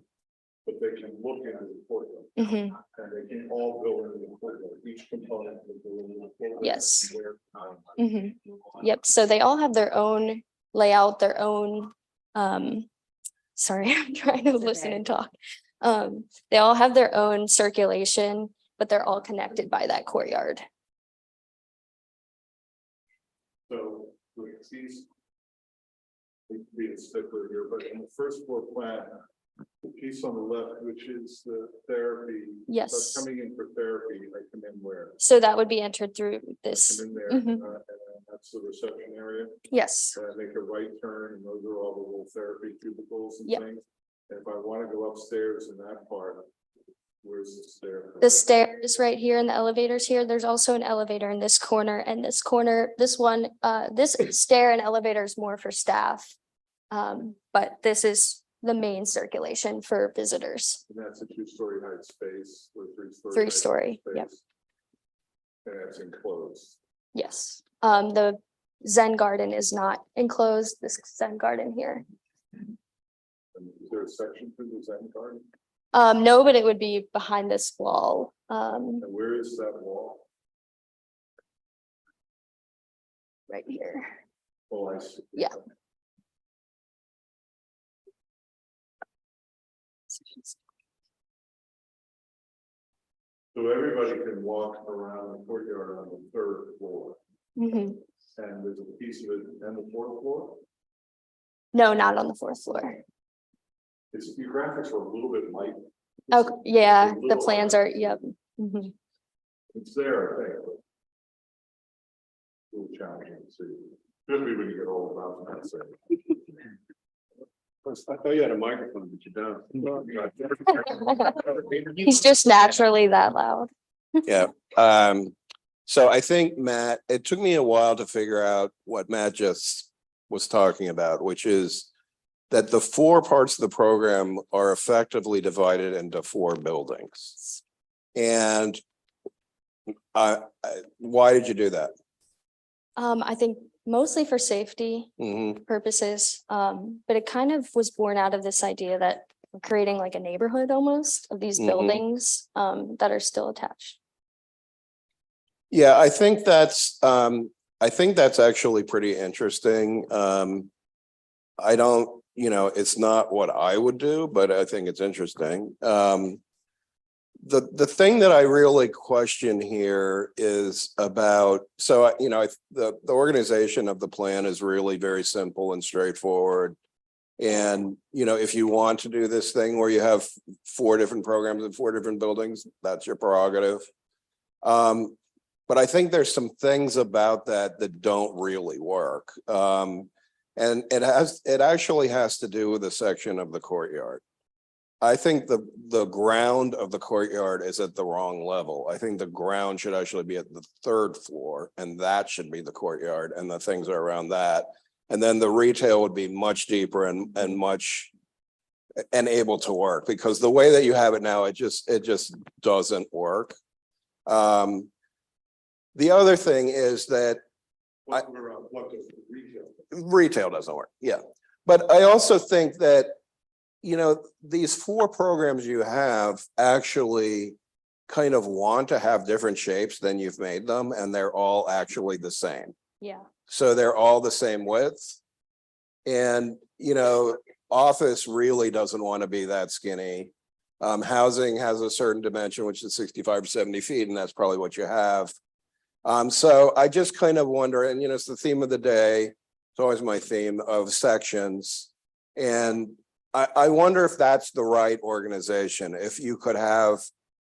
but they can look into the courtyard. Mhm. And they can all go into the courtyard, each component will go into the courtyard. Yes. Yep, so they all have their own layout, their own, sorry, I'm trying to listen and talk. They all have their own circulation, but they're all connected by that courtyard. So with these, be a stickler here, but in the first floor plan, the piece on the left, which is the therapy. Yes. So coming in for therapy, I come in where? So that would be entered through this. Come in there, Mhm. and that's the reception area. Yes, And I make a right turn, and those are all the little therapy cubicles and Yep. things. And if I want to go upstairs in that part, where's the stair? the stairs right here and the elevators here. There's also an elevator in this corner and this corner, this one, this stair and elevator is more for staff. But this is the main circulation for visitors. And that's a 2-story height space or 3-story. 3-story, yep. And it's enclosed. Yes, the Zen garden is not enclosed, this Zen garden here. And is there a section for the Zen garden? No, but it would be behind this wall. And where is that wall? Right here. Oh, I see. Yeah. So everybody can walk around the courtyard on the 3rd floor, Mhm. and there's a piece of it on the 4th floor. No, not on the 4th floor. It's, your graphics are a little bit light. Oh, yeah, It's a the little plans light. are, yep. Mhm. It's there, I think. But a little challenging to see. Especially when you get old about that. So. I thought you had a microphone, but you don't. He's just naturally that loud. Yeah, so I think Matt, it took me a while to figure out what Matt just was talking about, which is that the 4 parts of the program are effectively divided into 4 buildings. And why did you do that? I think mostly for safety purposes, but it kind of was born out of this idea that we're creating like a neighborhood almost of these buildings that are still attached. Yeah, I think that's actually pretty interesting. I don't, it's not what I would do, but I think it's interesting. The thing that I really question here is about, so, the organization of the plan is really very simple and straightforward. And, if you want to do this thing where you have 4 different programs in 4 different buildings, that's your prerogative. But I think there's some things about that don't really work. And it actually has to do with a section of the courtyard. I think the ground of the courtyard is at the wrong level. I think the ground should actually be at the 3rd floor, and that should be the courtyard, and the things are around that. And then the retail would be much deeper and able to work, because the way that you have it now, it just doesn't work. The other thing is that retail doesn't work. Yeah. But I also think that, these 4 programs you have actually kind of want to have different shapes than you've made them, and they're all actually the same. Yeah. So they're all the same width. And, office really doesn't want to be that skinny. Housing has a certain dimension, which is 65 to 70 feet, and that's probably what you have. So I just kind of wonder, and it's the theme of the day. It's always my theme of sections. And I wonder if that's the right organization. If you could have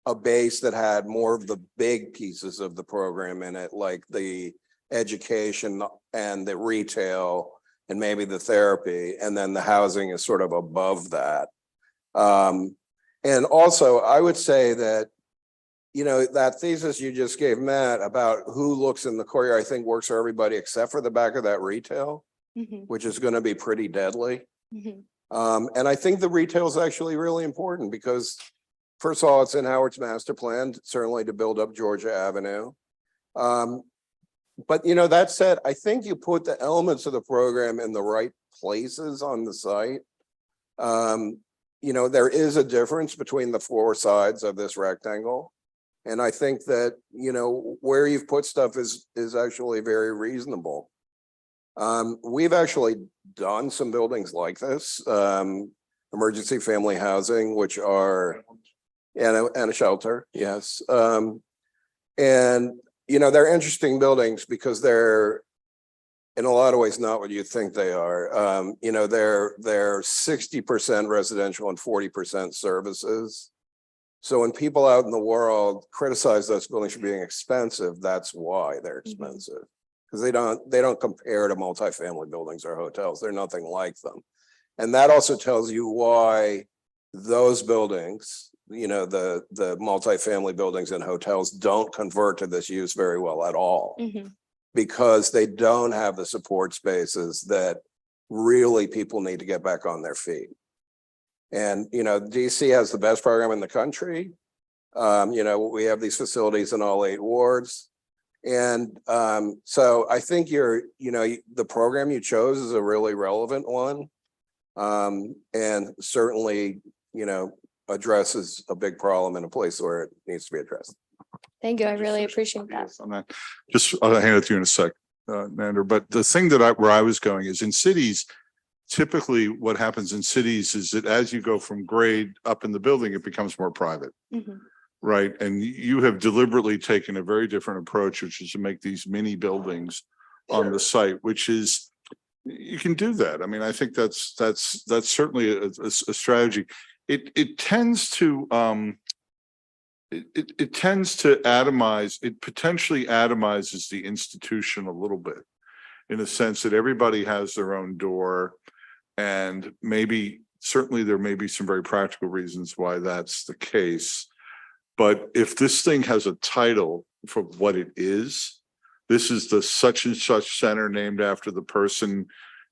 a base that had more of the big pieces of the program in it, like the education and the retail and maybe the therapy, and then the housing is sort of above that. And also I would say that, that thesis you just gave Matt about who looks in the courtyard, I think works for everybody except for the back of that retail, which is going to be pretty deadly. And I think the retail is actually really important because, first of all, it's in Howard's master plan, certainly to build up Georgia Avenue. But that said, I think you put the elements of the program in the right places on the site. There is a difference between the 4 sides of this rectangle. And I think that, where you've put stuff is actually very reasonable. We've actually done some buildings like this, emergency family housing, which are, and a shelter, yes. And, they're interesting buildings because they're in a lot of ways not what you think they are. They're 60% residential and 40% services. So when people out in the world criticize those buildings for being expensive, that's why they're expensive. Because they don't compare to multifamily buildings or hotels. They're nothing like them. And that also tells you why those buildings, the multifamily buildings and hotels don't convert to this use very well at all. Because they don't have the support spaces that really people need to get back on their feet. And, DC has the best program in the country. We have these facilities in all 8 wards. And so I think the program you chose is a really relevant one. And certainly, addresses a big problem in a place where it needs to be addressed. Thank you. I really appreciate that. On that. I'll hand it to you in a sec, Nander. But the thing where I was going is in cities, typically what happens in cities is that as you go from grade up in the building, it becomes more private. Right. And you have deliberately taken a very different approach, which is to make these mini buildings on the site, which is, you can do that. I mean, I think that's certainly a strategy. It tends to it tends to atomize, it potentially atomizes the institution a little bit, in a sense that everybody has their own door, and certainly there may be some very practical reasons why that's the case. But if this thing has a title for what it is, this is the such and such center named after the person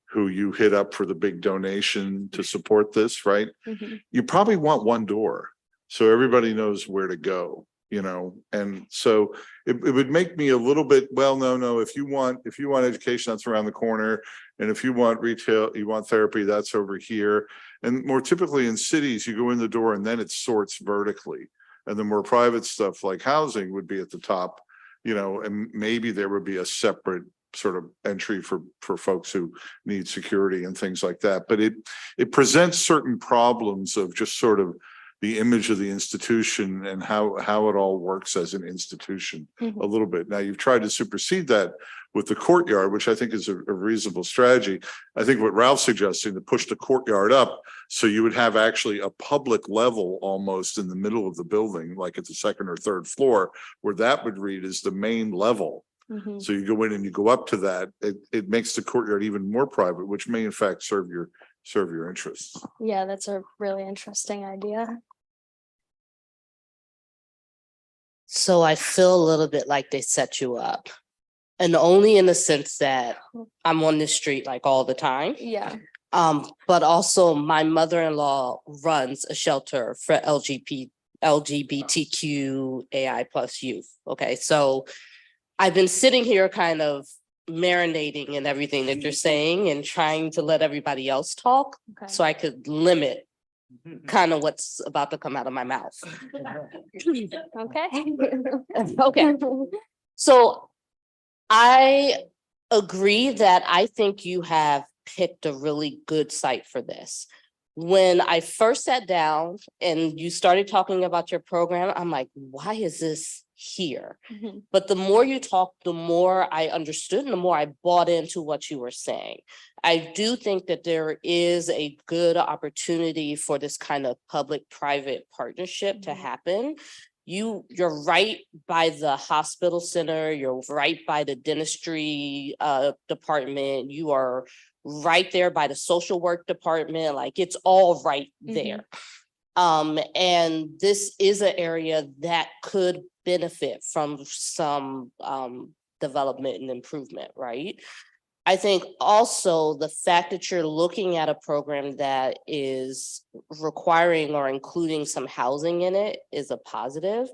who you hit up for the big donation to support this, right? Mhm. You probably want one door so everybody knows where to go, and so it would make me a little bit, well, no, if you want education, that's around the corner. And if you want retail, you want therapy, that's over here. And more typically in cities, you go in the door and then it sorts vertically. And the more private stuff like housing would be at the top, and maybe there would be a separate sort of entry for folks who need security and things like that. But it presents certain problems of just sort of the image of the institution and how it all works as an institution Mhm. a little bit. Now you've tried to supersede that with the courtyard, which I think is a reasonable strategy. I think what Ralph's suggesting, to push the courtyard up so you would have actually a public level almost in the middle of the building, like at the second or third floor, where that would read as the main level. Mhm. So you go in and you go up to that, it makes the courtyard even more private, which may in fact serve your interests. Yeah, that's a really interesting idea. So I feel a little bit like they set you up. And only in the sense that I'm on this street like all the time. Yeah. But also my mother-in-law runs a shelter for LGBTQAI plus youth. Okay, so I've been sitting here kind of marinating in everything that you're saying and trying to let everybody else talk Okay. so I could limit kind of what's about to come out of my mouth. Okay. Okay. So I agree that I think you have picked a really good site for this. When I first sat down and you started talking about your program, I'm like, why is this here? Mhm. But the more you talked, the more I understood and the more I bought into what you were saying. I do think that there is a good opportunity for this kind of public-private partnership to happen. You're right by the hospital center, you're right by the dentistry department, you are right there by the social work department, like it's all right there. And this is an area that could benefit from some development and improvement, right? I think also the fact that you're looking at a program that is requiring or including some housing in it is a positive.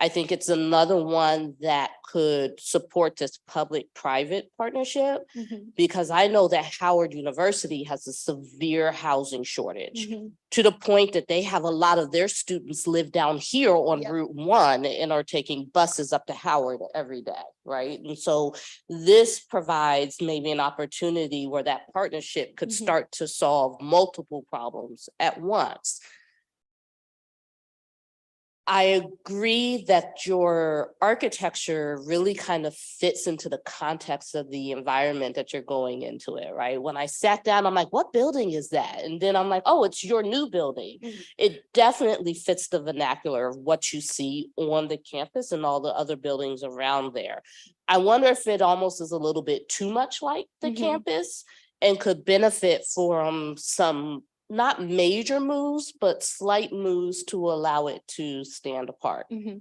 I think it's another one that could support this public-private partnership Mhm. because I know that Howard University has a severe housing shortage Mhm. to the point that they have a lot of their students live down here on Yep. Route 1 and are taking buses up to Howard every day, right? And so this provides maybe an opportunity where that partnership could Mhm. start to solve multiple problems at once. I agree that your architecture really kind of fits into the context of the environment that you're going into it, right? When I sat down, I'm like, what building is that? And then I'm like, oh, it's your new building. Mhm. It definitely fits the vernacular of what you see on the campus and all the other buildings around there. I wonder if it almost is a little bit too much like the Mhm. campus and could benefit from some not major moves, but slight moves to allow it to stand apart. Mhm.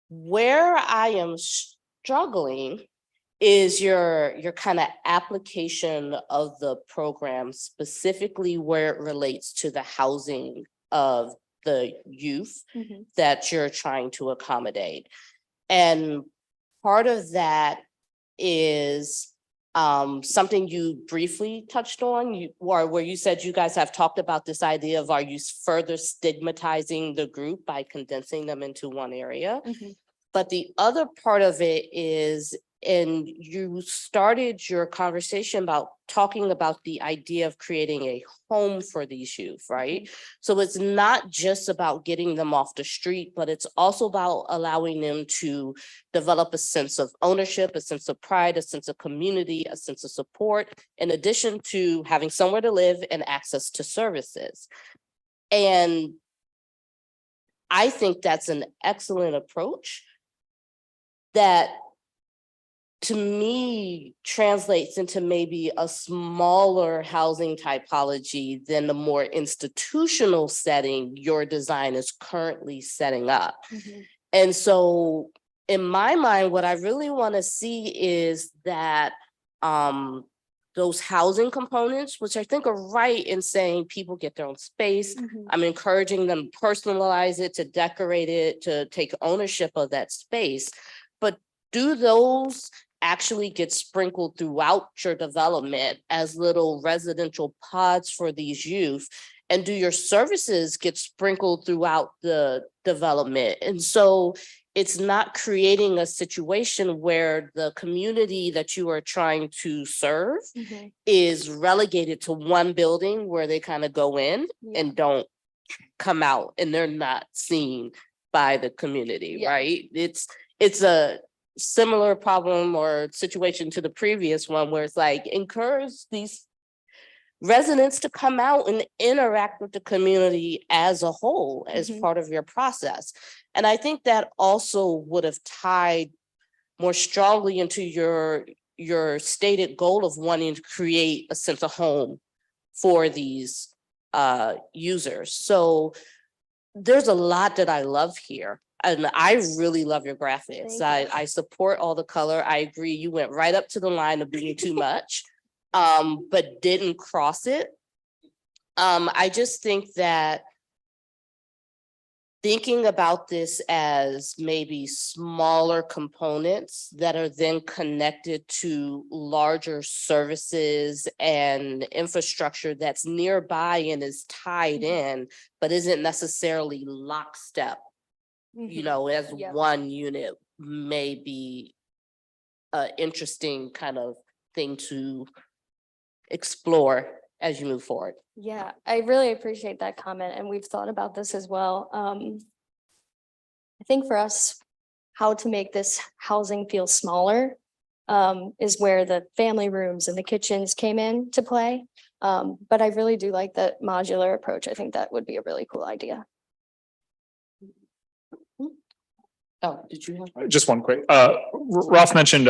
Where I am struggling is your kind of application of the program, specifically where it relates to the housing of the youth Mhm. that you're trying to accommodate. And part of that is something you briefly touched on, where you said you guys have talked about this idea of, are you further stigmatizing the group by condensing them into one area? Mhm. But the other part of it is, and you started your conversation about talking about the idea of creating a home for these youth, right? So it's not just about getting them off the street, but it's also about allowing them to develop a sense of ownership, a sense of pride, a sense of community, a sense of support, in addition to having somewhere to live and access to services. And I think that's an excellent approach that to me translates into maybe a smaller housing typology than the more institutional setting your design is currently setting up. Mhm. And so in my mind, what I really want to see is that those housing components, which I think are right in saying people get their own space. Mhm. I'm encouraging them to personalize it, to decorate it, to take ownership of that space. But do those actually get sprinkled throughout your development as little residential pods for these youth? And do your services get sprinkled throughout the development? And so it's not creating a situation where the community that you are trying to serve Mhm. is relegated to one building where they kind of go in Yeah. and don't come out, and they're not seen by the community, Yeah. right? It's a similar problem or situation to the previous one where it's like encourage these residents to come out and interact with the community as a whole, as Mhm. part of your process. And I think that also would have tied more strongly into your stated goal of wanting to create a sense of home for these users. So there's a lot that I love here. And I really love your graphics. Thank you. I support all the color. I agree. You went right up to the line of being too much, but didn't cross it. I just think that thinking about this as maybe smaller components that are then connected to larger services and infrastructure that's nearby and is tied in, but isn't necessarily lockstep, you know, as Yeah. one unit, may be an interesting kind of thing to explore as you move forward. Yeah, I really appreciate that comment, and we've thought about this as well. I think for us, how to make this housing feel smaller is where the family rooms and the kitchens came in to play. But I really do like that modular approach. I think that would be a really cool idea. Oh, did you have? Just one quick, Ralph mentioned,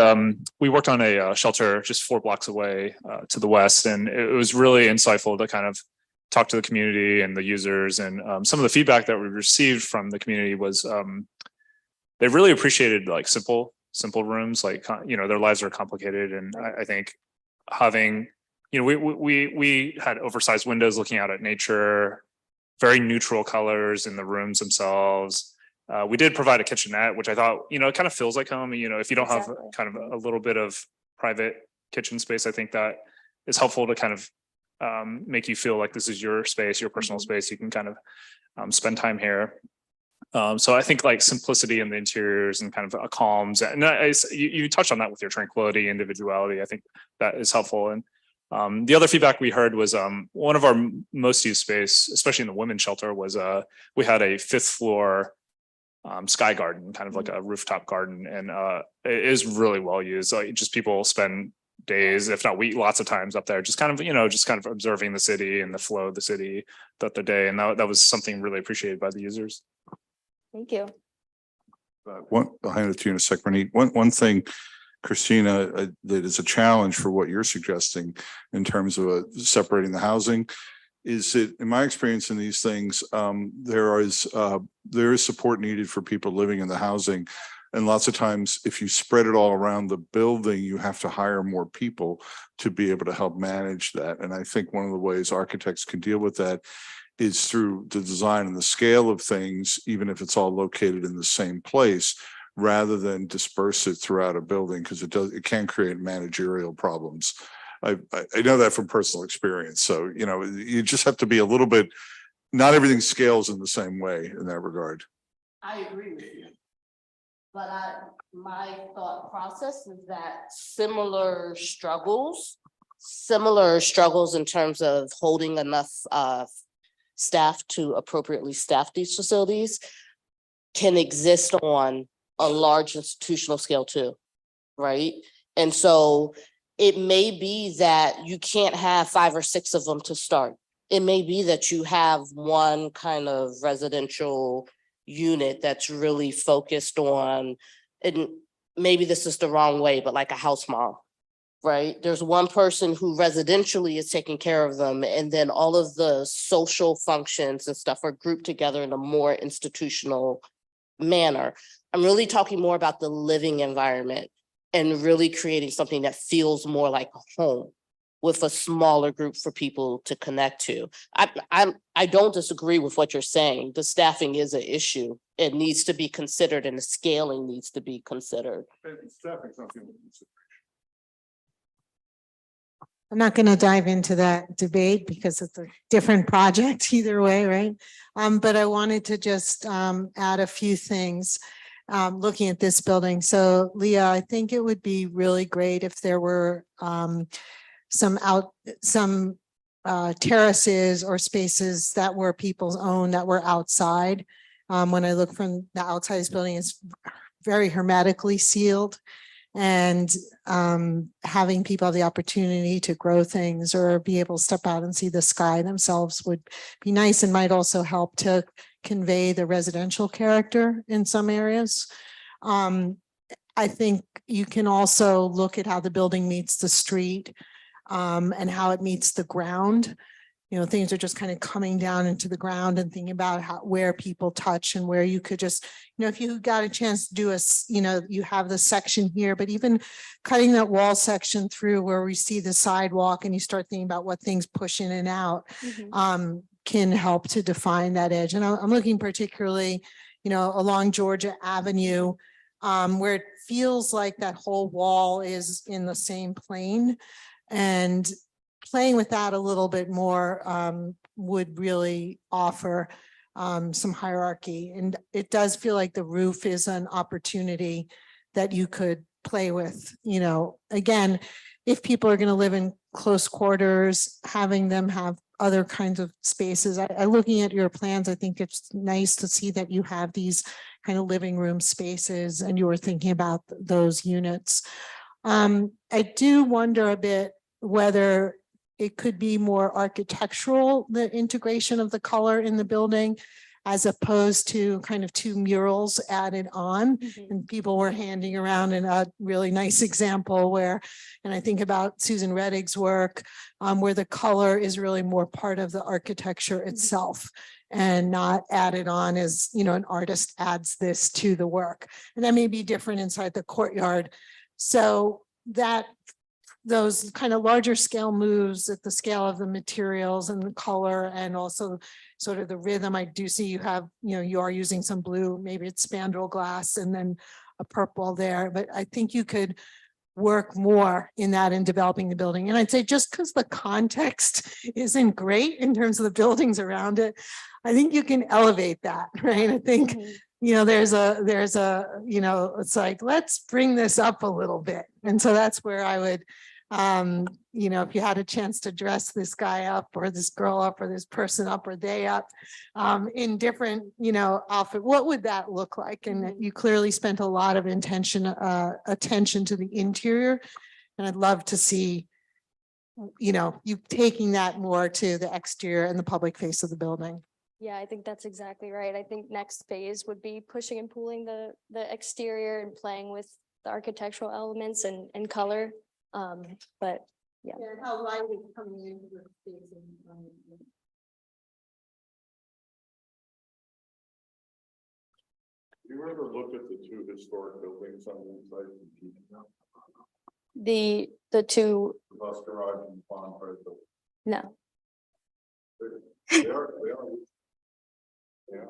we worked on a shelter just 4 blocks away to the west, and it was really insightful to kind of talk to the community and the users. And some of the feedback that we received from the community was they really appreciated like simple rooms, like, you know, their lives are complicated. And I think having, you know, we had oversized windows looking out at nature, very neutral colors in the rooms themselves. We did provide a kitchenette, which I thought, you know, it kind of feels like home. You know, if you don't have Exactly. kind of a little bit of private kitchen space, I think that is helpful to kind of make you feel like this is your space, your personal space. You can kind of spend time here. So I think like simplicity in the interiors and kind of a calms, and you touched on that with your tranquility, individuality. I think that is helpful. And the other feedback we heard was one of our most used space, especially in the women's shelter, was we had a 5th floor sky garden, kind of like a rooftop garden, and it is really well used. Like just people spend days, if not weeks, lots of times up there, just kind of, you know, just kind of observing the city and the flow of the city throughout the day. And that was something really appreciated by the users. Thank you. I'll hand it to you in a sec, Renee. One thing, Christina, that is a challenge for what you're suggesting in terms of separating the housing is that, in my experience in these things, there is support needed for people living in the housing. And lots of times, if you spread it all around the building, you have to hire more people to be able to help manage that. And I think one of the ways architects can deal with that is through the design and the scale of things, even if it's all located in the same place, rather than disperse it throughout a building, because it can create managerial problems. I know that from personal experience. So, you know, you just have to be a little bit, not everything scales in the same way in that regard. I agree with you. But my thought process is that similar struggles in terms of holding enough staff to appropriately staff these facilities can exist on a large institutional scale too, right? And so it may be that you can't have 5 or 6 of them to start. It may be that you have one kind of residential unit that's really focused on, and maybe this is the wrong way, but like a house mom, right? There's one person who residentially is taking care of them, and then all of the social functions and stuff are grouped together in a more institutional manner. I'm really talking more about the living environment and really creating something that feels more like a home with a smaller group for people to connect to. I don't disagree with what you're saying. The staffing is an issue. It needs to be considered and the scaling needs to be considered. I'm not going to dive into that debate because it's a different project either way, right? But I wanted to just add a few things looking at this building. So Leah, I think it would be really great if there were some terraces or spaces that were people's own that were outside. When I look from the outside of this building, it's very hermetically sealed. And having people have the opportunity to grow things or be able to step out and see the sky themselves would be nice and might also help to convey the residential character in some areas. I think you can also look at how the building meets the street and how it meets the ground. You know, things are just kind of coming down into the ground and thinking about where people touch and where you could just, you know, if you got a chance to do you have the section here, but even cutting that wall section through where we see the sidewalk and you start thinking about what things push in and out, can help to define that edge. And I'm looking particularly, you know, along Georgia Avenue, where it feels like that whole wall is in the same plane, and playing with that a little bit more would really offer some hierarchy. And it does feel like the roof is an opportunity that you could play with. You know, again, if people are going to live in close quarters, having them have other kinds of spaces. Looking at your plans, I think it's nice to see that you have these kind of living room spaces and you were thinking about those units. I do wonder a bit whether it could be more architectural, the integration of the color in the building, as opposed to kind of two murals added on. And people were handing around in a really nice example where, and I think about Susan Reddig's work, where the color is really more part of the architecture itself and not added on as, you know, an artist adds this to the work. And that may be different inside the courtyard. So that those kind of larger scale moves at the scale of the materials and the color and also sort of the rhythm. I do see you have, you know, you are using some blue, maybe it's spandrel glass and then a purple there, but I think you could work more in that in developing the building. And I'd say just because the context isn't great in terms of the buildings around it, I think you can elevate that, right? I think, you know, there's a, you know, it's like, let's bring this up a little bit. And so that's where I would, you know, if you had a chance to dress this guy up or this girl up or this person up or they up in different, you know, outfit, what would that look like? And you clearly spent a lot of attention to the interior. And I'd love to see, you know, you taking that more to the exterior and the public face of the building. Yeah, I think that's exactly right. I think next phase would be pushing and pulling the exterior and playing with the architectural elements and color. But yeah. How light is coming into the space. You ever looked at the two historic buildings on the site? The two. The bus garage and the pond part. No. They are. Yeah.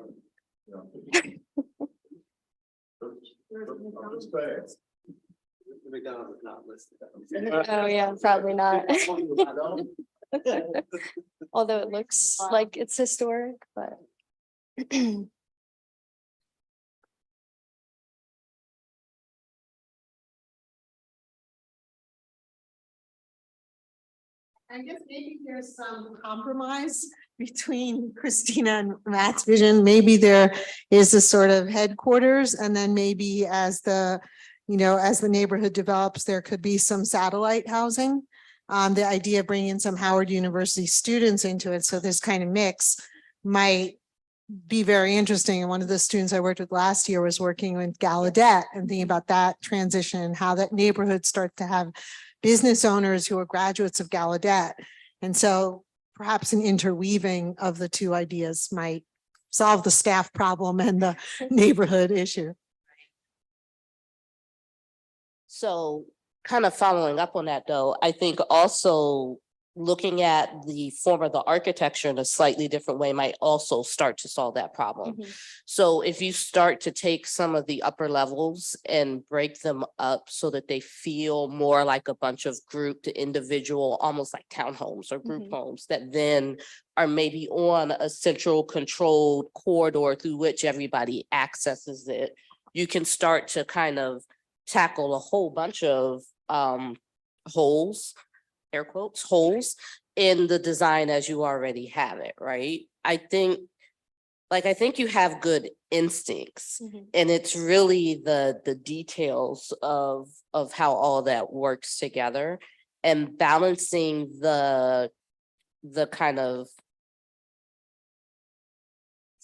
I'm just saying. McDonald's is not listed. Oh yeah, probably not. Although it looks like it's historic, but. I guess maybe there's some compromise between Christina and Matt's vision. Maybe there is a sort of headquarters, and then maybe as the, you know, as the neighborhood develops, there could be some satellite housing. The idea of bringing some Howard University students into it, so this kind of mix might be very interesting. And one of the students I worked with last year was working with Gallaudet and thinking about that transition and how that neighborhood starts to have business owners who are graduates of Gallaudet. And so perhaps an interweaving of the two ideas might solve the staff problem and the neighborhood issue. So kind of following up on that though, I think also looking at the form of the architecture in a slightly different way might also start to solve that problem. So if you start to take some of the upper levels and break them up so that they feel more like a bunch of grouped individual, almost like townhomes or group homes that then are maybe on a central controlled corridor through which everybody accesses it, you can start to kind of tackle a whole bunch of holes, air quotes, holes in the design as you already have it, right? I think you have good instincts, and it's really the details of how all that works together and balancing the kind of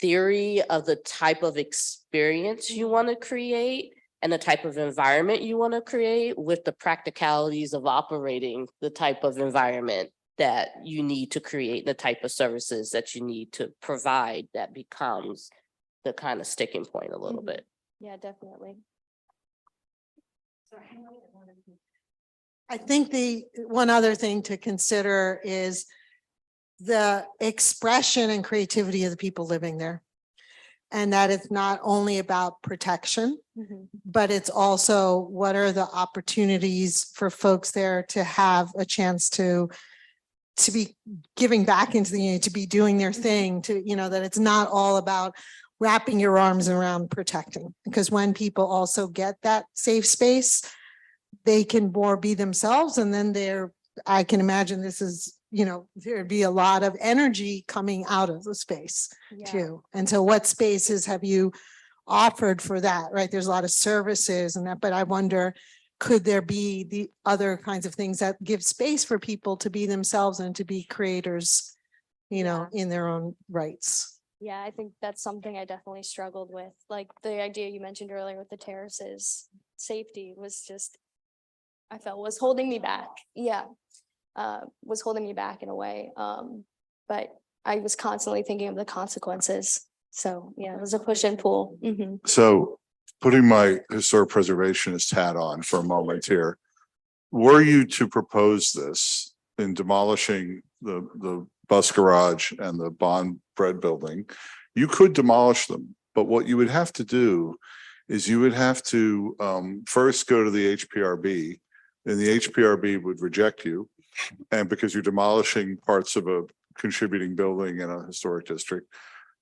theory of the type of experience you want to create and the type of environment you want to create with the practicalities of operating the type of environment that you need to create, the type of services that you need to provide, that becomes the kind of sticking point a little bit. Yeah, definitely. I think the one other thing to consider is the expression and creativity of the people living there. And that it's not only about protection, but it's also what are the opportunities for folks there to have a chance to be giving back into the community, to be doing their thing, to, you know, that it's not all about wrapping your arms around protecting. Because when people also get that safe space, they can more be themselves. And then I can imagine this is, you know, there'd be a lot of energy coming out of the space too. And so what spaces have you offered for that, right? There's a lot of services and that, but I wonder, could there be the other kinds of things that give space for people to be themselves and to be creators, you know, in their own rights? Yeah, I think that's something I definitely struggled with. Like the idea you mentioned earlier with the terraces, safety was just, I felt was holding me back. Yeah. Was holding me back in a way. But I was constantly thinking of the consequences. So yeah, it was a push and pull. So putting my historic preservationist hat on for a moment here, were you to propose this in demolishing the bus garage and the Bond Bread building, you could demolish them. But what you would have to do is you would have to first go to the HPRB, and the HPRB would reject you. And because you're demolishing parts of a contributing building in a historic district.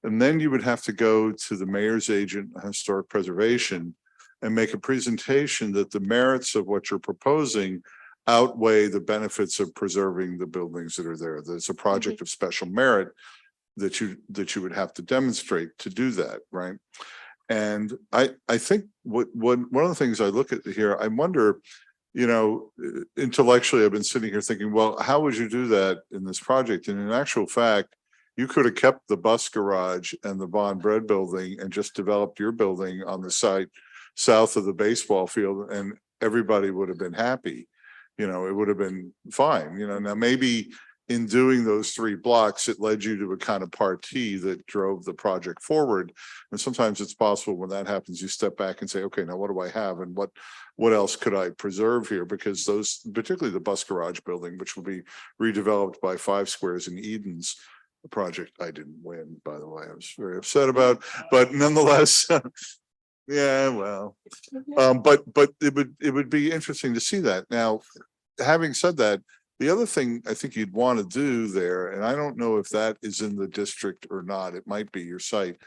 And then you would have to go to the mayor's agent on historic preservation and make a presentation that the merits of what you're proposing outweigh the benefits of preserving the buildings that are there. There's a project of special merit that you would have to demonstrate to do that, right? And I think one of the things I look at here, I wonder, you know, intellectually, I've been sitting here thinking, well, how would you do that in this project? And in actual fact, you could have kept the bus garage and the Bond Bread building and just developed your building on the site south of the baseball field, and everybody would have been happy. You know, it would have been fine. You know, now maybe in doing those 3 blocks, it led you to a kind of party that drove the project forward. And sometimes it's possible when that happens, you step back and say, okay, now what do I have? And what else could I preserve here? Because those, particularly the bus garage building, which will be redeveloped by 5 Squares in Edens, a project I didn't win, by the way, I was very upset about, but nonetheless, yeah, well, but it would be interesting to see that. Now, having said that, the other thing I think you'd want to do there, and I don't know if that is in the district or not, it might be your site,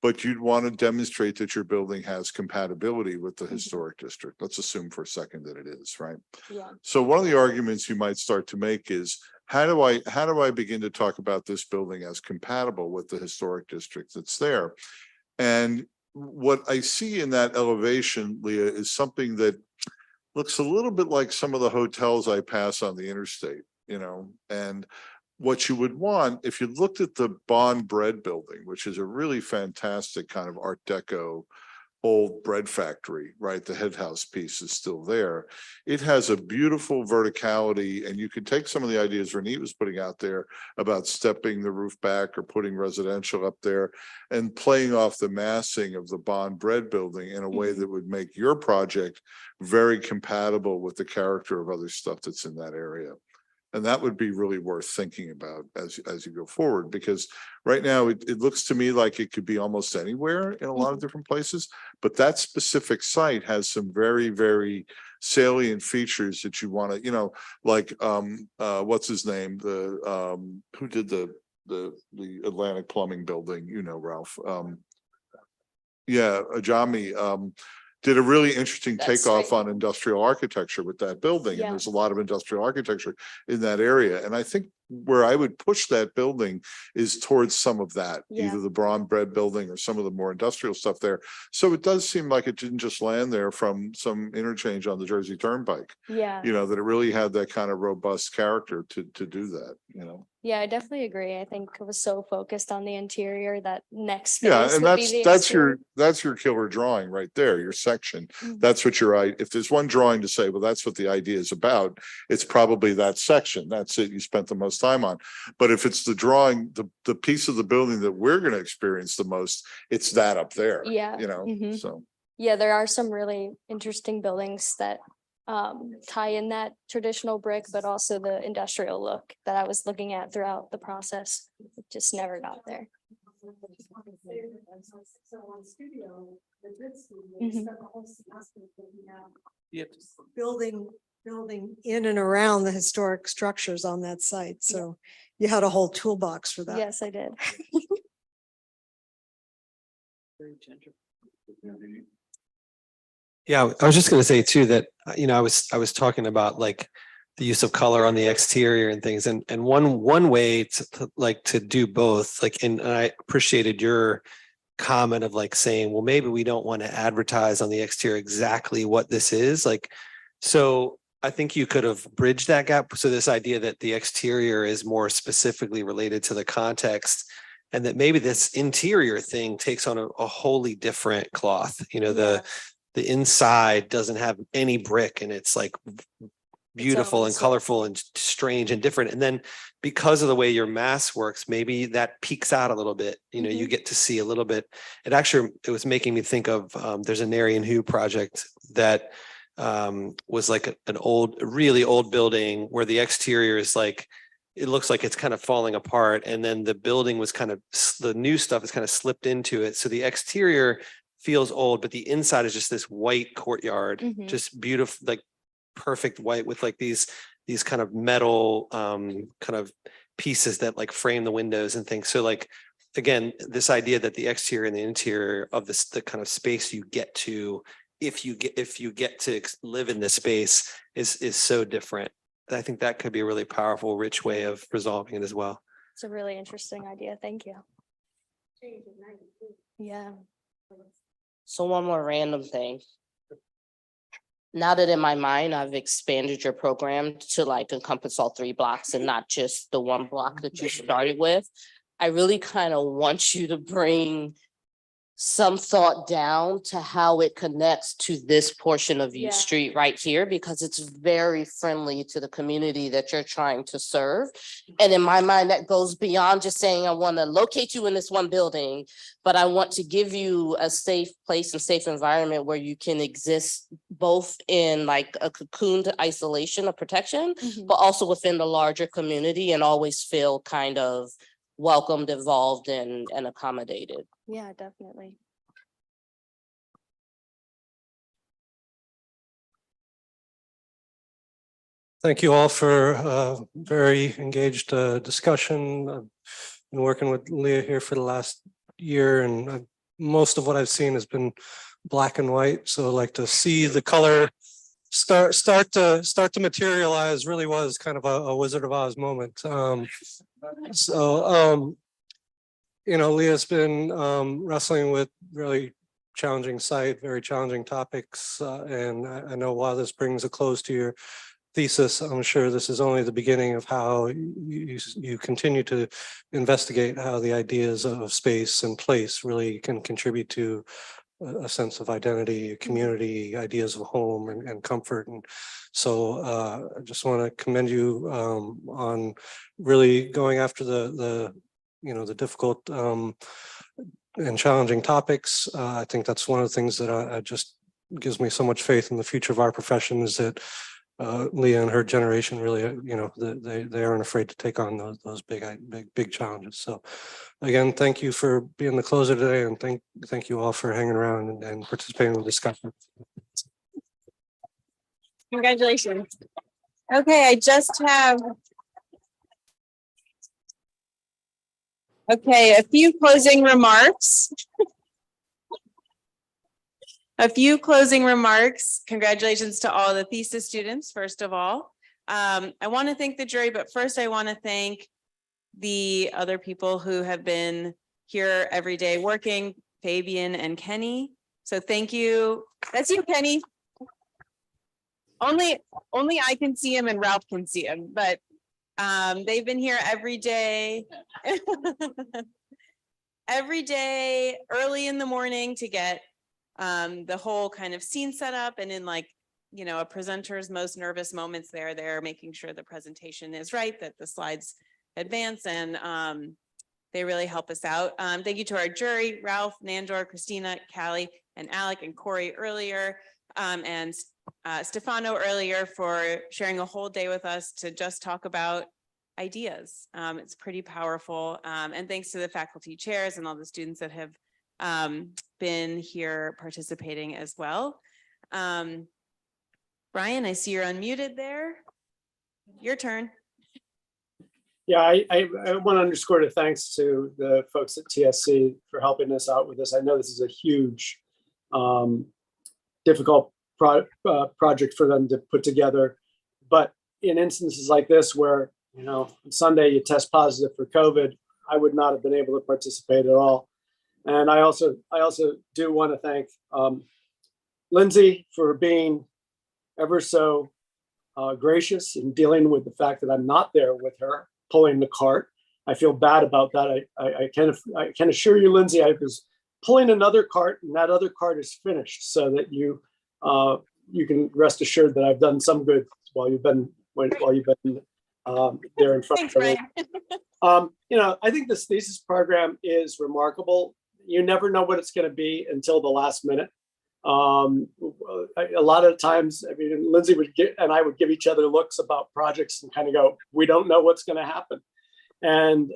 but you'd want to demonstrate that your building has compatibility with the historic district. Let's assume for a second that it is, right? Yeah. So one of the arguments you might start to make is, how do I begin to talk about this building as compatible with the historic district that's there? And what I see in that elevation, Leah, is something that looks a little bit like some of the hotels I pass on the interstate, you know, and what you would want, if you looked at the Bond Bread building, which is a really fantastic kind of Art Deco old bread factory, right? The head house piece is still there. It has a beautiful verticality, and you could take some of the ideas Renee was putting out there about stepping the roof back or putting residential up there and playing off the massing of the Bond Bread building in a way that would make your project very compatible with the character of other stuff that's in that area. And that would be really worth thinking about as you go forward, because right now it looks to me like it could be almost anywhere in a lot of different places. But that specific site has some very, very salient features that you want to, like what's his name? Who did the Atlantic Plumbing building, Ralph. Yeah, Ajami did a really interesting That's takeoff right. on industrial architecture with that building. Yeah. And there's a lot of industrial architecture in that area. And I think where I would push that building is towards some of that, Yeah. either the Braun Bread building or some of the more industrial stuff there. So it does seem like it didn't just land there from some interchange on the Jersey Turnpike, Yeah. that it really had that kind of robust character to do that, Yeah, I definitely agree. I think it was so focused on the interior that next Yeah, phase and would be the exterior. that's your killer drawing right there, your section. Mhm. That's what if there's one drawing to say, well, that's what the idea is about, it's probably that section. That's it. You spent the most time on. But if it's the drawing, the piece of the building that we're going to experience the most, it's that up there. Yeah. Mhm. So. Yeah, there are some really interesting buildings that tie in that traditional brick, but also the industrial look that I was looking at throughout the process. It just never got there. Building in and around the historic structures on that site. So you had a whole toolbox for that. Yes, I did. Yeah, I was just gonna say too that, I was talking about like the use of color on the exterior and things, and one way to do both, like, and I appreciated your comment of like saying, well, maybe we don't want to advertise on the exterior exactly what this is, like, so I think you could have bridged that gap. So this idea that the exterior is more specifically related to the context, and that maybe this interior thing takes on a wholly different cloth, the inside doesn't have any brick and it's like beautiful and colorful and strange and different. And then because of the way your mass works, maybe that peaks out a little bit, you get to see a little bit. It was making me think of, there's a Narian Hu project that was like an really old building where the exterior is like, it looks like it's kind of falling apart. And then the building was the new stuff is kind of slipped into it. So the exterior feels old, but the inside is just this white courtyard, just beautiful, like perfect white with like these kind of metal kind of pieces that like frame the windows and things. So like, again, this idea that the exterior and the interior of the kind of space you get to, if you get to live in this space is so different. I think that could be a really powerful, rich way of resolving it as well. It's a really interesting idea. Thank you. Yeah. So one more random thing. Now that in my mind, I've expanded your program to like encompass all 3 blocks and not just the 1 block that you started with, I really kind of want you to bring some thought down to how it connects to this portion of U Street right here, because it's very friendly to the community that you're trying to serve. And in my mind, that goes beyond just saying, I want to locate you in this one building, but I want to give you a safe place and safe environment where you can exist both in like a cocooned isolation of protection, but also within the larger community and always feel kind of welcomed, involved, and accommodated. Yeah, definitely. Thank you all for very engaged discussion. I've been working with Leah here for the last year, and most of what I've seen has been black and white. So I'd like to see the color start to materialize. Really was kind of a Wizard of Oz moment. Leah's been wrestling with really challenging site, very challenging topics, and I know while this brings a close to your thesis, I'm sure this is only the beginning of how you continue to investigate how the ideas of space and place really can contribute to a sense of identity, community, ideas of home and comfort. And so I just want to commend you on really going after the difficult and challenging topics. I think that's one of the things that I just gives me so much faith in the future of our profession, is that Leah and her generation really, they aren't afraid to take on those big challenges. So again, thank you for being the closer today, and thank you all for hanging around and participating in the discussion. Congratulations. Okay, I just have. Okay, a few closing remarks. Congratulations to all the thesis students, first of all. I want to thank the jury, but first I want to thank the other people who have been here every day working, Fabian and Kenny. So thank you. That's you, Kenny. Only I can see him and Ralph can see him, but they've been here every day. Every day, early in the morning to get the whole kind of scene set up, and in like, a presenter's most nervous moments they're making sure the presentation is right, that the slides advance, and they really help us out. Thank you to our jury, Ralph, Nandor, Christina, Callie, and Alec, and Corey earlier, and Stefano earlier for sharing a whole day with us to just talk about ideas. It's pretty powerful. And thanks to the faculty chairs and all the students that have been here participating as well. Brian, I see you're unmuted there. Your turn. Yeah, I want to underscore the thanks to the folks at TSC for helping us out with this. I know this is a huge, difficult project for them to put together, but in instances like this where, on Sunday you test positive for COVID, I would not have been able to participate at all. And I also do want to thank Lindsay for being ever so gracious in dealing with the fact that I'm not there with her pulling the cart. I feel bad about that. I can assure you, Lindsay, I was pulling another cart, and that other cart is finished, so that you can rest assured that I've done some good while you've been there in front of everyone. I think this thesis program is remarkable. You never know what it's going to be until the last minute. A lot of times, Lindsay and I would give each other looks about projects and kind of go, we don't know what's going to happen. And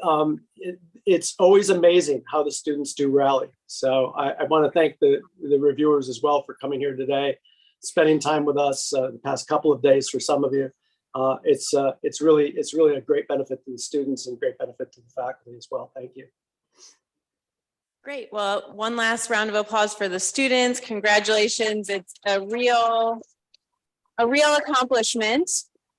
it's always amazing how the students do rally. So I want to thank the reviewers as well for coming here today, spending time with us the past couple of days for some of you. It's really a great benefit to the students and great benefit to the faculty as well. Thank you. Great. Well, one last round of applause for the students. Congratulations. It's a real accomplishment.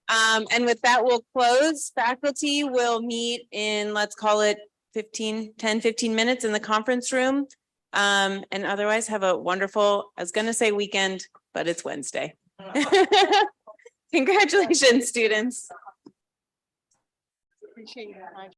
And with that, we'll close. Faculty will meet in, let's call it 10, 15 minutes in the conference room. And otherwise have a wonderful, I was going to say weekend, but it's Wednesday. Congratulations, students. Appreciate your time.